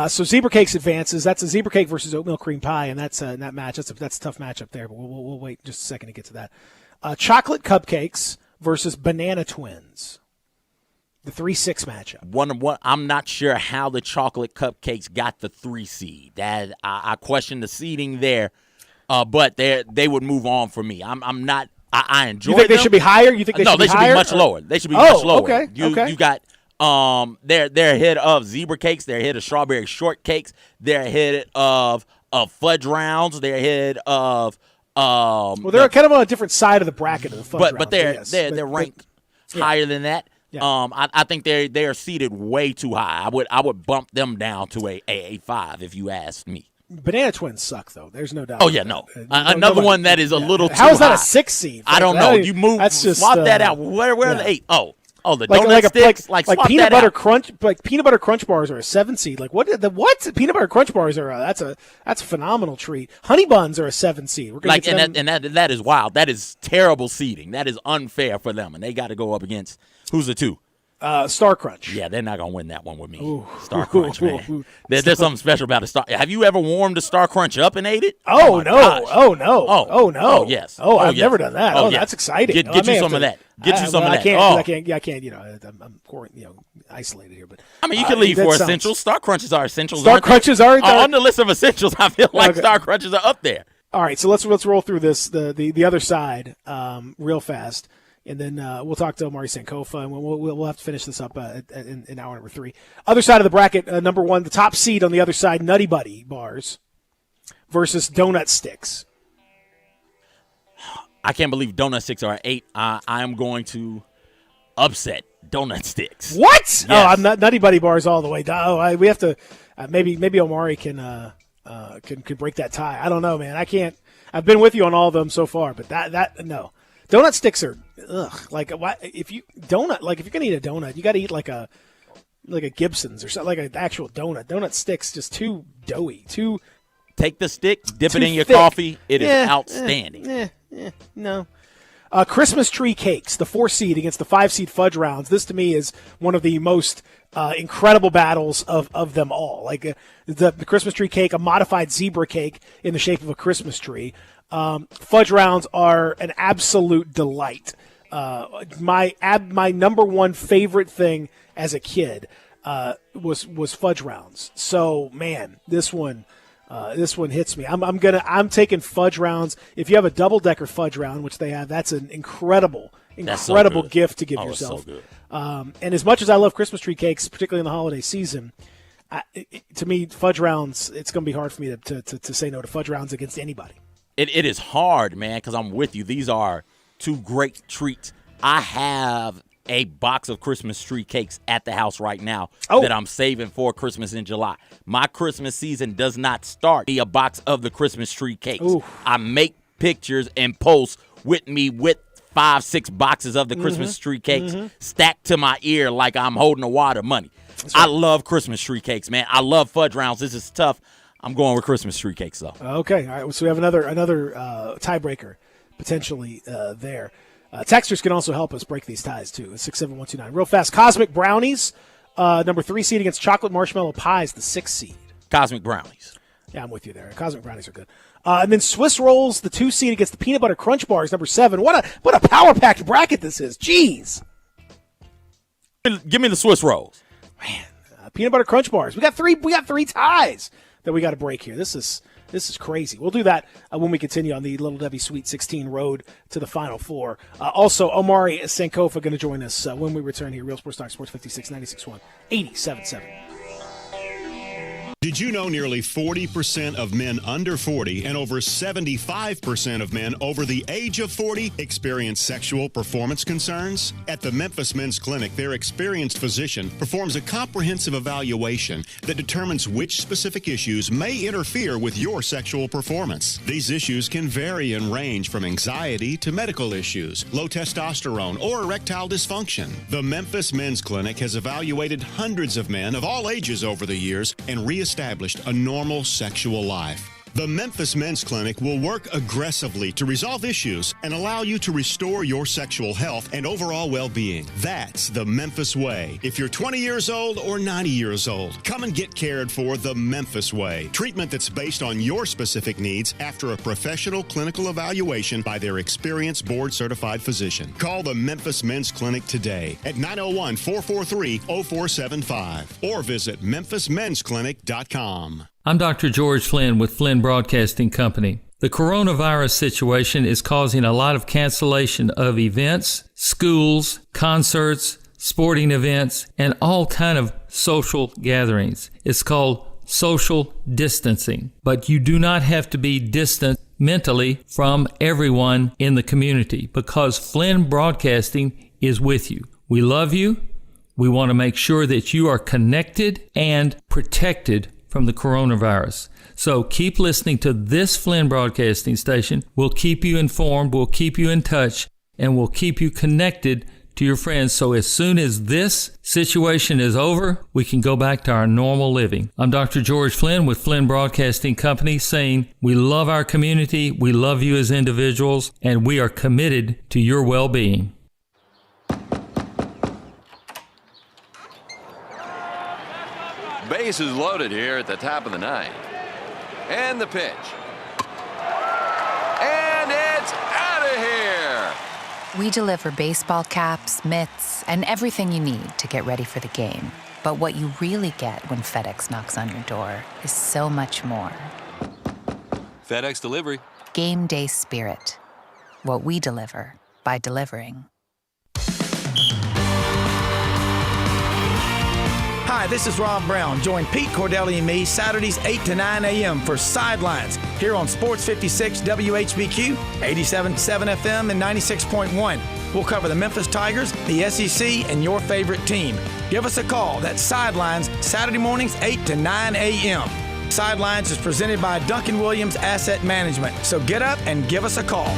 So zebra cakes advances. That's a zebra cake versus oatmeal cream pie, and that's in that match. That's a tough matchup there. But we'll wait just a second to get to that. Chocolate cupcakes versus banana twins. The 3-6 matchup. I'm not sure how the chocolate cupcakes got the 3 seed. That I question the seeding there, but they would move on for me. I'm not. I enjoy. You think them. they should be higher? You think they no, should be they should higher? be much lower. They should be much lower. Okay. You got they're ahead of zebra cakes. They're ahead of strawberry shortcakes. They're ahead of fudge rounds. They're ahead of well, they're kind of on a different side of the bracket of the fudge rounds, but they're ranked higher than that. Yeah. I think they are seated way too high. I would bump them down to a 5 if you asked me. Banana twins suck, though. There's no doubt. Oh yeah, no. Another one that is a little too high. How is that a 6 seed? I don't know. You move. That's just, swap that out. Where are the 8? Oh, the donut sticks. Like peanut that butter out. crunch. Like peanut butter crunch bars are a 7 seed. Like what? Peanut butter crunch bars are. That's a phenomenal treat. Honey buns are a 7 seed. We're gonna get them. That is wild. That is terrible seeding. That is unfair for them, and they got to go up against who's the 2? Star Crunch. Yeah, they're not gonna win that one with me. Ooh. Star Crunch, man. There's something special about a Star. Have you ever warmed a Star Crunch up and ate it? Oh no! Gosh. Oh no! Oh no! Oh yes! I've yes. never done that. Oh, that's exciting. Get you some of that. Get you some of that. I can't. You know, I'm isolated here, but I mean, you can leave for essentials. Star Crunches are essentials. Star Crunches are on the list of essentials. I feel like Star Crunches are up there. All right, so let's roll through this the other side real fast. And then we'll talk to Omari Sankofa, and we'll have to finish this up in hour number 3. Other side of the bracket, number 1, the top seed on the other side, Nutty Buddy bars versus Donut Sticks. I can't believe Donut Sticks are at 8. I am going to upset Donut Sticks. What? Yes. Oh, I'm not Nutty Buddy bars all the way down. We have to maybe Omari can break that tie. I don't know, man. I can't. I've been with you on all of them so far, but that no. Donut sticks are like if you're gonna eat a donut, you got to eat like a Gibson's or something, like an actual donut. Donut sticks just too doughy, too. Take the stick, dip it in your thick. coffee. It is outstanding. No. Christmas tree cakes, the 4 seed against the 5 seed fudge rounds. This to me is one of the most incredible battles of them all. Like the Christmas tree cake, a modified zebra cake in the shape of a Christmas tree. Fudge rounds are an absolute delight. My number one favorite thing as a kid was fudge rounds. So man, this one hits me. I'm taking fudge rounds. If you have a double-decker fudge round, which they have, that's an incredible gift to give yourself. So good. And as much as I love Christmas tree cakes, particularly in the holiday season, to me, fudge rounds, it's going to be hard for me to say no to fudge rounds against anybody. It is hard, man, because I'm with you. These are 2 great treats. I have a box of Christmas tree cakes at the house right now that I'm saving for Christmas in July. My Christmas season does not start a box of the Christmas tree cakes. Ooh. I make pictures and post with 5-6 boxes of the Christmas tree cakes stacked to my ear like I'm holding a wad of money. Right. I love Christmas tree cakes, man. I love fudge rounds. This is tough. I'm going with Christmas tree cakes, though. Okay. All right. So we have another tiebreaker potentially there. Texters can also help us break these ties, too. 67129. Real fast. Cosmic Brownies, number 3 seed against Chocolate Marshmallow Pies, the 6 seed. Cosmic Brownies. Yeah, I'm with you there. Cosmic Brownies are good. And then Swiss Rolls, the 2 seed against the Peanut Butter Crunch Bars, number 7. What a power-packed bracket this is. Jeez. Give me the Swiss Rolls. Man, Peanut Butter Crunch Bars. We got three ties that we got to break here. This is crazy. We'll do that when we continue on the Little Debbie Sweet 16 road to the Final Four. Also, Omari Sankofa going to join us when we return here. Real Sports Talk, Sports 56, 96.1, 87.7. Did you know nearly 40% of men under 40 and over 75% of men over the age of 40 experience sexual performance concerns? At the Memphis Men's Clinic, their experienced physician performs a comprehensive evaluation that determines which specific issues may interfere with your sexual performance. These issues can vary and range from anxiety to medical issues, low testosterone, or erectile dysfunction. The Memphis Men's Clinic has evaluated hundreds of men of all ages over the years and reestablished a normal sexual life. The Memphis Men's Clinic will work aggressively to resolve issues and allow you to restore your sexual health and overall well-being. That's the Memphis way. If you're 20 years old or 90 years old, come and get cared for the Memphis way. Treatment that's based on your specific needs after a professional clinical evaluation by their experienced board-certified physician. Call the Memphis Men's Clinic today at 901-443-0475 or visit memphismensclinic.com. I'm Dr. George Flynn with Flynn Broadcasting Company. The coronavirus situation is causing a lot of cancellation of events, schools, concerts, sporting events, and all kind of social gatherings. It's called social distancing. But you do not have to be distant mentally from everyone in the community because Flynn Broadcasting is with you. We love you. We want to make sure that you are connected and protected from the coronavirus. So keep listening to this Flynn Broadcasting Station. We'll keep you informed, we'll keep you in touch, and we'll keep you connected to your friends. So as soon as this situation is over, we can go back to our normal living. I'm Dr. George Flynn with Flynn Broadcasting Company saying we love our community, we love you as individuals, and we are committed to your well-being. Bases loaded here at the top of the ninth. And the pitch. And it's out of here! We deliver baseball caps, mitts, and everything you need to get ready for the game. But what you really get when FedEx knocks on your door is so much more. FedEx Delivery. Game day spirit. What we deliver by delivering. Hi, this is Rob Brown. Join Pete Cordelli and me Saturdays 8 to 9 a.m. for Sidelines here on Sports 56 WHBQ, 87.7 FM, and 96.1. We'll cover the Memphis Tigers, the SEC, and your favorite team. Give us a call. That's Sidelines, Saturday mornings 8 to 9 a.m. Sidelines is presented by Duncan Williams Asset Management. So get up and give us a call.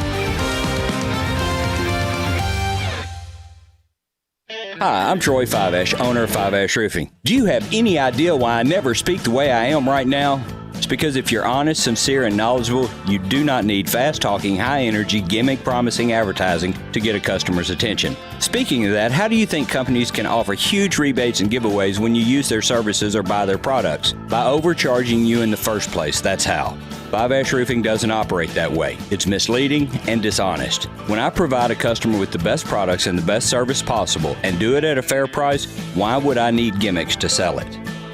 Hi, I'm Troy Fiveash, owner of Fiveash Roofing. Do you have any idea why I never speak the way I am right now? It's because if you're honest, sincere, and knowledgeable, you do not need fast-talking, high-energy, gimmick-promising advertising to get a customer's attention. Speaking of that, how do you think companies can offer huge rebates and giveaways when you use their services or buy their products? By overcharging you in the first place, that's how. Fiveash Roofing doesn't operate that way. It's misleading and dishonest. When I provide a customer with the best products and the best service possible and do it at a fair price, why would I need gimmicks to sell it?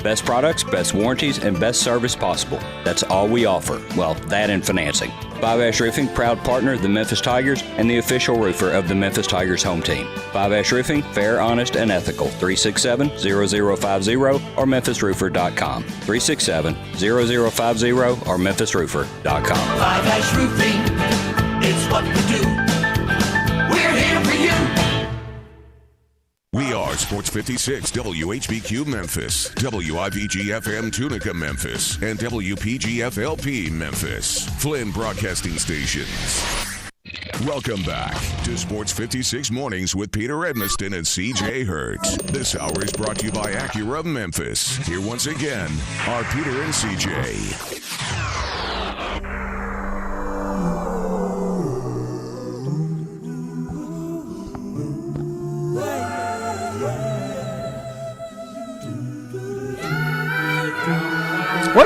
Best products, best warranties, and best service possible. That's all we offer. Well, that and financing. Fiveash Roofing, proud partner of the Memphis Tigers and the official roofer of the Memphis Tigers home team. Fiveash Roofing, fair, honest, and ethical. 367-0050 or memphisroofer.com. 367-0050 or memphisroofer.com. Fiveash Roofing, it's what we do. We're here for you. We are Sports 56 WHBQ Memphis, WIVG-FM Tunica Memphis, and WPG-FLP Memphis, Flynn Broadcasting Stations. Welcome back to Sports 56 Mornings with Peter Edmiston and CJ Hurt. This hour is brought to you by Acura of Memphis. Here once again are Peter and CJ.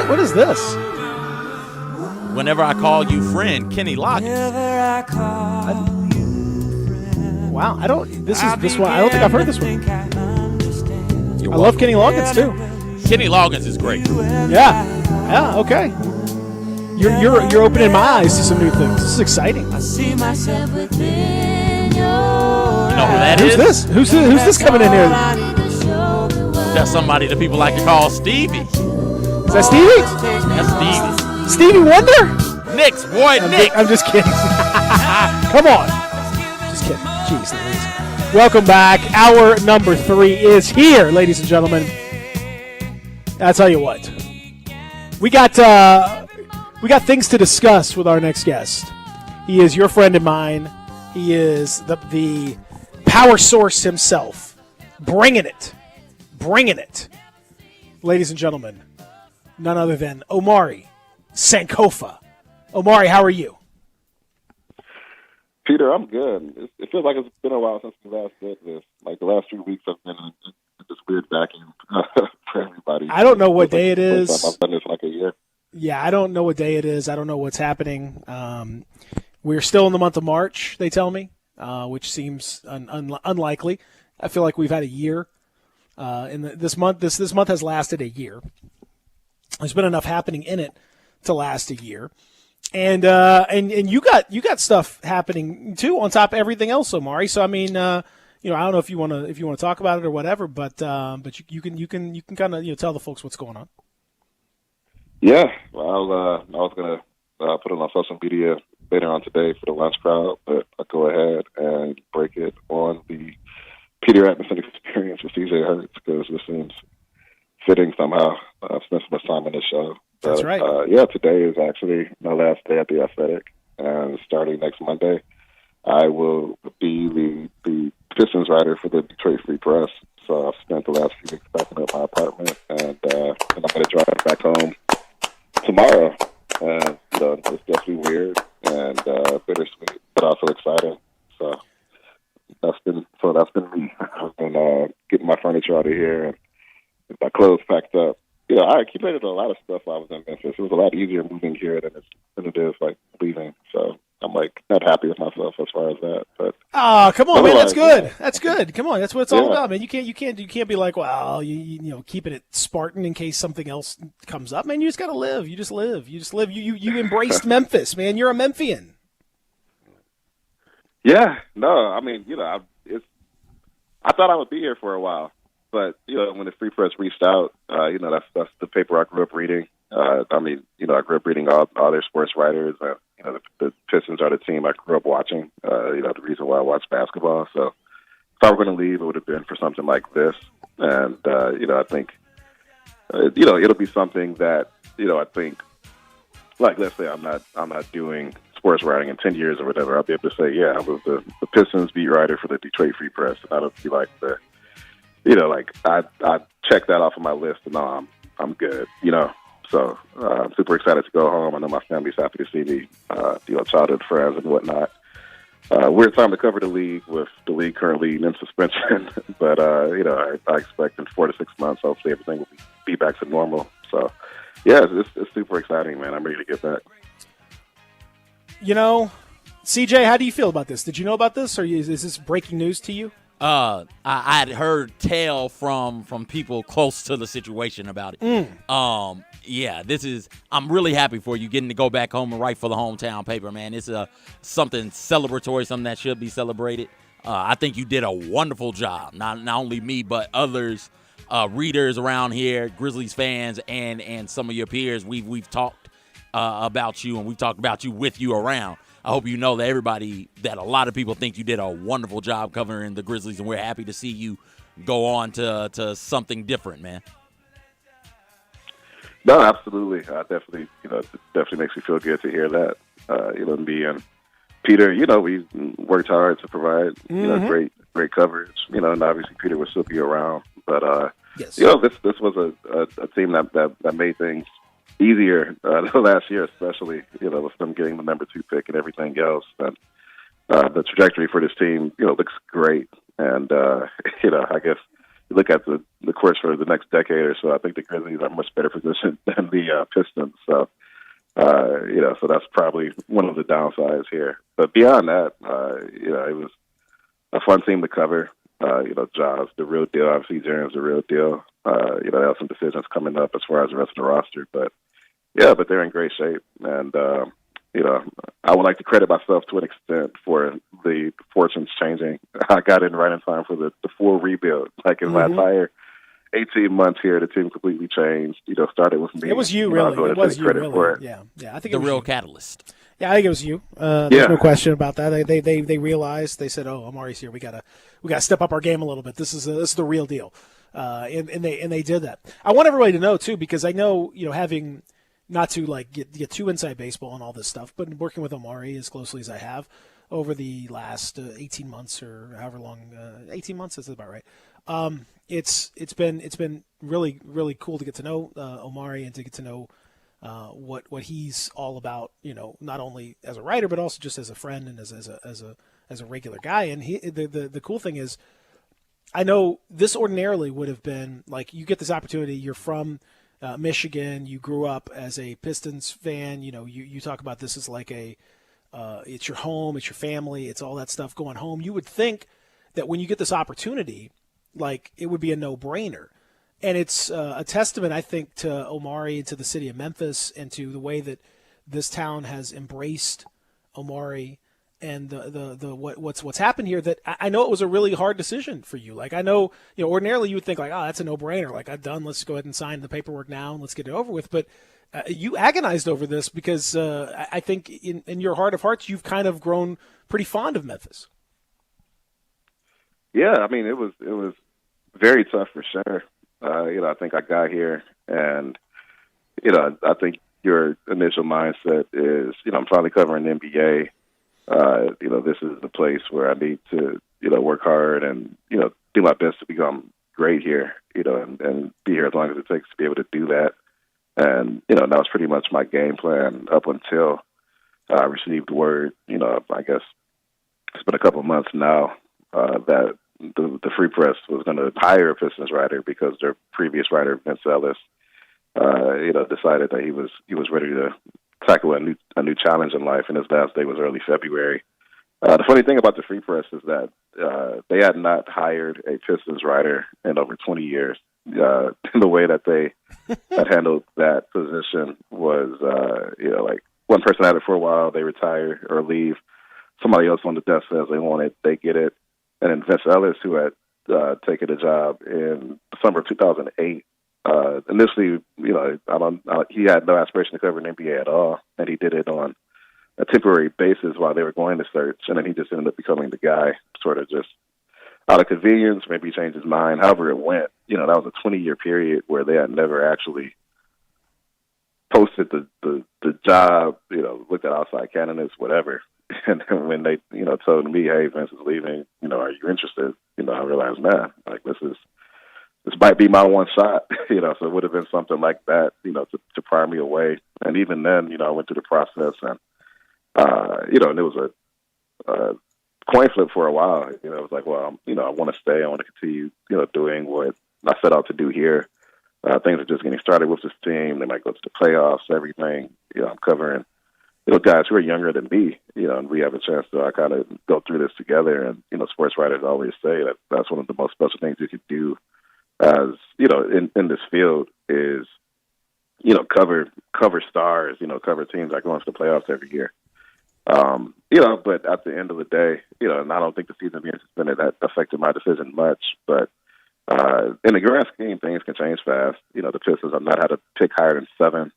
What is this? Whenever I call you friend, Kenny Loggins. Wow, I don't. This one. I don't think I've heard this one. I love Kenny Loggins too. Kenny Loggins is great. Yeah. Okay. You're opening my eyes to some new things. This is exciting. I see myself within your You know who that Who's is? this? Who's this coming in here? That's somebody that people like to call Stevie. Is that Stevie? That's Stevie. Stevie Wonder? Knicks, boy, Knicks. I'm just kidding. Come on. Just kidding. Jeez Louise. Welcome back. Hour number 3 is here, ladies and gentlemen. I'll tell you what. We got things to discuss with our next guest. He is your friend and mine. He is the power source himself. Bringing it. Ladies and gentlemen, none other than Omari Sankofa. Omari, how are you? Peter, I'm good. It feels like it's been a while since we last did this. Like the last 3 weeks have been in this weird vacuum for everybody. I don't know what day it is. I've done this like a year. Yeah, I don't know what day it is. I don't know what's happening. We're still in the month of March, they tell me, which seems unlikely. I feel like we've had a year. This month has lasted a year. There's been enough happening in it to last a year. And you got stuff happening too on top of everything else, Omari. So I mean, I don't know if you want to talk about it or whatever, but you can kind of tell the folks what's going on. Yeah, well, I was gonna put it on social media later on today for the lunch crowd, but I'll go ahead and break it on the Peter Edmiston experience with CJ Hurts because this seems fitting somehow. I've spent some time on this show. That's right. Today is actually my last day at the Athletic, and starting next Monday, I will be the Pistons writer for the Detroit Free Press. So I've spent the last few weeks packing up my apartment, and I'm going to drive back home tomorrow. And it's definitely weird and bittersweet, but also exciting. So that's been me. I've been getting my furniture out of here and my clothes packed up. I accumulated a lot of stuff while I was in Memphis. It was a lot easier moving here than it is like leaving. So I'm like not happy with myself as far as that. But come on, man, that's good. Yeah. That's good. Come on, that's what it's all about, man. You can't be like, well, you keeping it Spartan in case something else comes up, man. You just gotta live. You just live. You embraced Memphis, man. You're a Memphian. Yeah, no, I mean, I thought I would be here for a while. But, when the Free Press reached out, that's the paper I grew up reading. I grew up reading all their sports writers. The Pistons are the team I grew up watching, the reason why I watch basketball. So if I were going to leave, it would have been for something like this. And, I think, it'll be something that, I think, like, let's say I'm not doing sports writing in 10 years or whatever. I'll be able to say, yeah, I was the Pistons beat writer for the Detroit Free Press. And that'll be like I check that off of my list, and now I'm good, So I'm super excited to go home. I know my family's happy to see me, childhood friends and whatnot. Weird time to cover the league with the league currently in suspension, but I expect in 4 to 6 months, hopefully everything will be back to normal. So yeah, it's super exciting, man. I'm ready to get back. CJ, how do you feel about this? Did you know about this, or is this breaking news to you? I had heard tell from people close to the situation about it. I'm really happy for you getting to go back home and write for the hometown paper, man. It's something celebratory, something that should be celebrated. I think you did a wonderful job. Not only me, but others, readers around here, Grizzlies fans, and some of your peers. We've talked about you, and we've talked about you with you around. I hope you know that a lot of people think you did a wonderful job covering the Grizzlies, and we're happy to see you go on to something different, man. No, absolutely. Definitely, it definitely makes me feel good to hear that. Me and Peter, we worked hard to provide, great coverage. And obviously Peter will still be around, but yes. This was a team that made things easier last year, especially with them getting the number 2 pick and everything else. And the trajectory for this team, looks great. And I guess you look at the course for the next decade or so. I think the Grizzlies are much better positioned than the Pistons. So so that's probably one of the downsides here. But beyond that, it was a fun team to cover. Jaws, the real deal. Obviously, Jaren's the real deal. They have some decisions coming up as far as the rest of the roster, but they're in great shape. And, I would like to credit myself to an extent for the fortunes changing. I got in right in time for the full rebuild, like in my 18 months here, the team completely changed. Started with me. It was you, really. It was you, credit really. For it. Yeah. I think the it was real you. catalyst. Yeah, I think it was you. There's no question about that. They realized. They said, "Oh, Amari's here. We gotta step up our game a little bit. This is the real deal." And they did that. I want everybody to know too, because I know having not to like get too inside baseball and all this stuff, but working with Amari as closely as I have over the last 18 months or however long, 18 months is about right. It's been really, really cool to get to know Omari and to get to know what he's all about. Not only as a writer but also just as a friend and as a regular guy. And the cool thing is, I know this ordinarily would have been like, you get this opportunity. You're from Michigan. You grew up as a Pistons fan. You talk about this as like it's your home, it's your family, it's all that stuff going home. You would think that when you get this opportunity, like, it would be a no-brainer. And it's a testament, I think, to Omari and to the city of Memphis and to the way that this town has embraced Omari and the what's happened here, that I know it was a really hard decision for you. Like, I know, ordinarily you would think like, oh, that's a no-brainer. Like, I'm done. Let's go ahead and sign the paperwork now and let's get it over with. But you agonized over this because I think in your heart of hearts, you've kind of grown pretty fond of Memphis. Yeah, I mean, it was very tough for sure. I think I got here, and I think your initial mindset is, I'm finally covering the NBA. This is the place where I need to, work hard and do my best to become great here. And be here as long as it takes to be able to do that. And that was pretty much my game plan up until I received word. I guess it's been a couple of months now that the Free Press was going to hire a Pistons writer because their previous writer, Vince Ellis, decided that he was ready to tackle a new challenge in life, and his last day was early February. The funny thing about the Free Press is that they had not hired a Pistons writer in over 20 years. The way that they had handled that position was, like, one person had it for a while, they retire or leave. Somebody else on the desk says they want it, they get it. And then Vince Ellis, who had taken a job in the summer of 2008, initially, he had no aspiration to cover an NBA at all, and he did it on a temporary basis while they were going to search, and then he just ended up becoming the guy, sort of just out of convenience. Maybe he changed his mind. However it went, that was a 20-year period where they had never actually posted the job, looked at outside candidates, whatever. And then when they, told me, hey, Vince is leaving, are you interested? I realized, man, like, this might be my one shot, so it would have been something like that, to prime me away. And even then, I went through the process and, and it was a coin flip for a while. It was like, well, I want to stay. I want to continue, doing what I set out to do here. Things are just getting started with this team. They might go to the playoffs, everything. I'm covering, guys who are younger than me, and we have a chance to kind of go through this together. And, sports writers always say that that's one of the most special things you could do as, in this field is, cover stars, cover teams that go into the playoffs every year. But at the end of the day, and I don't think the season being suspended that affected my decision much, but in the grand scheme, things can change fast. The Pistons have not had a pick higher than 7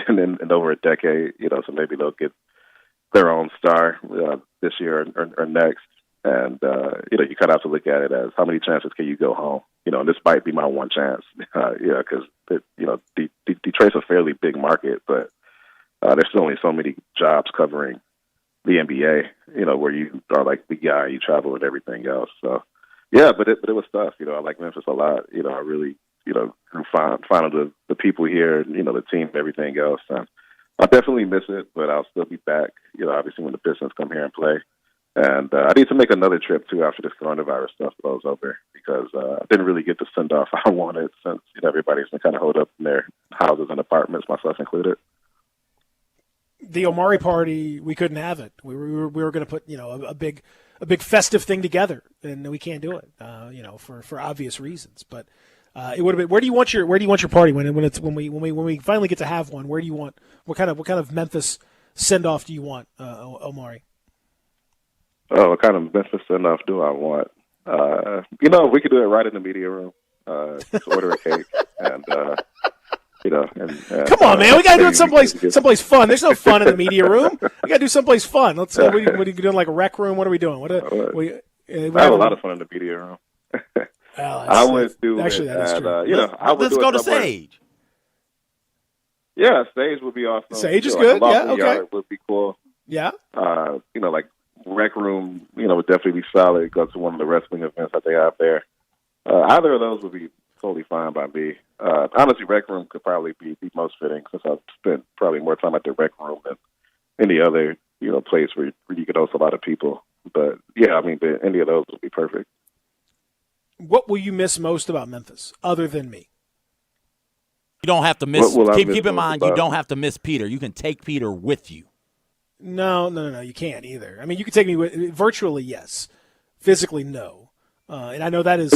in over a decade, so maybe they'll get their own star this year or next. And, you kind of have to look at it as how many chances can you go home? And this might be my one chance, because, Detroit's a fairly big market, but there's still only so many jobs covering the NBA, where you are like the guy, you travel and everything else. So, yeah, but it was tough. I like Memphis a lot. I really, grew fond of the people here, the team, everything else. And I definitely miss it, but I'll still be back, obviously when the Pistons come here and play. And I need to make another trip, too, after this coronavirus stuff blows over, because I didn't really get the send-off I wanted since everybody's been kind of holed up in their houses and apartments, myself included. The Omari party, we couldn't have it. We were going to put a big festive thing together, and we can't do it, for obvious reasons. But it would have been. Where do you want your party when we finally get to have one? Where do you want? What kind of Memphis send off do you want, Omari? Oh, what kind of Memphis send off do I want? We could do it right in the media room. just order a cake, and Come on, man, we gotta do it someplace fun. There's no fun in the media room. We gotta do someplace fun. Let's. What are you doing? Like a rec room? What are we doing? I have a lot of fun in the media room. I would do actually, it. That is And, true. I would Let's do go it to somewhere. Sage. Yeah, Sage would be awesome. Sage is Like good. a Yeah, Lawful okay. Yard would be cool. Yeah. Like rec room, would definitely be solid. Go to one of the wrestling events that they have there. Either of those would be totally fine by me. Honestly, rec room could probably be the most fitting since I've spent probably more time at the rec room than any other, place where you could host a lot of people. But yeah, any of those would be perfect. What will you miss most about Memphis, other than me? You don't have to miss. What will I Keep miss in mind, you about- don't have to miss Peter. You can take Peter with you. No, you can't either. I mean, you can take me virtually, yes. Physically, no. And I know that is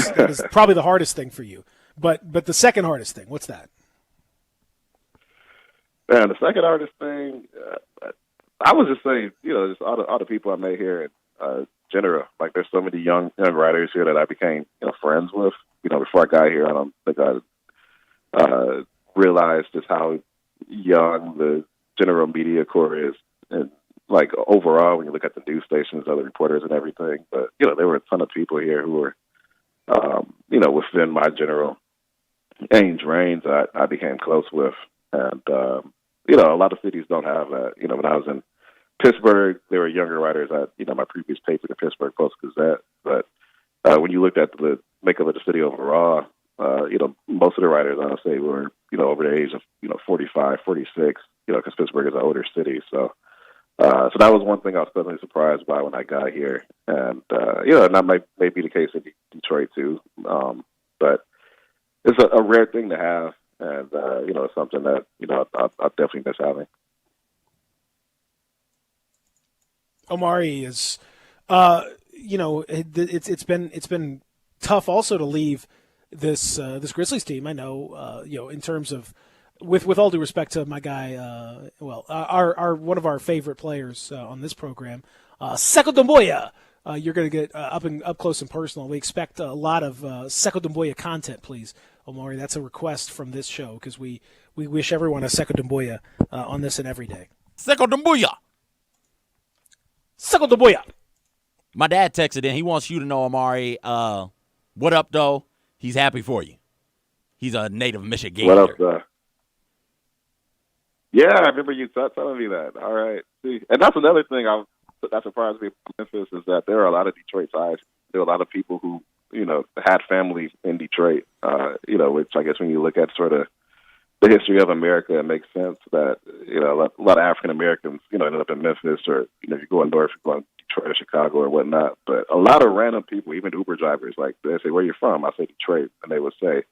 probably the hardest thing for you. But the second hardest thing, what's that? Man, the second hardest thing, I would just say, just all the people I met here in general. Like, there's so many young writers here that I became, friends with. Before I got here, I don't think I realized just how young the general media corps is, and like overall, when you look at the news stations, other reporters and everything. But there were a ton of people here who were, within my general age range that I became close with, and a lot of cities don't have that. When I was in Pittsburgh, there were younger writers at my previous paper, the Pittsburgh Post-Gazette. But when you looked at the makeup of the city overall, most of the writers, I would say, were over the age of 45, 46. Because Pittsburgh is an older city, so that was one thing I was pleasantly surprised by when I got here, and and that may be the case in Detroit too. But it's a rare thing to have, and it's something that I'll definitely miss having. Omari is, it's been tough also to leave this Grizzlies team. I know, in terms of, with all due respect to my guy, our one of our favorite players on this program, Sekou Doumbouya. You're going to get up close and personal. We expect a lot of Sekou Doumbouya content, please, Omari. That's a request from this show because we wish everyone a Sekou Doumbouya on this and every day. Sekou Doumbouya. Sekou Doumbouya. My dad texted in. He wants you to know, Omari, what up, though? He's happy for you. He's a native Michigander. What up, though? Yeah, I remember you telling me that. All right. See, and that's another thing that surprised me about Memphis is that there are a lot of Detroit ties. There are a lot of people who, had family in Detroit, which I guess when you look at sort of the history of America, it makes sense that, a lot of African Americans, ended up in Memphis or, if you're going north, you're going to Detroit or Chicago or whatnot. But a lot of random people, even Uber drivers, like they say, where you from? I say Detroit. And they would say,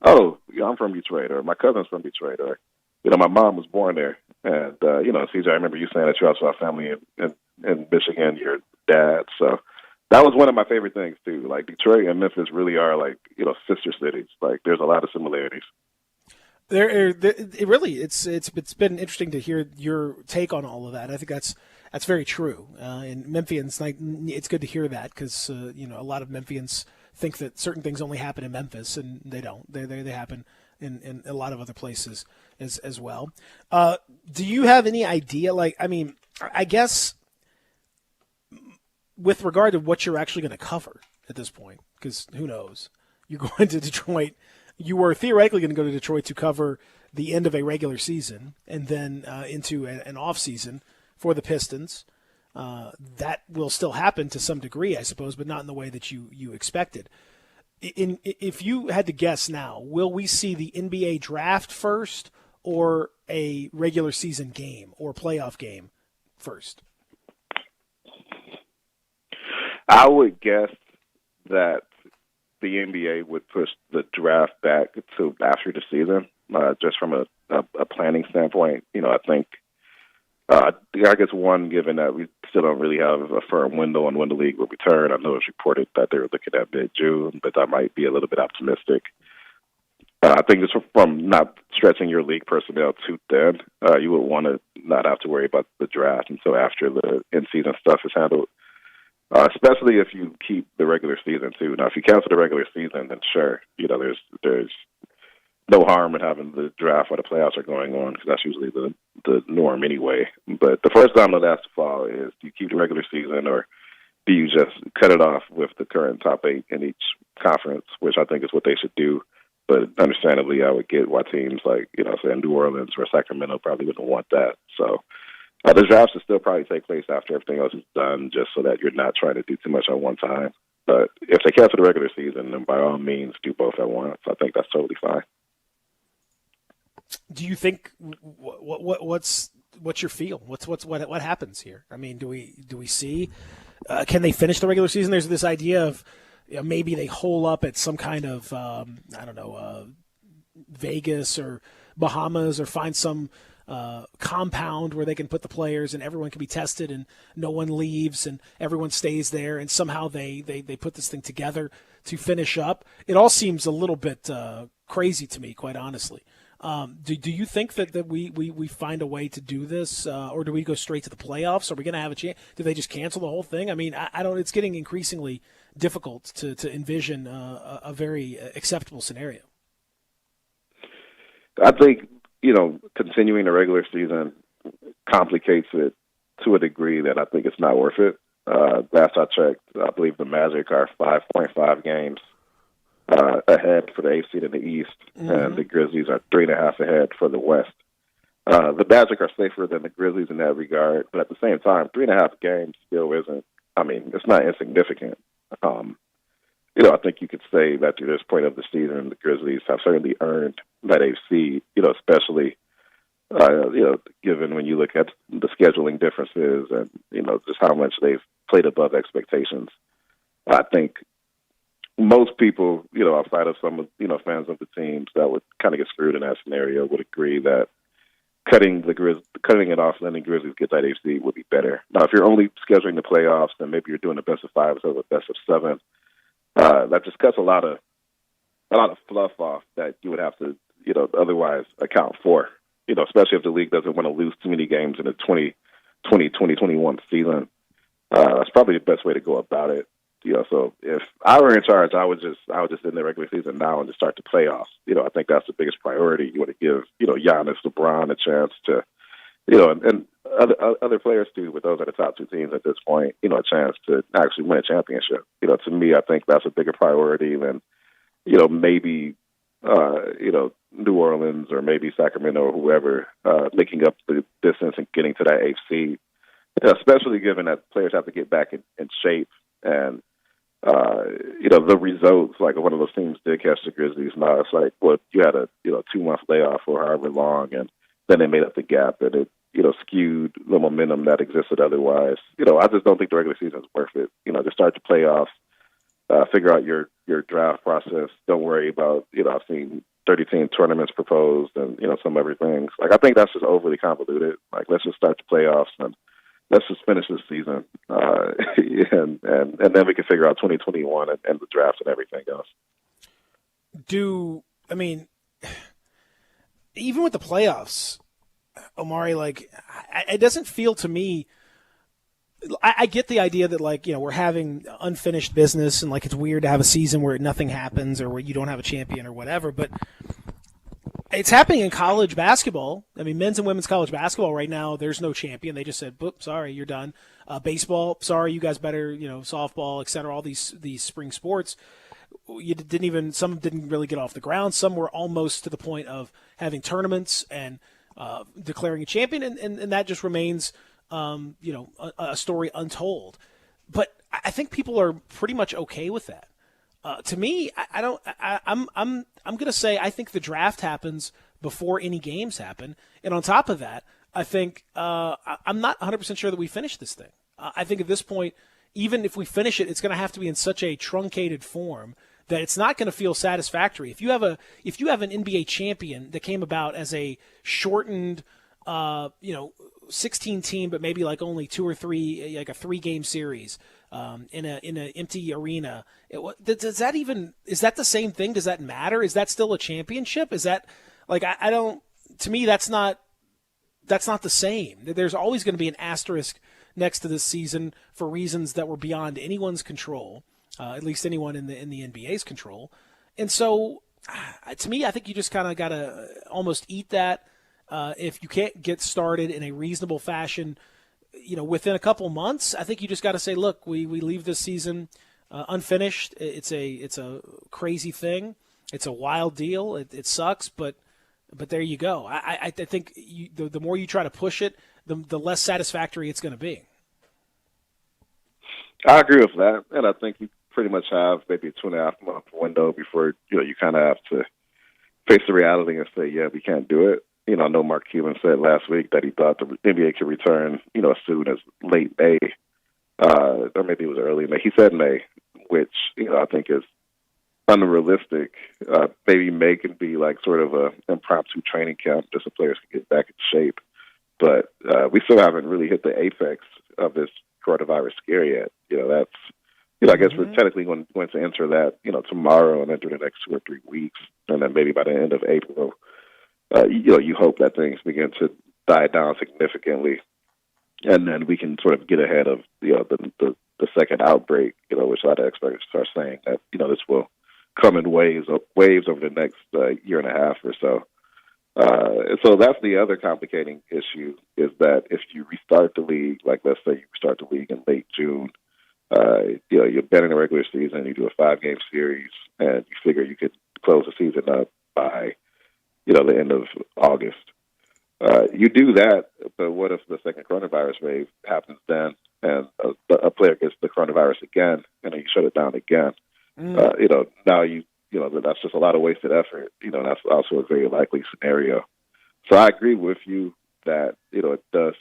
oh, I'm from Detroit, or my cousin's from Detroit, or, my mom was born there. And, CJ, I remember you saying that you also have family in Michigan, your dad. So that was one of my favorite things, too. Like, Detroit and Memphis really are, like, sister cities. Like, there's a lot of similarities. It's been interesting to hear your take on all of that. I think that's very true. And Memphians, it's good to hear that because, a lot of Memphians think that certain things only happen in Memphis, and they don't. They happen in a lot of other places as well. Do you have any idea? I guess with regard to what you're actually going to cover at this point, because who knows? You're going to Detroit. You were theoretically going to go to Detroit to cover the end of a regular season and then into an off season for the Pistons. That will still happen to some degree, I suppose, but not in the way that you expected. If you had to guess now, will we see the NBA draft first or a regular season game or playoff game first? I would guess that the NBA would push the draft back to after the season, just from a planning standpoint. I think, I guess one, given that we still don't really have a firm window on when the league will return. I know it's reported that they're looking at mid-June, but that might be a little bit optimistic. I think just from not stretching your league personnel too thin, you would want to not have to worry about the draft until after the in-season stuff is handled. especially if you keep the regular season too. Now, if you cancel the regular season, then sure, there's no harm in having the draft while the playoffs are going on, because that's usually the norm anyway. But the first domino that has to fall is, do you keep the regular season, or do you just cut it off with the current top 8 in each conference, which I think is what they should do. But understandably, I would get why teams like, say New Orleans or Sacramento probably wouldn't want that. So the draft should still probably take place after everything else is done, just so that you're not trying to do too much at one time. But if they cancel the regular season, then by all means do both at once. I think that's totally fine. Do you think what's your feel? What happens here? I mean, do we see? Can they finish the regular season? There's this idea of maybe they hole up at some kind of Vegas or Bahamas, or find some compound where they can put the players and everyone can be tested and no one leaves and everyone stays there, and somehow they put this thing together to finish up. It all seems a little bit crazy to me, quite honestly. Do you think that we find a way to do this, or do we go straight to the playoffs? Are we going to have a chance? Do they just cancel the whole thing? I mean, I don't. It's getting increasingly difficult to envision a very acceptable scenario. I think continuing the regular season complicates it to a degree that I think it's not worth it. Last I checked, I believe the Magic are 5.5 games ahead for the eighth seed in the East, and the Grizzlies are 3.5 ahead for the West. The Magic are safer than the Grizzlies in that regard, but at the same time, 3.5 games still isn't. I mean, it's not insignificant. I think you could say that to this point of the season, the Grizzlies have certainly earned that eighth seed. Especially given when you look at the scheduling differences and just how much they've played above expectations. I think most people, outside of some, fans of the teams that would kind of get screwed in that scenario, would agree that cutting it off, letting the Grizzlies get that eighth seed would be better. Now, if you're only scheduling the playoffs, then maybe you're doing a best of 5 instead of a best of 7. That just cuts a lot of fluff off that you would have to, otherwise account for. Especially if the league doesn't want to lose too many games in the 2020-2021 season. That's probably the best way to go about it. So if I were in charge, I would just end the regular season now and just start the playoffs. I think that's the biggest priority. You want to give, Giannis, LeBron a chance to, and other players too, but those are the top 2 teams at this point, a chance to actually win a championship. To me, I think that's a bigger priority than, maybe, New Orleans or maybe Sacramento or whoever making up the distance and getting to that eighth seed, especially given that players have to get back in shape. And, the results, like one of those teams did catch the Grizzlies. Now it's like, well, you had a 2-month layoff or however long, and then they made up the gap, and it, skewed the momentum that existed otherwise. I just don't think the regular season is worth it. Just start the playoffs, figure out your draft process. Don't worry about, I've seen 30-team tournaments proposed and, some other things. Like, I think that's just overly convoluted. Like, let's just start the playoffs and let's just finish this season, and then we can figure out 2021 and the draft and everything else. Even with the playoffs, Omari, it doesn't feel to me. I get the idea that we're having unfinished business and it's weird to have a season where nothing happens or where you don't have a champion or whatever, but it's happening in college basketball. I mean, men's and women's college basketball right now, there's no champion. They just said, "Boop, sorry, you're done." Baseball, sorry, you guys better, softball, et cetera, all these spring sports. Some didn't really get off the ground. Some were almost to the point of having tournaments and declaring a champion, and that just remains, a story untold. But I think people are pretty much okay with that. To me, I'm going to say I think the draft happens before any games happen, and on top of that, I think I'm not 100% sure that we finish this thing. I think at this point, even if we finish it, it's going to have to be in such a truncated form that it's not going to feel satisfactory. If you have an NBA champion that came about as a shortened, 16 team, but maybe only 2 or 3, a 3-game series in an empty arena, is that the same thing? Does that matter? Is that still a championship? Is that I don't. To me, that's not the same. There's always going to be an asterisk next to this season for reasons that were beyond anyone's control, at least anyone in the NBA's control. And so, to me, I think you just kind of got to almost eat that. If you can't get started in a reasonable fashion, within a couple months, I think you just got to say, look, we leave this season unfinished. It's a crazy thing. It's a wild deal. It sucks, but there you go. I think the more you try to push it, the less satisfactory it's going to be. I agree with that, and I think you pretty much have maybe a 2.5-month window before you kind of have to face the reality and say, yeah, we can't do it. I know Mark Cuban said last week that he thought the NBA could return, as soon as late May, or maybe it was early May. He said May, which I think is unrealistic. Maybe May can be like sort of a impromptu training camp just so players can get back in shape. But we still haven't really hit the apex of this coronavirus scare yet. That's I guess we're technically going to enter that tomorrow and enter the next 2 or 3 weeks, and then maybe by the end of April, you hope that things begin to die down significantly, and then we can sort of get ahead of the second outbreak. Which a lot of experts are saying that this will come in waves over the next year and a half or so. So that's the other complicating issue, is that if you restart the league, like let's say you start the league in late June, you're betting the regular season, you do a 5-game series, and you figure you could close the season up by, the end of August. You do that, but what if the second coronavirus wave happens then, and a player gets the coronavirus again, and then you shut it down again? Now that's just a lot of wasted effort. That's also a very likely scenario. So I agree with you that, it does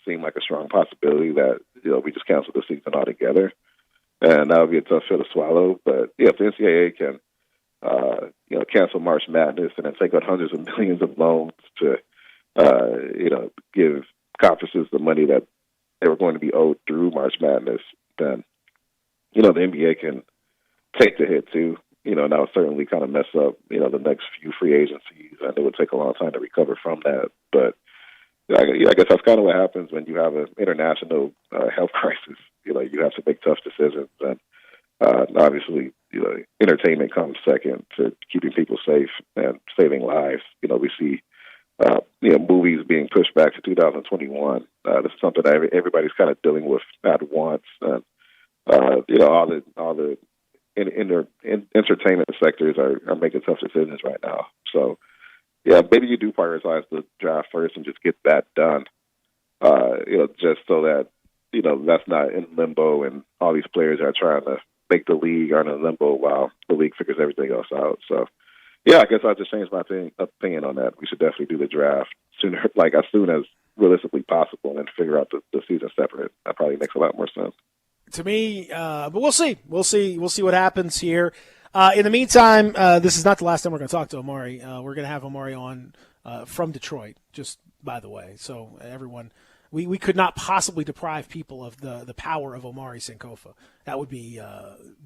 seem like a strong possibility that, we just cancel the season altogether. And that would be a tough pill to swallow. But, if the NCAA can, cancel March Madness and then take out hundreds of millions of loans to, give conferences the money that they were going to be owed through March Madness, then, the NBA can take the hit too. And that would certainly kind of mess up, the next few free agencies, and it would take a long time to recover from that. But I guess that's kind of what happens when you have an international health crisis. You have to make tough decisions, and obviously, entertainment comes second to keeping people safe and saving lives. We see, movies being pushed back to 2021. This is something that everybody's kind of dealing with at once, and all the entertainment sectors are making tough decisions right now. So, yeah, maybe you do prioritize the draft first and just get that done, just so that, that's not in limbo and all these players are trying to make the league are in limbo while the league figures everything else out. So, yeah, I guess I'll just change my opinion on that. We should definitely do the draft sooner, like as soon as realistically possible, and figure out the season separate. That probably makes a lot more sense. To me, but we'll see. We'll see what happens here. In the meantime, this is not the last time we're going to talk to Omari. We're going to have Omari on from Detroit, just by the way. So everyone, we could not possibly deprive people of the power of Omari Sankofa. That would be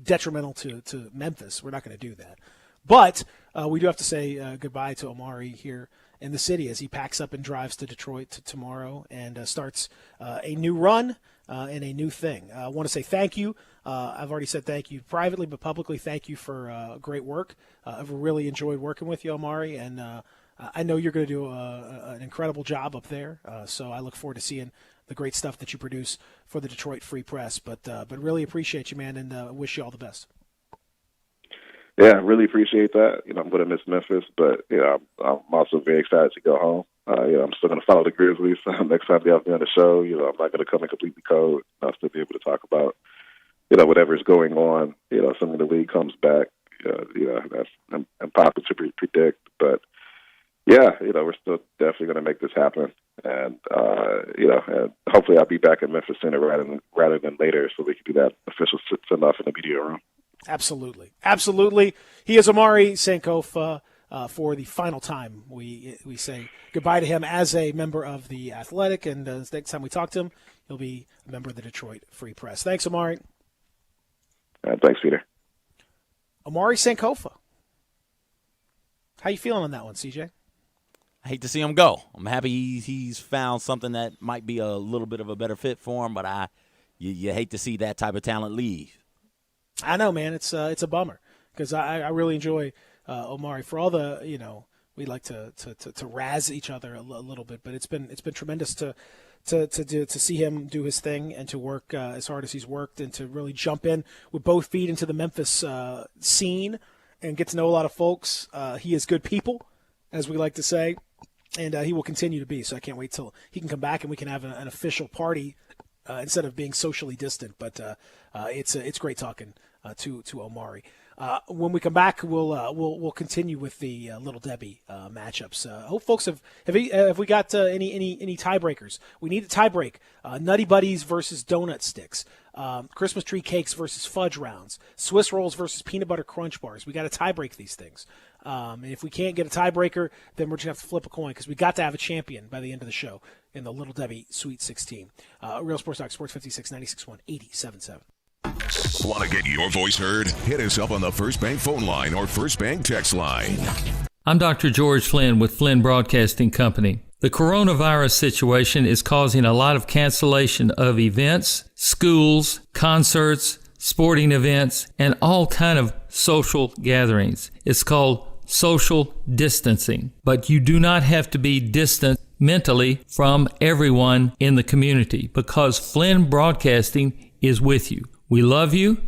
detrimental to Memphis. We're not going to do that. But we do have to say goodbye to Omari here in the city as he packs up and drives to Detroit tomorrow and starts a new run and a new thing. I want to say thank you. I've already said thank you privately, but publicly, thank you for great work. I've really enjoyed working with you, Omari, and I know you're going to do an incredible job up there. So I look forward to seeing the great stuff that you produce for the Detroit Free Press. But really appreciate you, man, and wish you all the best. Yeah, I really appreciate that. I'm going to miss Memphis, but I'm also very excited to go home. I'm still going to follow the Grizzlies next time they have me on the show. I'm not going to come in completely cold. I'll still be able to talk about whatever's going on. Some of the league comes back. That's impossible to predict, but yeah, we're still definitely going to make this happen, and and hopefully I'll be back in Memphis sooner rather than later, so we can do that official send off in the media room. Absolutely. He is Omari Sankofa. For the final time, we say goodbye to him as a member of the Athletic, and the next time we talk to him, he'll be a member of the Detroit Free Press. Thanks, Omari. Thanks, Peter. Omari Sankofa. How you feeling on that one, CJ? I hate to see him go. I'm happy he's found something that might be a little bit of a better fit for him, but you hate to see that type of talent leave. I know, man. It's a bummer because I really enjoy Omari for all the, we like to razz each other a little bit, but it's been tremendous to see him do his thing and to work as hard as he's worked and to really jump in with both feet into the Memphis scene and get to know a lot of folks. He is good people, as we like to say, and he will continue to be. So I can't wait till he can come back and we can have an official party instead of being socially distant. But it's great talking to Omari. When we come back, we'll continue with the Little Debbie matchups. Hope folks have we got any tiebreakers? We need a tiebreak. Nutty Buddies versus Donut Sticks. Christmas tree cakes versus fudge rounds. Swiss rolls versus peanut butter crunch bars. We got to tiebreak these things. And if we can't get a tiebreaker, then we're just going to have to flip a coin because we got to have a champion by the end of the show in the Little Debbie Sweet 16. Real Sports Talk, Sports 56, 96.1, 87.7. Want to get your voice heard? Hit us up on the First Bank phone line or First Bank text line. I'm Dr. George Flynn with Flynn Broadcasting Company. The coronavirus situation is causing a lot of cancellation of events, schools, concerts, sporting events, and all kind of social gatherings. It's called social distancing, but you do not have to be distant mentally from everyone in the community because Flynn Broadcasting is with you. We love you.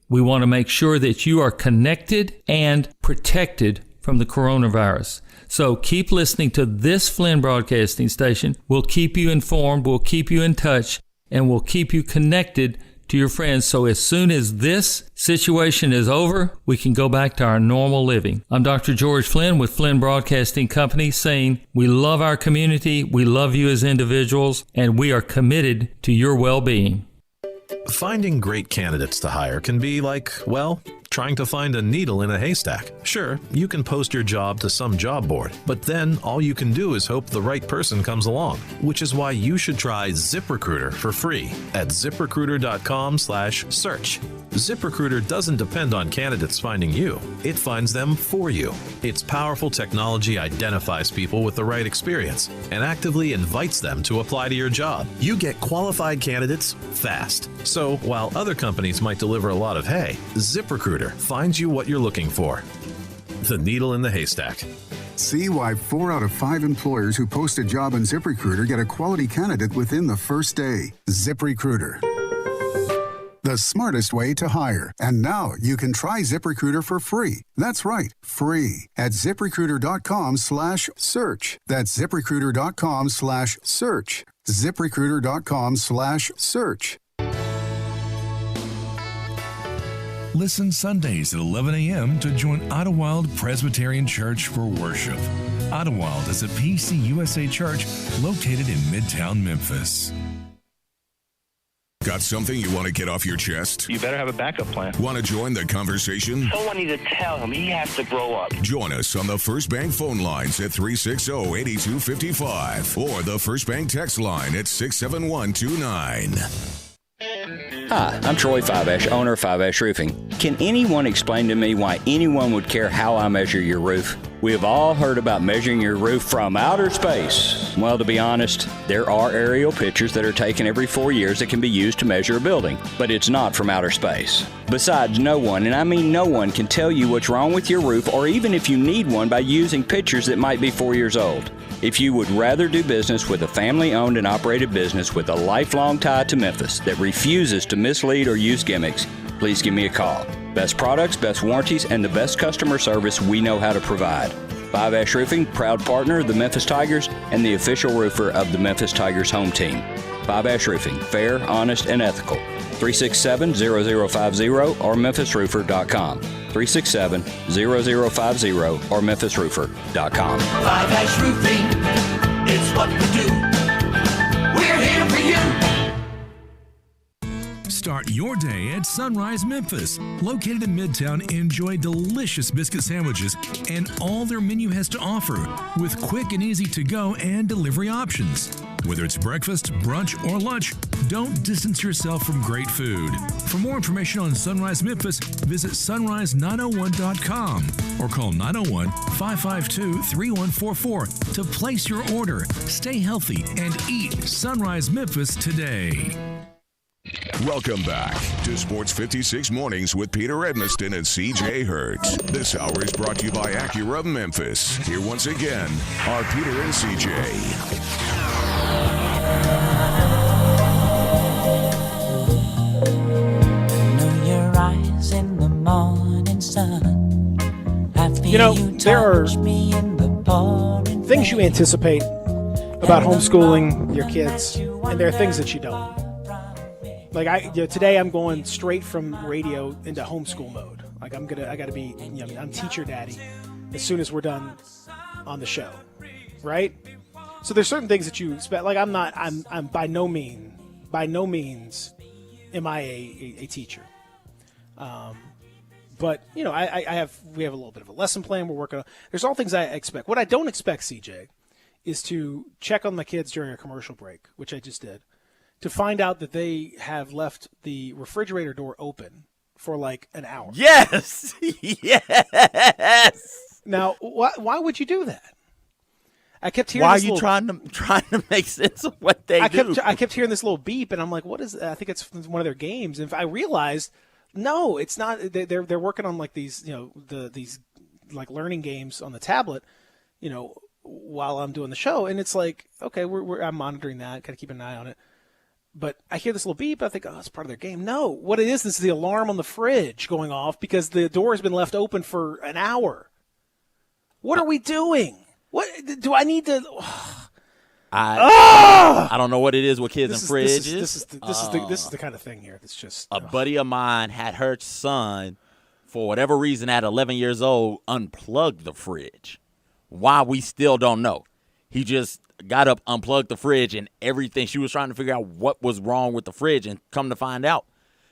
We want to make sure that you are connected and protected from the coronavirus. So keep listening to this Flynn Broadcasting station. We'll keep you informed, we'll keep you in touch, and we'll keep you connected to your friends. So as soon as this situation is over, we can go back to our normal living. I'm Dr. George Flynn with Flynn Broadcasting Company saying we love our community, we love you as individuals, and we are committed to your well-being. Finding great candidates to hire can be like, well, trying to find a needle in a haystack. Sure, you can post your job to some job board, but then all you can do is hope the right person comes along, which is why you should try ZipRecruiter for free at ZipRecruiter.com/search. ZipRecruiter doesn't depend on candidates finding you. It finds them for you. Its powerful technology identifies people with the right experience and actively invites them to apply to your job. You get qualified candidates fast. So while other companies might deliver a lot of hay, ZipRecruiter finds you what you're looking for. The needle in the haystack. See why 4 out of 5 employers who post a job on ZipRecruiter get a quality candidate within the first day. ZipRecruiter, the smartest way to hire. And now you can try ZipRecruiter for free. That's right, free at ZipRecruiter.com/search. That's ZipRecruiter.com/search. ZipRecruiter.com/search. Listen Sundays at 11 a.m. to join Idlewild Presbyterian Church for worship. Idlewild is a PCUSA church located in Midtown Memphis. Got something you want to get off your chest? You better have a backup plan. Want to join the conversation? Someone needs to tell him he has to grow up. Join us on the First Bank phone lines at 360-8255 or the First Bank text line at 67129. Hi, I'm Troy Fiveash, owner of Fiveash Roofing. Can anyone explain to me why anyone would care how I measure your roof? We have all heard about measuring your roof from outer space. Well, to be honest, there are aerial pictures that are taken every 4 years that can be used to measure a building, but it's not from outer space. Besides, no one, and I mean no one, can tell you what's wrong with your roof or even if you need one by using pictures that might be 4 years old. If you would rather do business with a family-owned and operated business with a lifelong tie to Memphis that refuses to mislead or use gimmicks, please give me a call. Best products, best warranties, and the best customer service we know how to provide. Fiveash Roofing, proud partner of the Memphis Tigers and the official roofer of the Memphis Tigers home team. Fiveash Roofing, fair, honest, and ethical. 367-0050 or memphisroofer.com. 367-0050 or memphisroofer.com. Fiveash Roofing, it's what we do. We're here for you. Start your day at Sunrise Memphis. Located in Midtown, enjoy delicious biscuit sandwiches and all their menu has to offer with quick and easy to-go and delivery options. Whether it's breakfast, brunch, or lunch, don't distance yourself from great food. For more information on Sunrise Memphis, visit sunrise901.com or call 901-552-3144 to place your order. Stay healthy and eat Sunrise Memphis today. Welcome back to Sports 56 Mornings with Peter Edmiston and CJ Hurt. This hour is brought to you by Acura of Memphis. Here once again are Peter and CJ. Your eyes in the morning sun. There are things you anticipate about homeschooling your kids, and there are things that you don't. Like today, I'm going straight from radio into homeschool mode. Like I got to be, I'm teacher daddy as soon as we're done on the show, right? So there's certain things that you expect. Like I'm by no means am I a teacher. But we have a little bit of a lesson plan we're working on. There's all things I expect. What I don't expect, CJ, is to check on my kids during a commercial break, which I just did, to find out that they have left the refrigerator door open for like an hour. Yes. Yes. Now, why would you do that? I kept hearing. Why are you trying to make sense of what they do? I kept hearing this little beep, and I'm like, "What is?" I think it's one of their games. And I realized, no, it's not. They're working on like these, these like learning games on the tablet, while I'm doing the show. And it's like, okay, I'm monitoring that, kind of keeping an eye on it. But I hear this little beep. I think, oh, it's part of their game. No, what it is the alarm on the fridge going off because the door has been left open for an hour. What are we doing? What do I need to? I don't know what it is with kids and fridges. This is the kind of thing here. It's just a buddy of mine had her son, for whatever reason, at 11 years old, unplug the fridge. Why, we still don't know. He just got up, unplugged the fridge, and everything. She was trying to figure out what was wrong with the fridge, and come to find out,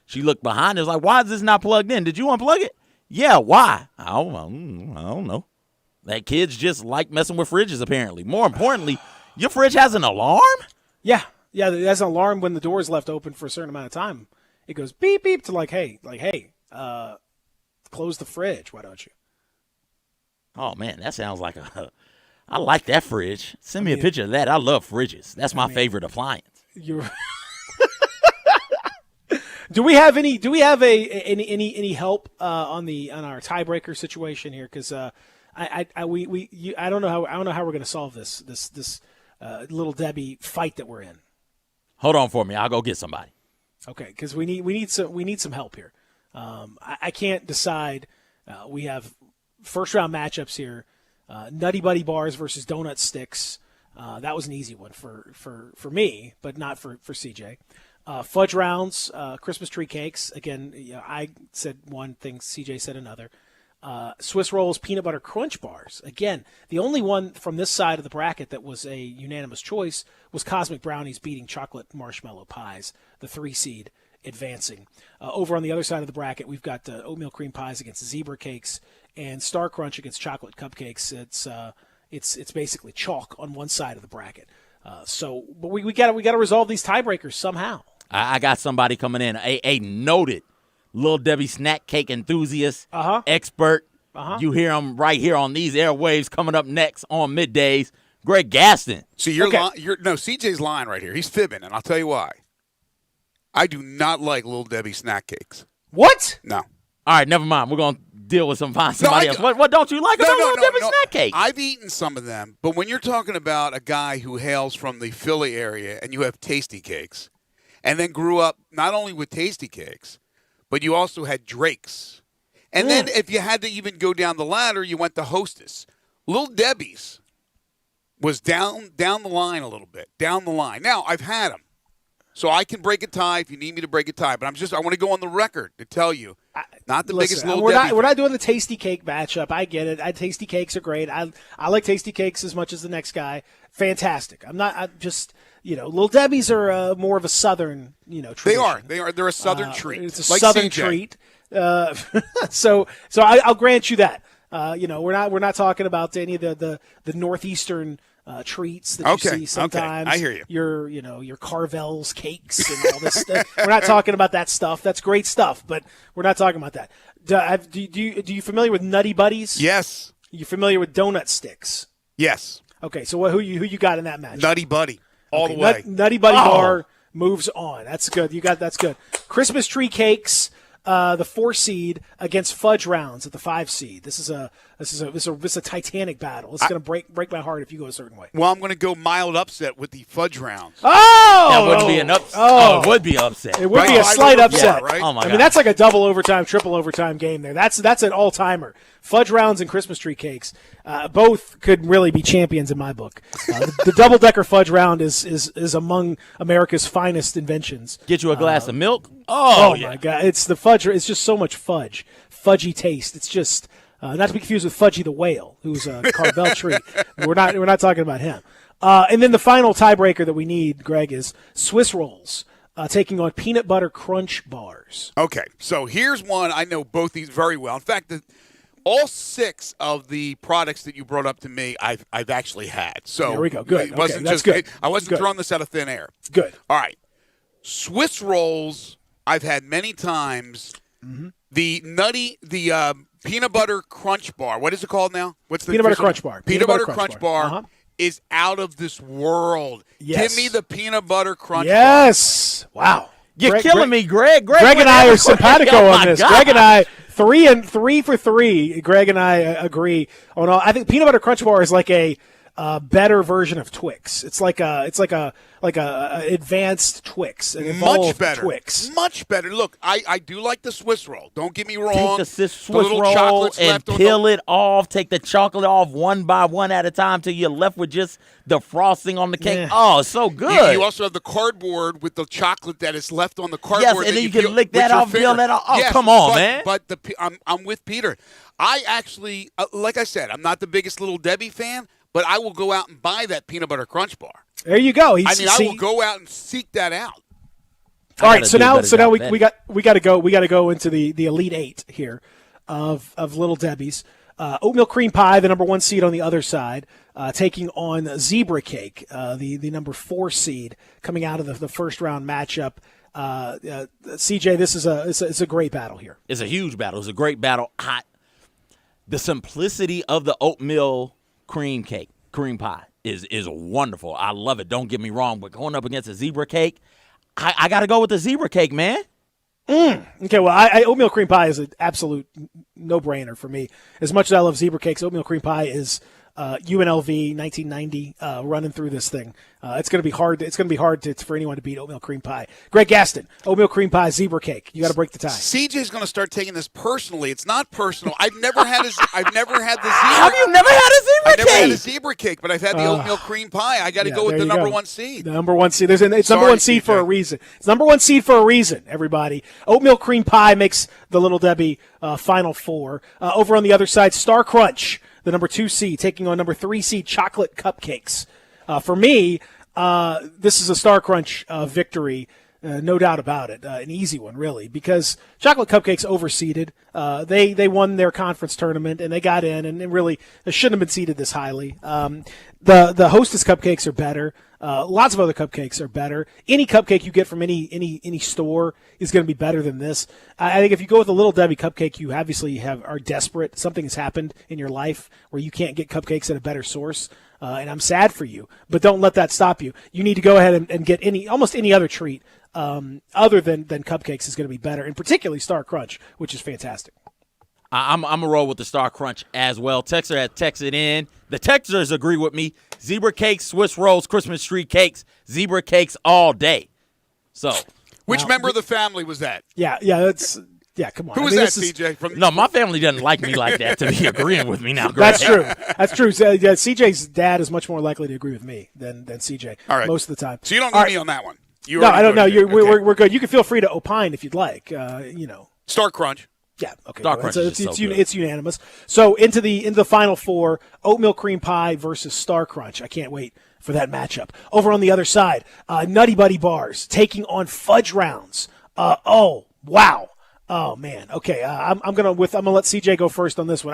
she looked behind her, was like, why is this not plugged in? Did you unplug it? Yeah, why? I don't know. That kids just like messing with fridges, apparently. More importantly, your fridge has an alarm? Yeah, there's an alarm when the door is left open for a certain amount of time. It goes beep, beep to hey, close the fridge, why don't you? Oh, man, that sounds like I like that fridge. Send me a picture of that. I love fridges. That's my favorite appliance. Do we have any help on our tiebreaker situation here? Because I don't know how we're going to solve this Little Debbie fight that we're in. Hold on for me. I'll go get somebody. Okay, because we need some help here. I can't decide. We have first round matchups here. Nutty Buddy bars versus donut sticks. That was an easy one for me, but not for CJ. Fudge rounds, Christmas tree cakes. Again, I said one thing, CJ said another. Swiss rolls, peanut butter crunch bars. Again, the only one from this side of the bracket that was a unanimous choice was Cosmic Brownies beating chocolate marshmallow pies, the 3 seed advancing. Over on the other side of the bracket, we've got oatmeal cream pies against zebra cakes and Star Crunch against chocolate cupcakes. It's basically chalk on one side of the bracket. But we got to resolve these tiebreakers somehow. I got somebody coming in, a noted Little Debbie snack cake enthusiast, expert. You hear him right here on these airwaves. Coming up next on Middays, Greg Gaston. See, CJ's lying right here. He's fibbing, and I'll tell you why. I do not like Little Debbie snack cakes. What? No. All right, never mind. We're going to deal with somebody else. What don't you like about Little Debbie snack cakes? I've eaten some of them, but when you're talking about a guy who hails from the Philly area and you have Tasty Cakes, and then grew up not only with Tasty Cakes, but you also had Drake's. And then if you had to even go down the ladder, you went to Hostess. Little Debbie's was down the line a little bit, down the line. Now, I've had them. So I can break a tie if you need me to break a tie. But I want to go on the record to tell you, not the biggest Little Debbie. We're not doing the Tasty Cake matchup. I get it. Tasty Cakes are great. I like Tasty Cakes as much as the next guy. Fantastic. Little Debbie's are more of a Southern, tradition. They are. They're a Southern treat. It's a Southern treat. So I'll grant you that. We're not talking about any of the Northeastern treats that you see sometimes. I hear you. Your Carvel's cakes and all this stuff. We're not talking about that stuff. That's great stuff, but we're not talking about that. Do you familiar with Nutty Buddies? Yes. You familiar with donut sticks? Yes. Okay, so who you got in that match? Nutty Buddy, all the way. Nutty Buddy bar moves on. That's good. That's good. Christmas tree cakes, the 4 seed against Fudge Rounds at the 5 seed. This is a titanic battle. It's going to break my heart if you go a certain way. Well, I'm going to go mild upset with the Fudge Rounds. Oh, that wouldn't be an upset. Oh, it would be upset. It would be a slight upset. Yeah, right? Oh my God. I mean, that's like a double overtime, triple overtime game there. That's an all timer. Fudge Rounds and Christmas tree cakes, both could really be champions in my book. The double decker fudge round is among America's finest inventions. Get you a glass of milk. Oh yeah. My God! It's the fudge. It's just so much fudgy taste. It's just not to be confused with Fudgy the Whale, who's a Carvel treat. We're not talking about him. And then the final tiebreaker that we need, Greg, is Swiss rolls taking on peanut butter crunch bars. Okay, so here's one I know both these very well. In fact, all 6 of the products that you brought up to me, I've actually had. So there we go. Good. It wasn't that's good. I wasn't throwing this out of thin air. Good. All right. Swiss rolls I've had many times. Mm-hmm. The peanut butter crunch bar. What is it called now? What's the peanut butter crunch bar? Peanut butter crunch bar is out of this world. Yes. Give me the peanut butter crunch bar. Yes. Wow. You're killing me, Greg. Greg and I are simpatico on this. God. Greg and I, 3 for 3. Greg and I agree on all. I think peanut butter crunch bar is like a better version of Twix. It's like a advanced Twix, an evolved Much better. Twix. Much better. Look, I do like the Swiss roll. Don't get me wrong. Take the Swiss little roll chocolates and left on peel it off. Take the chocolate off one by one at a time till you're left with just the frosting on the cake. Yeah. Oh, so good. You also have the cardboard with the chocolate that is left on the cardboard. Yes, and then you can lick that off, peel that off. Oh, yes, come on, man. But I'm with Peter. I actually, like I said, I'm not the biggest Little Debbie fan, but I will go out and buy that peanut butter crunch bar. There you go. I will go out and seek that out. All right, so now we got to go into the Elite 8 here of Little Debbie's. Oatmeal cream pie, the number 1 seed on the other side, taking on zebra cake, the number 4 seed coming out of the first round matchup. CJ, this is a great battle here. It's a huge battle. It's a great battle. The simplicity of the oatmeal cream pie is wonderful. I love it. Don't get me wrong, but going up against a zebra cake, I got to go with the zebra cake, man. Okay, well, oatmeal cream pie is an absolute no-brainer for me. As much as I love zebra cakes, oatmeal cream pie is UNLV 1990 running through this thing. It's going to be hard. It's going to be hard for anyone to beat oatmeal cream pie. Greg Gaston, oatmeal cream pie, zebra cake. You got to break the tie. CJ's going to start taking this personally. It's not personal. I've never had the zebra. Have you never had a zebra cake? I've never had a zebra cake, but I've had the oatmeal cream pie. I got to go with the number 1 seed. The number 1 seed. It's number 1 seed for a reason. It's number 1 seed for a reason. Everybody, oatmeal cream pie makes the Little Debbie Final Four. Over on the other side, Star Crunch, the number 2 seed, taking on number 3 seed chocolate cupcakes. For me, this is a Star Crunch victory, no doubt about it. An easy one, really, because chocolate cupcakes overseeded. They won their conference tournament and they got in, and really they shouldn't have been seeded this highly. The Hostess cupcakes are better. Lots of other cupcakes are better. Any cupcake you get from any store is going to be better than this. I think if you go with a Little Debbie cupcake, you obviously are desperate. Something has happened in your life where you can't get cupcakes at a better source, and I'm sad for you. But don't let that stop you. You need to go ahead and get almost any other treat other than cupcakes is going to be better, and particularly Star Crunch, which is fantastic. I'm a roll with the Star Crunch as well. Texter has texted in. The Texters agree with me. Zebra cakes, Swiss rolls, Christmas tree cakes, zebra cakes all day. So, which member of the family was that? Yeah, come on. Who was that, CJ? No, my family doesn't like me like that to be agreeing with me now, Greg. That's true. So, CJ's dad is much more likely to agree with me than CJ all right. most of the time. So you don't need me on that one. No, I don't know. We're good. You can feel free to opine if you'd like. Star Crunch. Yeah, okay. Star Crunch it's unanimous. So into the Final Four, oatmeal cream pie versus Star Crunch. I can't wait for that matchup. Over on the other side, Nutty Buddy bars taking on Fudge Rounds. Oh wow. Oh man. Okay. I'm gonna let CJ go first on this one.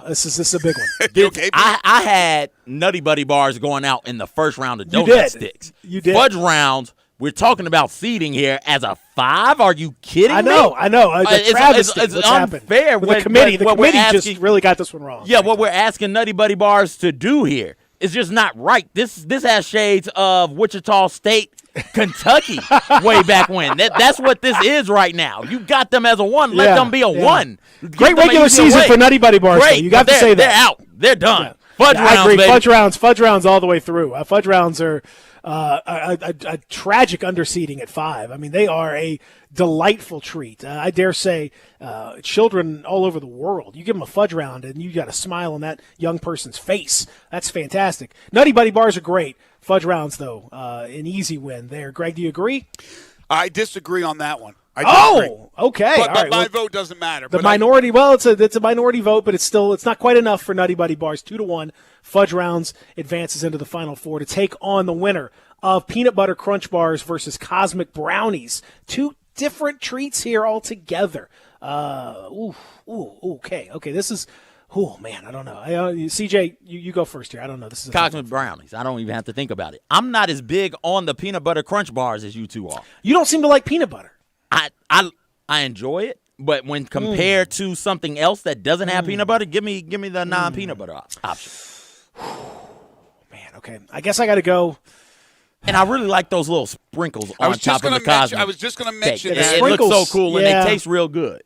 This is a big one. Dude, I had Nutty Buddy bars going out in the first round of donut You did. sticks. You did. Fudge rounds. We're talking about seeding here as a 5. Are you kidding me? I know. It's unfair. The committee just really got this one wrong. Yeah, what we're asking Nutty Buddy bars to do here is just not right. This has shades of Wichita State, Kentucky way back when. That's what this is right now. You got them as a 1. Let them be a 1. Great regular season for Nutty Buddy bars. Great, though. You got to say that. They're out. They're done. Yeah. Fudge rounds, I agree. baby. Fudge rounds all the way through. Fudge rounds are a tragic underseeding at 5. I mean, they are a delightful treat. I dare say children all over the world, you give them a fudge round and you got a smile on that young person's face. That's fantastic. Nutty Buddy bars are great. Fudge rounds, though, an easy win there. Greg, do you agree? I disagree on that one. Okay. But my vote doesn't matter. The minority, it's a minority vote, but it's not quite enough for Nutty Buddy bars. 2-1. Fudge rounds advances into the Final Four to take on the winner of Peanut Butter Crunch Bars versus Cosmic Brownies. 2 different treats here altogether. Okay. This is. Oh man, I don't know. CJ, you go first here. I don't know. This is Cosmic Brownies. I don't even have to think about it. I'm not as big on the Peanut Butter Crunch Bars as you two are. You don't seem to like peanut butter. I enjoy it, but when compared to something else that doesn't have peanut butter, give me the non-peanut butter option. Man, okay. I guess I got to go. And I really like those little sprinkles on top of the Cosmic. I was just going to mention that. that. It looks so cool, and they taste real good.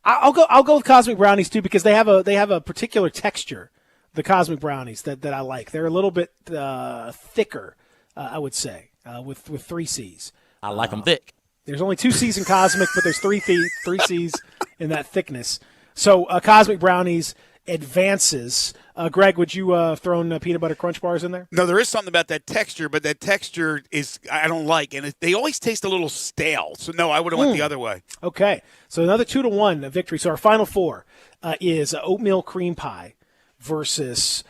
I'll go with Cosmic Brownies too because they have a particular texture. The Cosmic Brownies that I like. They're a little bit thicker, I would say, with 3 C's. I like them thick. There's only 2 C's in Cosmic, but there's 3 C's in that thickness. So Cosmic Brownies advances. Greg, would you throw in Peanut Butter Crunch Bars in there? No, there is something about that texture, but that texture I don't like, and they always taste a little stale. So no, I would have went the other way. Okay, so another 2-1 victory. So our Final Four is oatmeal cream pie versus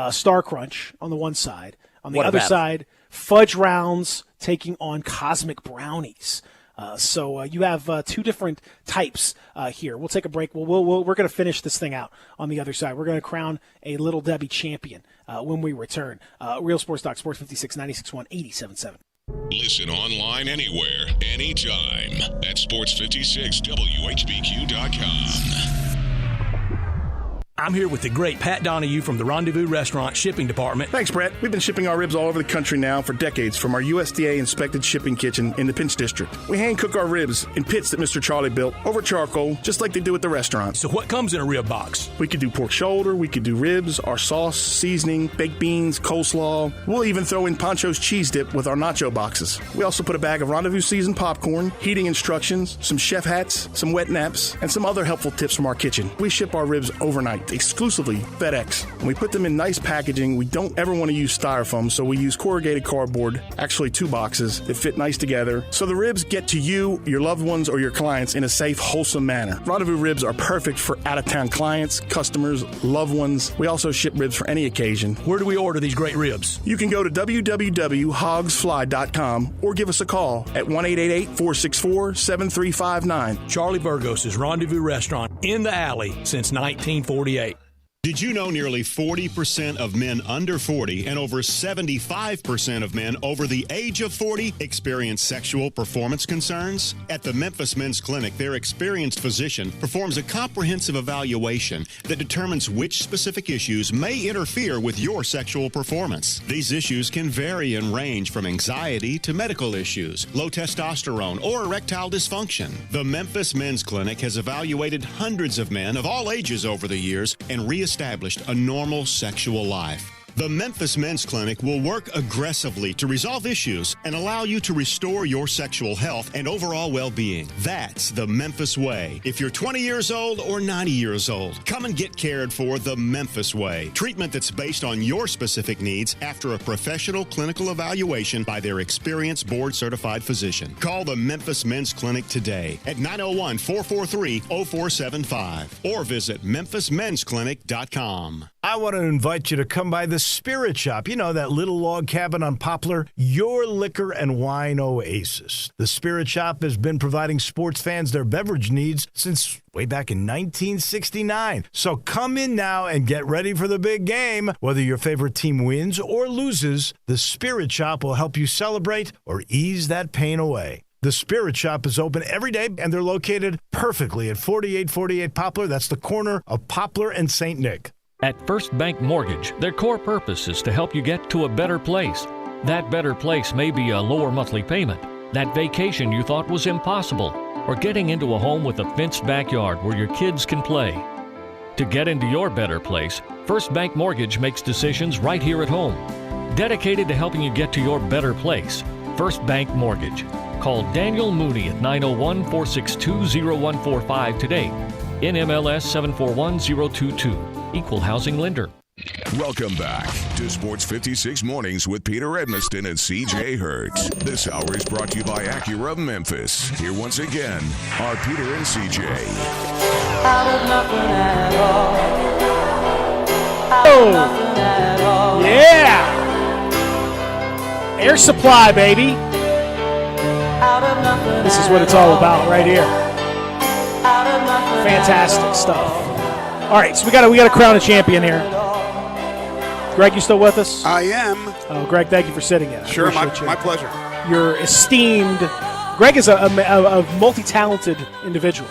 Star Crunch on the one side. On the other side, fudge rounds taking on Cosmic Brownies. So you have 2 different types here. We'll take a break. We're going to finish this thing out on the other side. We're going to crown a Little Debbie champion when we return. Real Sports Talk, Sports 56, 96.1, 87.7. Listen online anywhere, anytime at sports56whbq.com. I'm here with the great Pat Donahue from the Rendezvous Restaurant Shipping Department. Thanks, Brett. We've been shipping our ribs all over the country now for decades from our USDA-inspected shipping kitchen in the Pinch District. We hand-cook our ribs in pits that Mr. Charlie built over charcoal, just like they do at the restaurant. So what comes in a rib box? We could do pork shoulder, we could do ribs, our sauce, seasoning, baked beans, coleslaw. We'll even throw in Pancho's cheese dip with our nacho boxes. We also put a bag of Rendezvous seasoned popcorn, heating instructions, some chef hats, some wet naps, and some other helpful tips from our kitchen. We ship our ribs overnight, exclusively FedEx. And we put them in nice packaging. We don't ever want to use styrofoam, so we use corrugated cardboard, actually 2 boxes that fit nice together, so the ribs get to you, your loved ones, or your clients in a safe, wholesome manner. Rendezvous ribs are perfect for out-of-town clients, customers, loved ones. We also ship ribs for any occasion. Where do we order these great ribs? You can go to www.hogsfly.com or give us a call at 1-888-464-7359. Charlie Burgos' Rendezvous Restaurant in the alley since 1948. Did you know nearly 40% of men under 40 and over 75% of men over the age of 40 experience sexual performance concerns? At the Memphis Men's Clinic, their experienced physician performs a comprehensive evaluation that determines which specific issues may interfere with your sexual performance. These issues can vary and range from anxiety to medical issues, low testosterone, or erectile dysfunction. The Memphis Men's Clinic has evaluated hundreds of men of all ages over the years and reestablished a normal sexual life. The Memphis Men's Clinic will work aggressively to resolve issues and allow you to restore your sexual health and overall well-being. That's the Memphis way. If you're 20 years old or 90 years old, come and get cared for the Memphis way. Treatment that's based on your specific needs after a professional clinical evaluation by their experienced board-certified physician. Call the Memphis Men's Clinic today at 901-443-0475 or visit memphismensclinic.com. I want to invite you to come by the Spirit Shop. You know, that little log cabin on Poplar, your liquor and wine oasis. The Spirit Shop has been providing sports fans their beverage needs since way back in 1969. So come in now and get ready for the big game. Whether your favorite team wins or loses, the Spirit Shop will help you celebrate or ease that pain away. The Spirit Shop is open every day, and they're located perfectly at 4848 Poplar. That's the corner of Poplar and St. Nick. At First Bank Mortgage, their core purpose is to help you get to a better place. That better place may be a lower monthly payment, that vacation you thought was impossible, or getting into a home with a fenced backyard where your kids can play. To get into your better place, First Bank Mortgage makes decisions right here at home. Dedicated to helping you get to your better place, First Bank Mortgage. Call Daniel Mooney at 901-462-0145 today. NMLS 741022. Equal housing lender. Welcome back to Sports 56 Mornings with Peter Edmiston and CJ Hurt. This hour is brought to you by Acura of Memphis. Here once again are Peter and CJ. Out of nothing at all. Oh, yeah! Air Supply, baby. This is what it's all about right here. Fantastic stuff. All right, so we got to crown a champion here. Greg, you still with us? I am. Oh, Greg, thank you for sitting in. Sure, my pleasure. You're esteemed. Greg is a multi-talented individual.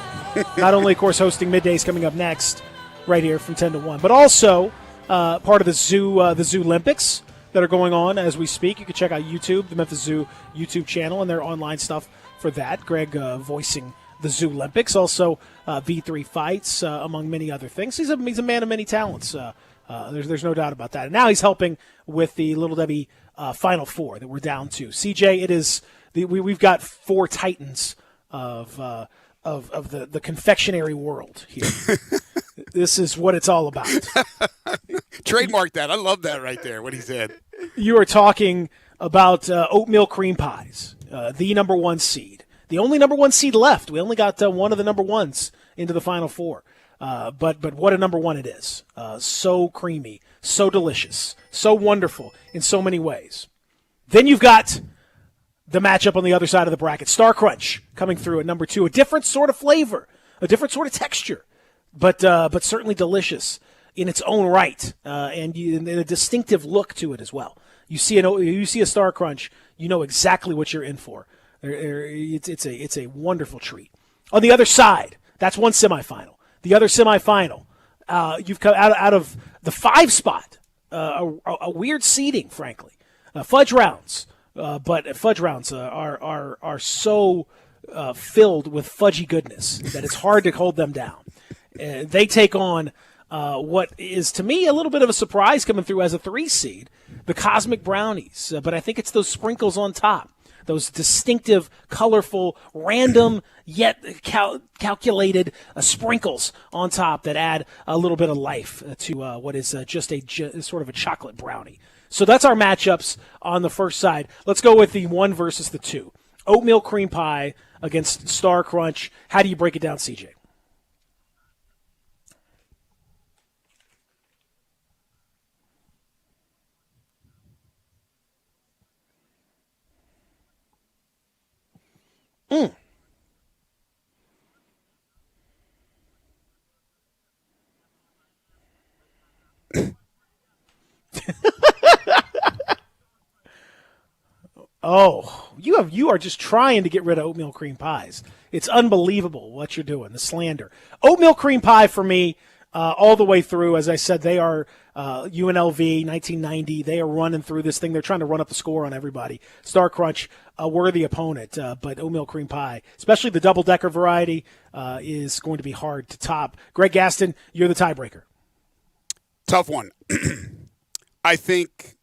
Not only, of course, hosting Middays coming up next, right here from 10 to 1, but also part of the Zoo Olympics that are going on as we speak. You can check out YouTube, the Memphis Zoo YouTube channel, and their online stuff for that. Greg voicing the Zoo Olympics, also V3 fights, among many other things. He's a man of many talents. There's no doubt about that. And now he's helping with the Little Debbie Final Four that we're down to. CJ, it is we've got four titans of the confectionery world here. This is what it's all about. Trademark that. I love that right there, what he said. You are talking about oatmeal cream pies, the number one seed. The only number one seed left. We only got one of the number ones into the Final Four. But what a number one it is. So creamy, so delicious, so wonderful in so many ways. Then you've got the matchup on the other side of the bracket. Star Crunch coming through at number two. A different sort of flavor, a different sort of texture, but certainly delicious in its own right, and a distinctive look to it as well. You see a Star Crunch, you know exactly what you're in for. It's a wonderful treat. On the other side, that's one semifinal. The other semifinal, you've come out of the 5 spot, a weird seeding, frankly. Fudge rounds, but fudge rounds are so filled with fudgy goodness that it's hard to hold them down. They take on what is, to me, a little bit of a surprise coming through as a 3 seed, the Cosmic Brownies. But I think it's those sprinkles on top, those distinctive, colorful, random, yet calculated sprinkles on top that add a little bit of life to what is just sort of a chocolate brownie. So that's our matchups on the first side. Let's go with the 1 versus the 2. Oatmeal cream pie against Star Crunch. How do you break it down, CJ? Oh, you are just trying to get rid of oatmeal cream pies. It's unbelievable what you're doing, the slander. Oatmeal cream pie for me, all the way through. As I said, they are UNLV, 1990. They are running through this thing. They're trying to run up the score on everybody. Star Crunch, a worthy opponent, but oatmeal cream pie, especially the double-decker variety, is going to be hard to top. Greg Gaston, you're the tiebreaker. Tough one. I think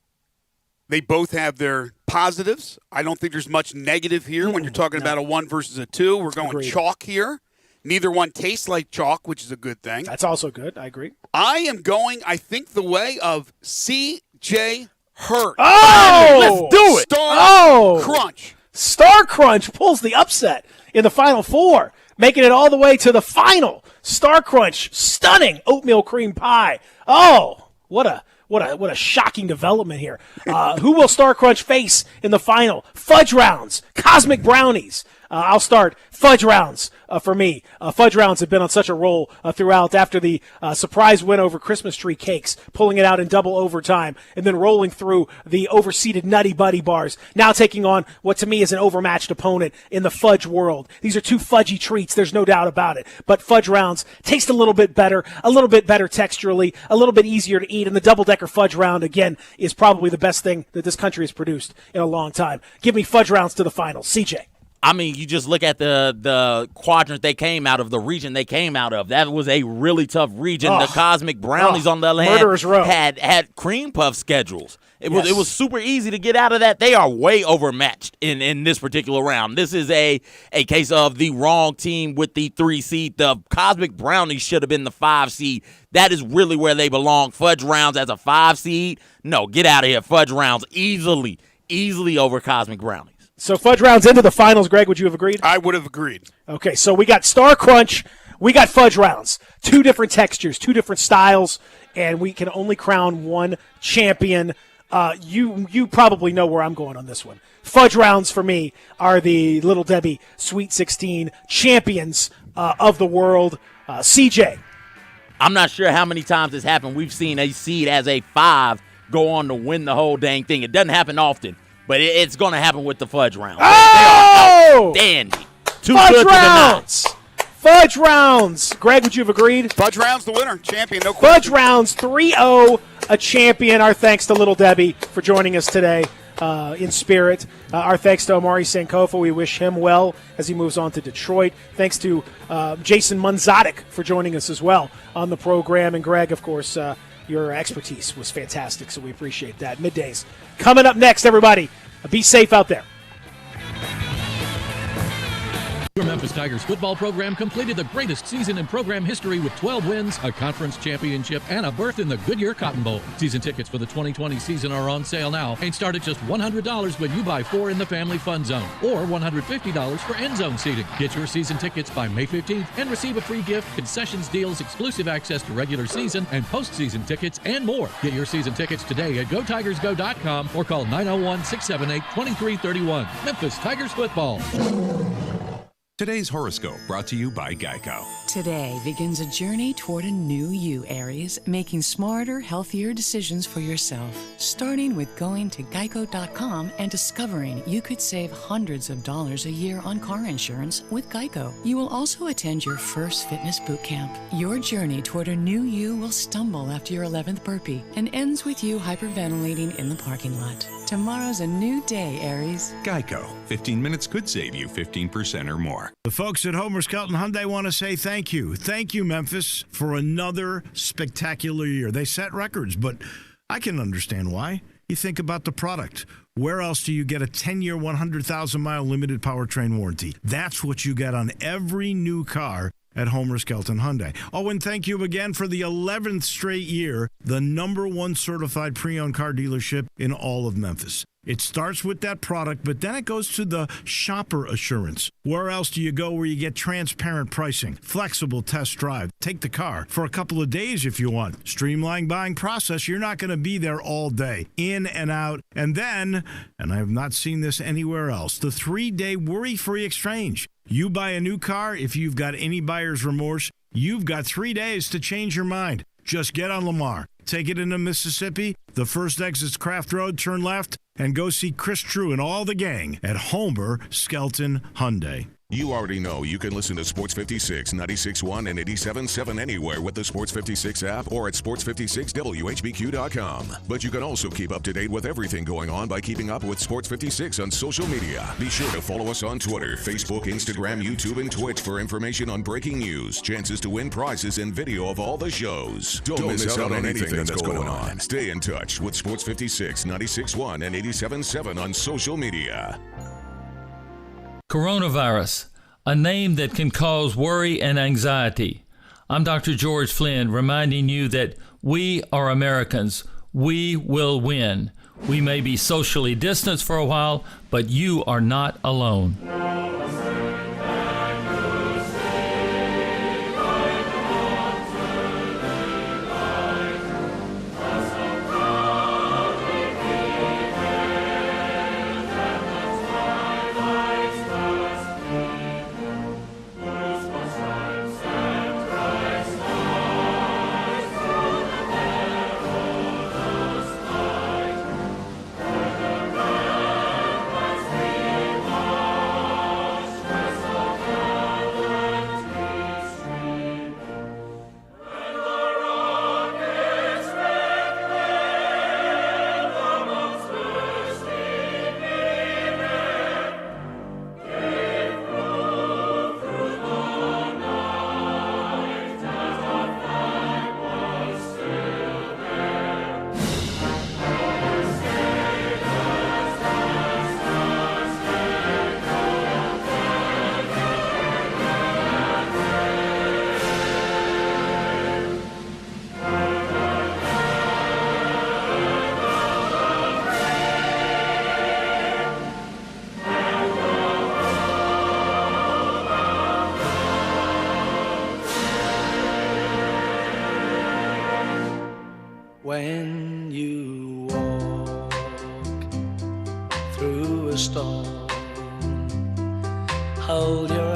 they both have their positives. I don't think there's much negative here when you're talking about a 1 versus a 2. We're going chalk here. Neither one tastes like chalk, which is a good thing. That's also good. I agree. I am going, I think, the way of C.J. Hurt. Oh! Let's do it. Star Crunch. Star Crunch pulls the upset in the Final Four, making it all the way to the final. Star Crunch, stunning oatmeal cream pie. Oh, What a shocking development here. Who will Star Crunch face in the final? Fudge rounds, cosmic brownies. I'll start fudge rounds for me. Fudge rounds have been on such a roll throughout after the surprise win over Christmas tree cakes, pulling it out in double overtime, and then rolling through the overseeded Nutty Buddy bars, now taking on what to me is an overmatched opponent in the fudge world. These are two fudgy treats, there's no doubt about it. But fudge rounds taste a little bit better texturally, a little bit easier to eat, and the double-decker fudge round, again, is probably the best thing that this country has produced in a long time. Give me fudge rounds to the finals. CJ. I mean, you just look at the quadrant they came out of, the region they came out of. That was a really tough region. The Cosmic Brownies, on the other hand, had cream puff schedules. It was super easy to get out of that. They are way overmatched in this particular round. This is a case of the wrong team with the 3 seed. The Cosmic Brownies should have been the 5 seed. That is really where they belong. Fudge rounds as a 5 seed? No, get out of here. Fudge rounds easily over Cosmic Brownies. So fudge rounds into the finals. Greg, would you have agreed? I would have agreed. Okay, so we got Star Crunch, we got fudge rounds. 2 different textures, 2 different styles, and we can only crown one champion. You probably know where I'm going on this one. Fudge rounds for me are the Little Debbie Sweet 16 champions of the world. CJ. I'm not sure how many times this happened. We've seen a seed as a 5 go on to win the whole dang thing. It doesn't happen often. But it's going to happen with the fudge rounds. Oh! They are outstanding. Fudge rounds! Fudge rounds! Greg, would you have agreed? Fudge rounds the winner. Champion, no question. Fudge rounds 3-0, a champion. Our thanks to Little Debbie for joining us today in spirit. Our thanks to Omari Sankofa. We wish him well as he moves on to Detroit. Thanks to Jason Munzatic for joining us as well on the program. And Greg, of course, your expertise was fantastic, so we appreciate that. Middays coming up next, everybody. Be safe out there. Your Memphis Tigers football program completed the greatest season in program history with 12 wins, a conference championship, and a berth in the Goodyear Cotton Bowl. Season tickets for the 2020 season are on sale now and start at just $100 when you buy 4 in the Family Fun Zone or $150 for end zone seating. Get your season tickets by May 15th and receive a free gift, concessions deals, exclusive access to regular season and postseason tickets, and more. Get your season tickets today at GoTigersGo.com or call 901-678-2331. Memphis Tigers football. Today's horoscope brought to you by Geico. Today begins a journey toward a new you, Aries, making smarter, healthier decisions for yourself. Starting with going to Geico.com and discovering you could save hundreds of dollars a year on car insurance with Geico. You will also attend your first fitness boot camp. Your journey toward a new you will stumble after your 11th burpee and ends with you hyperventilating in the parking lot. Tomorrow's a new day, Aries. Geico. 15 minutes could save you 15% or more. The folks at Homer Skelton Hyundai want to say thank you. Thank you, Memphis, for another spectacular year. They set records, but I can understand why. You think about the product. Where else do you get a 10-year, 100,000-mile limited powertrain warranty? That's what you get on every new car at Homer Skelton Hyundai. Oh, and thank you again for the 11th straight year, the #1 certified pre-owned car dealership in all of Memphis. It starts with that product, but then it goes to the shopper assurance. Where else do you go where you get transparent pricing, flexible test drive, take the car for a couple of days if you want, streamlined buying process? You're not going to be there all day, in and out. And then, and I have not seen this anywhere else, the 3-day worry-free exchange. You buy a new car, if you've got any buyer's remorse, you've got 3 days to change your mind. Just get on Lamar, take it into Mississippi, the first exit's Craft Road, turn left, and go see Chris True and all the gang at Homer Skelton Hyundai. You already know you can listen to Sports 56, 96.1, and 87.7 anywhere with the Sports 56 app or at sports56whbq.com. But you can also keep up to date with everything going on by keeping up with Sports 56 on social media. Be sure to follow us on Twitter, Facebook, Instagram, YouTube, and Twitch for information on breaking news, chances to win prizes, and video of all the shows. Don't miss out on anything that's going on. Stay in touch with Sports 56, 96.1, and 87.7 on social media. Coronavirus, a name that can cause worry and anxiety. I'm Dr. George Flynn, reminding you that we are Americans. We will win. We may be socially distanced for a while, but you are not alone. when you walk through a storm. Hold your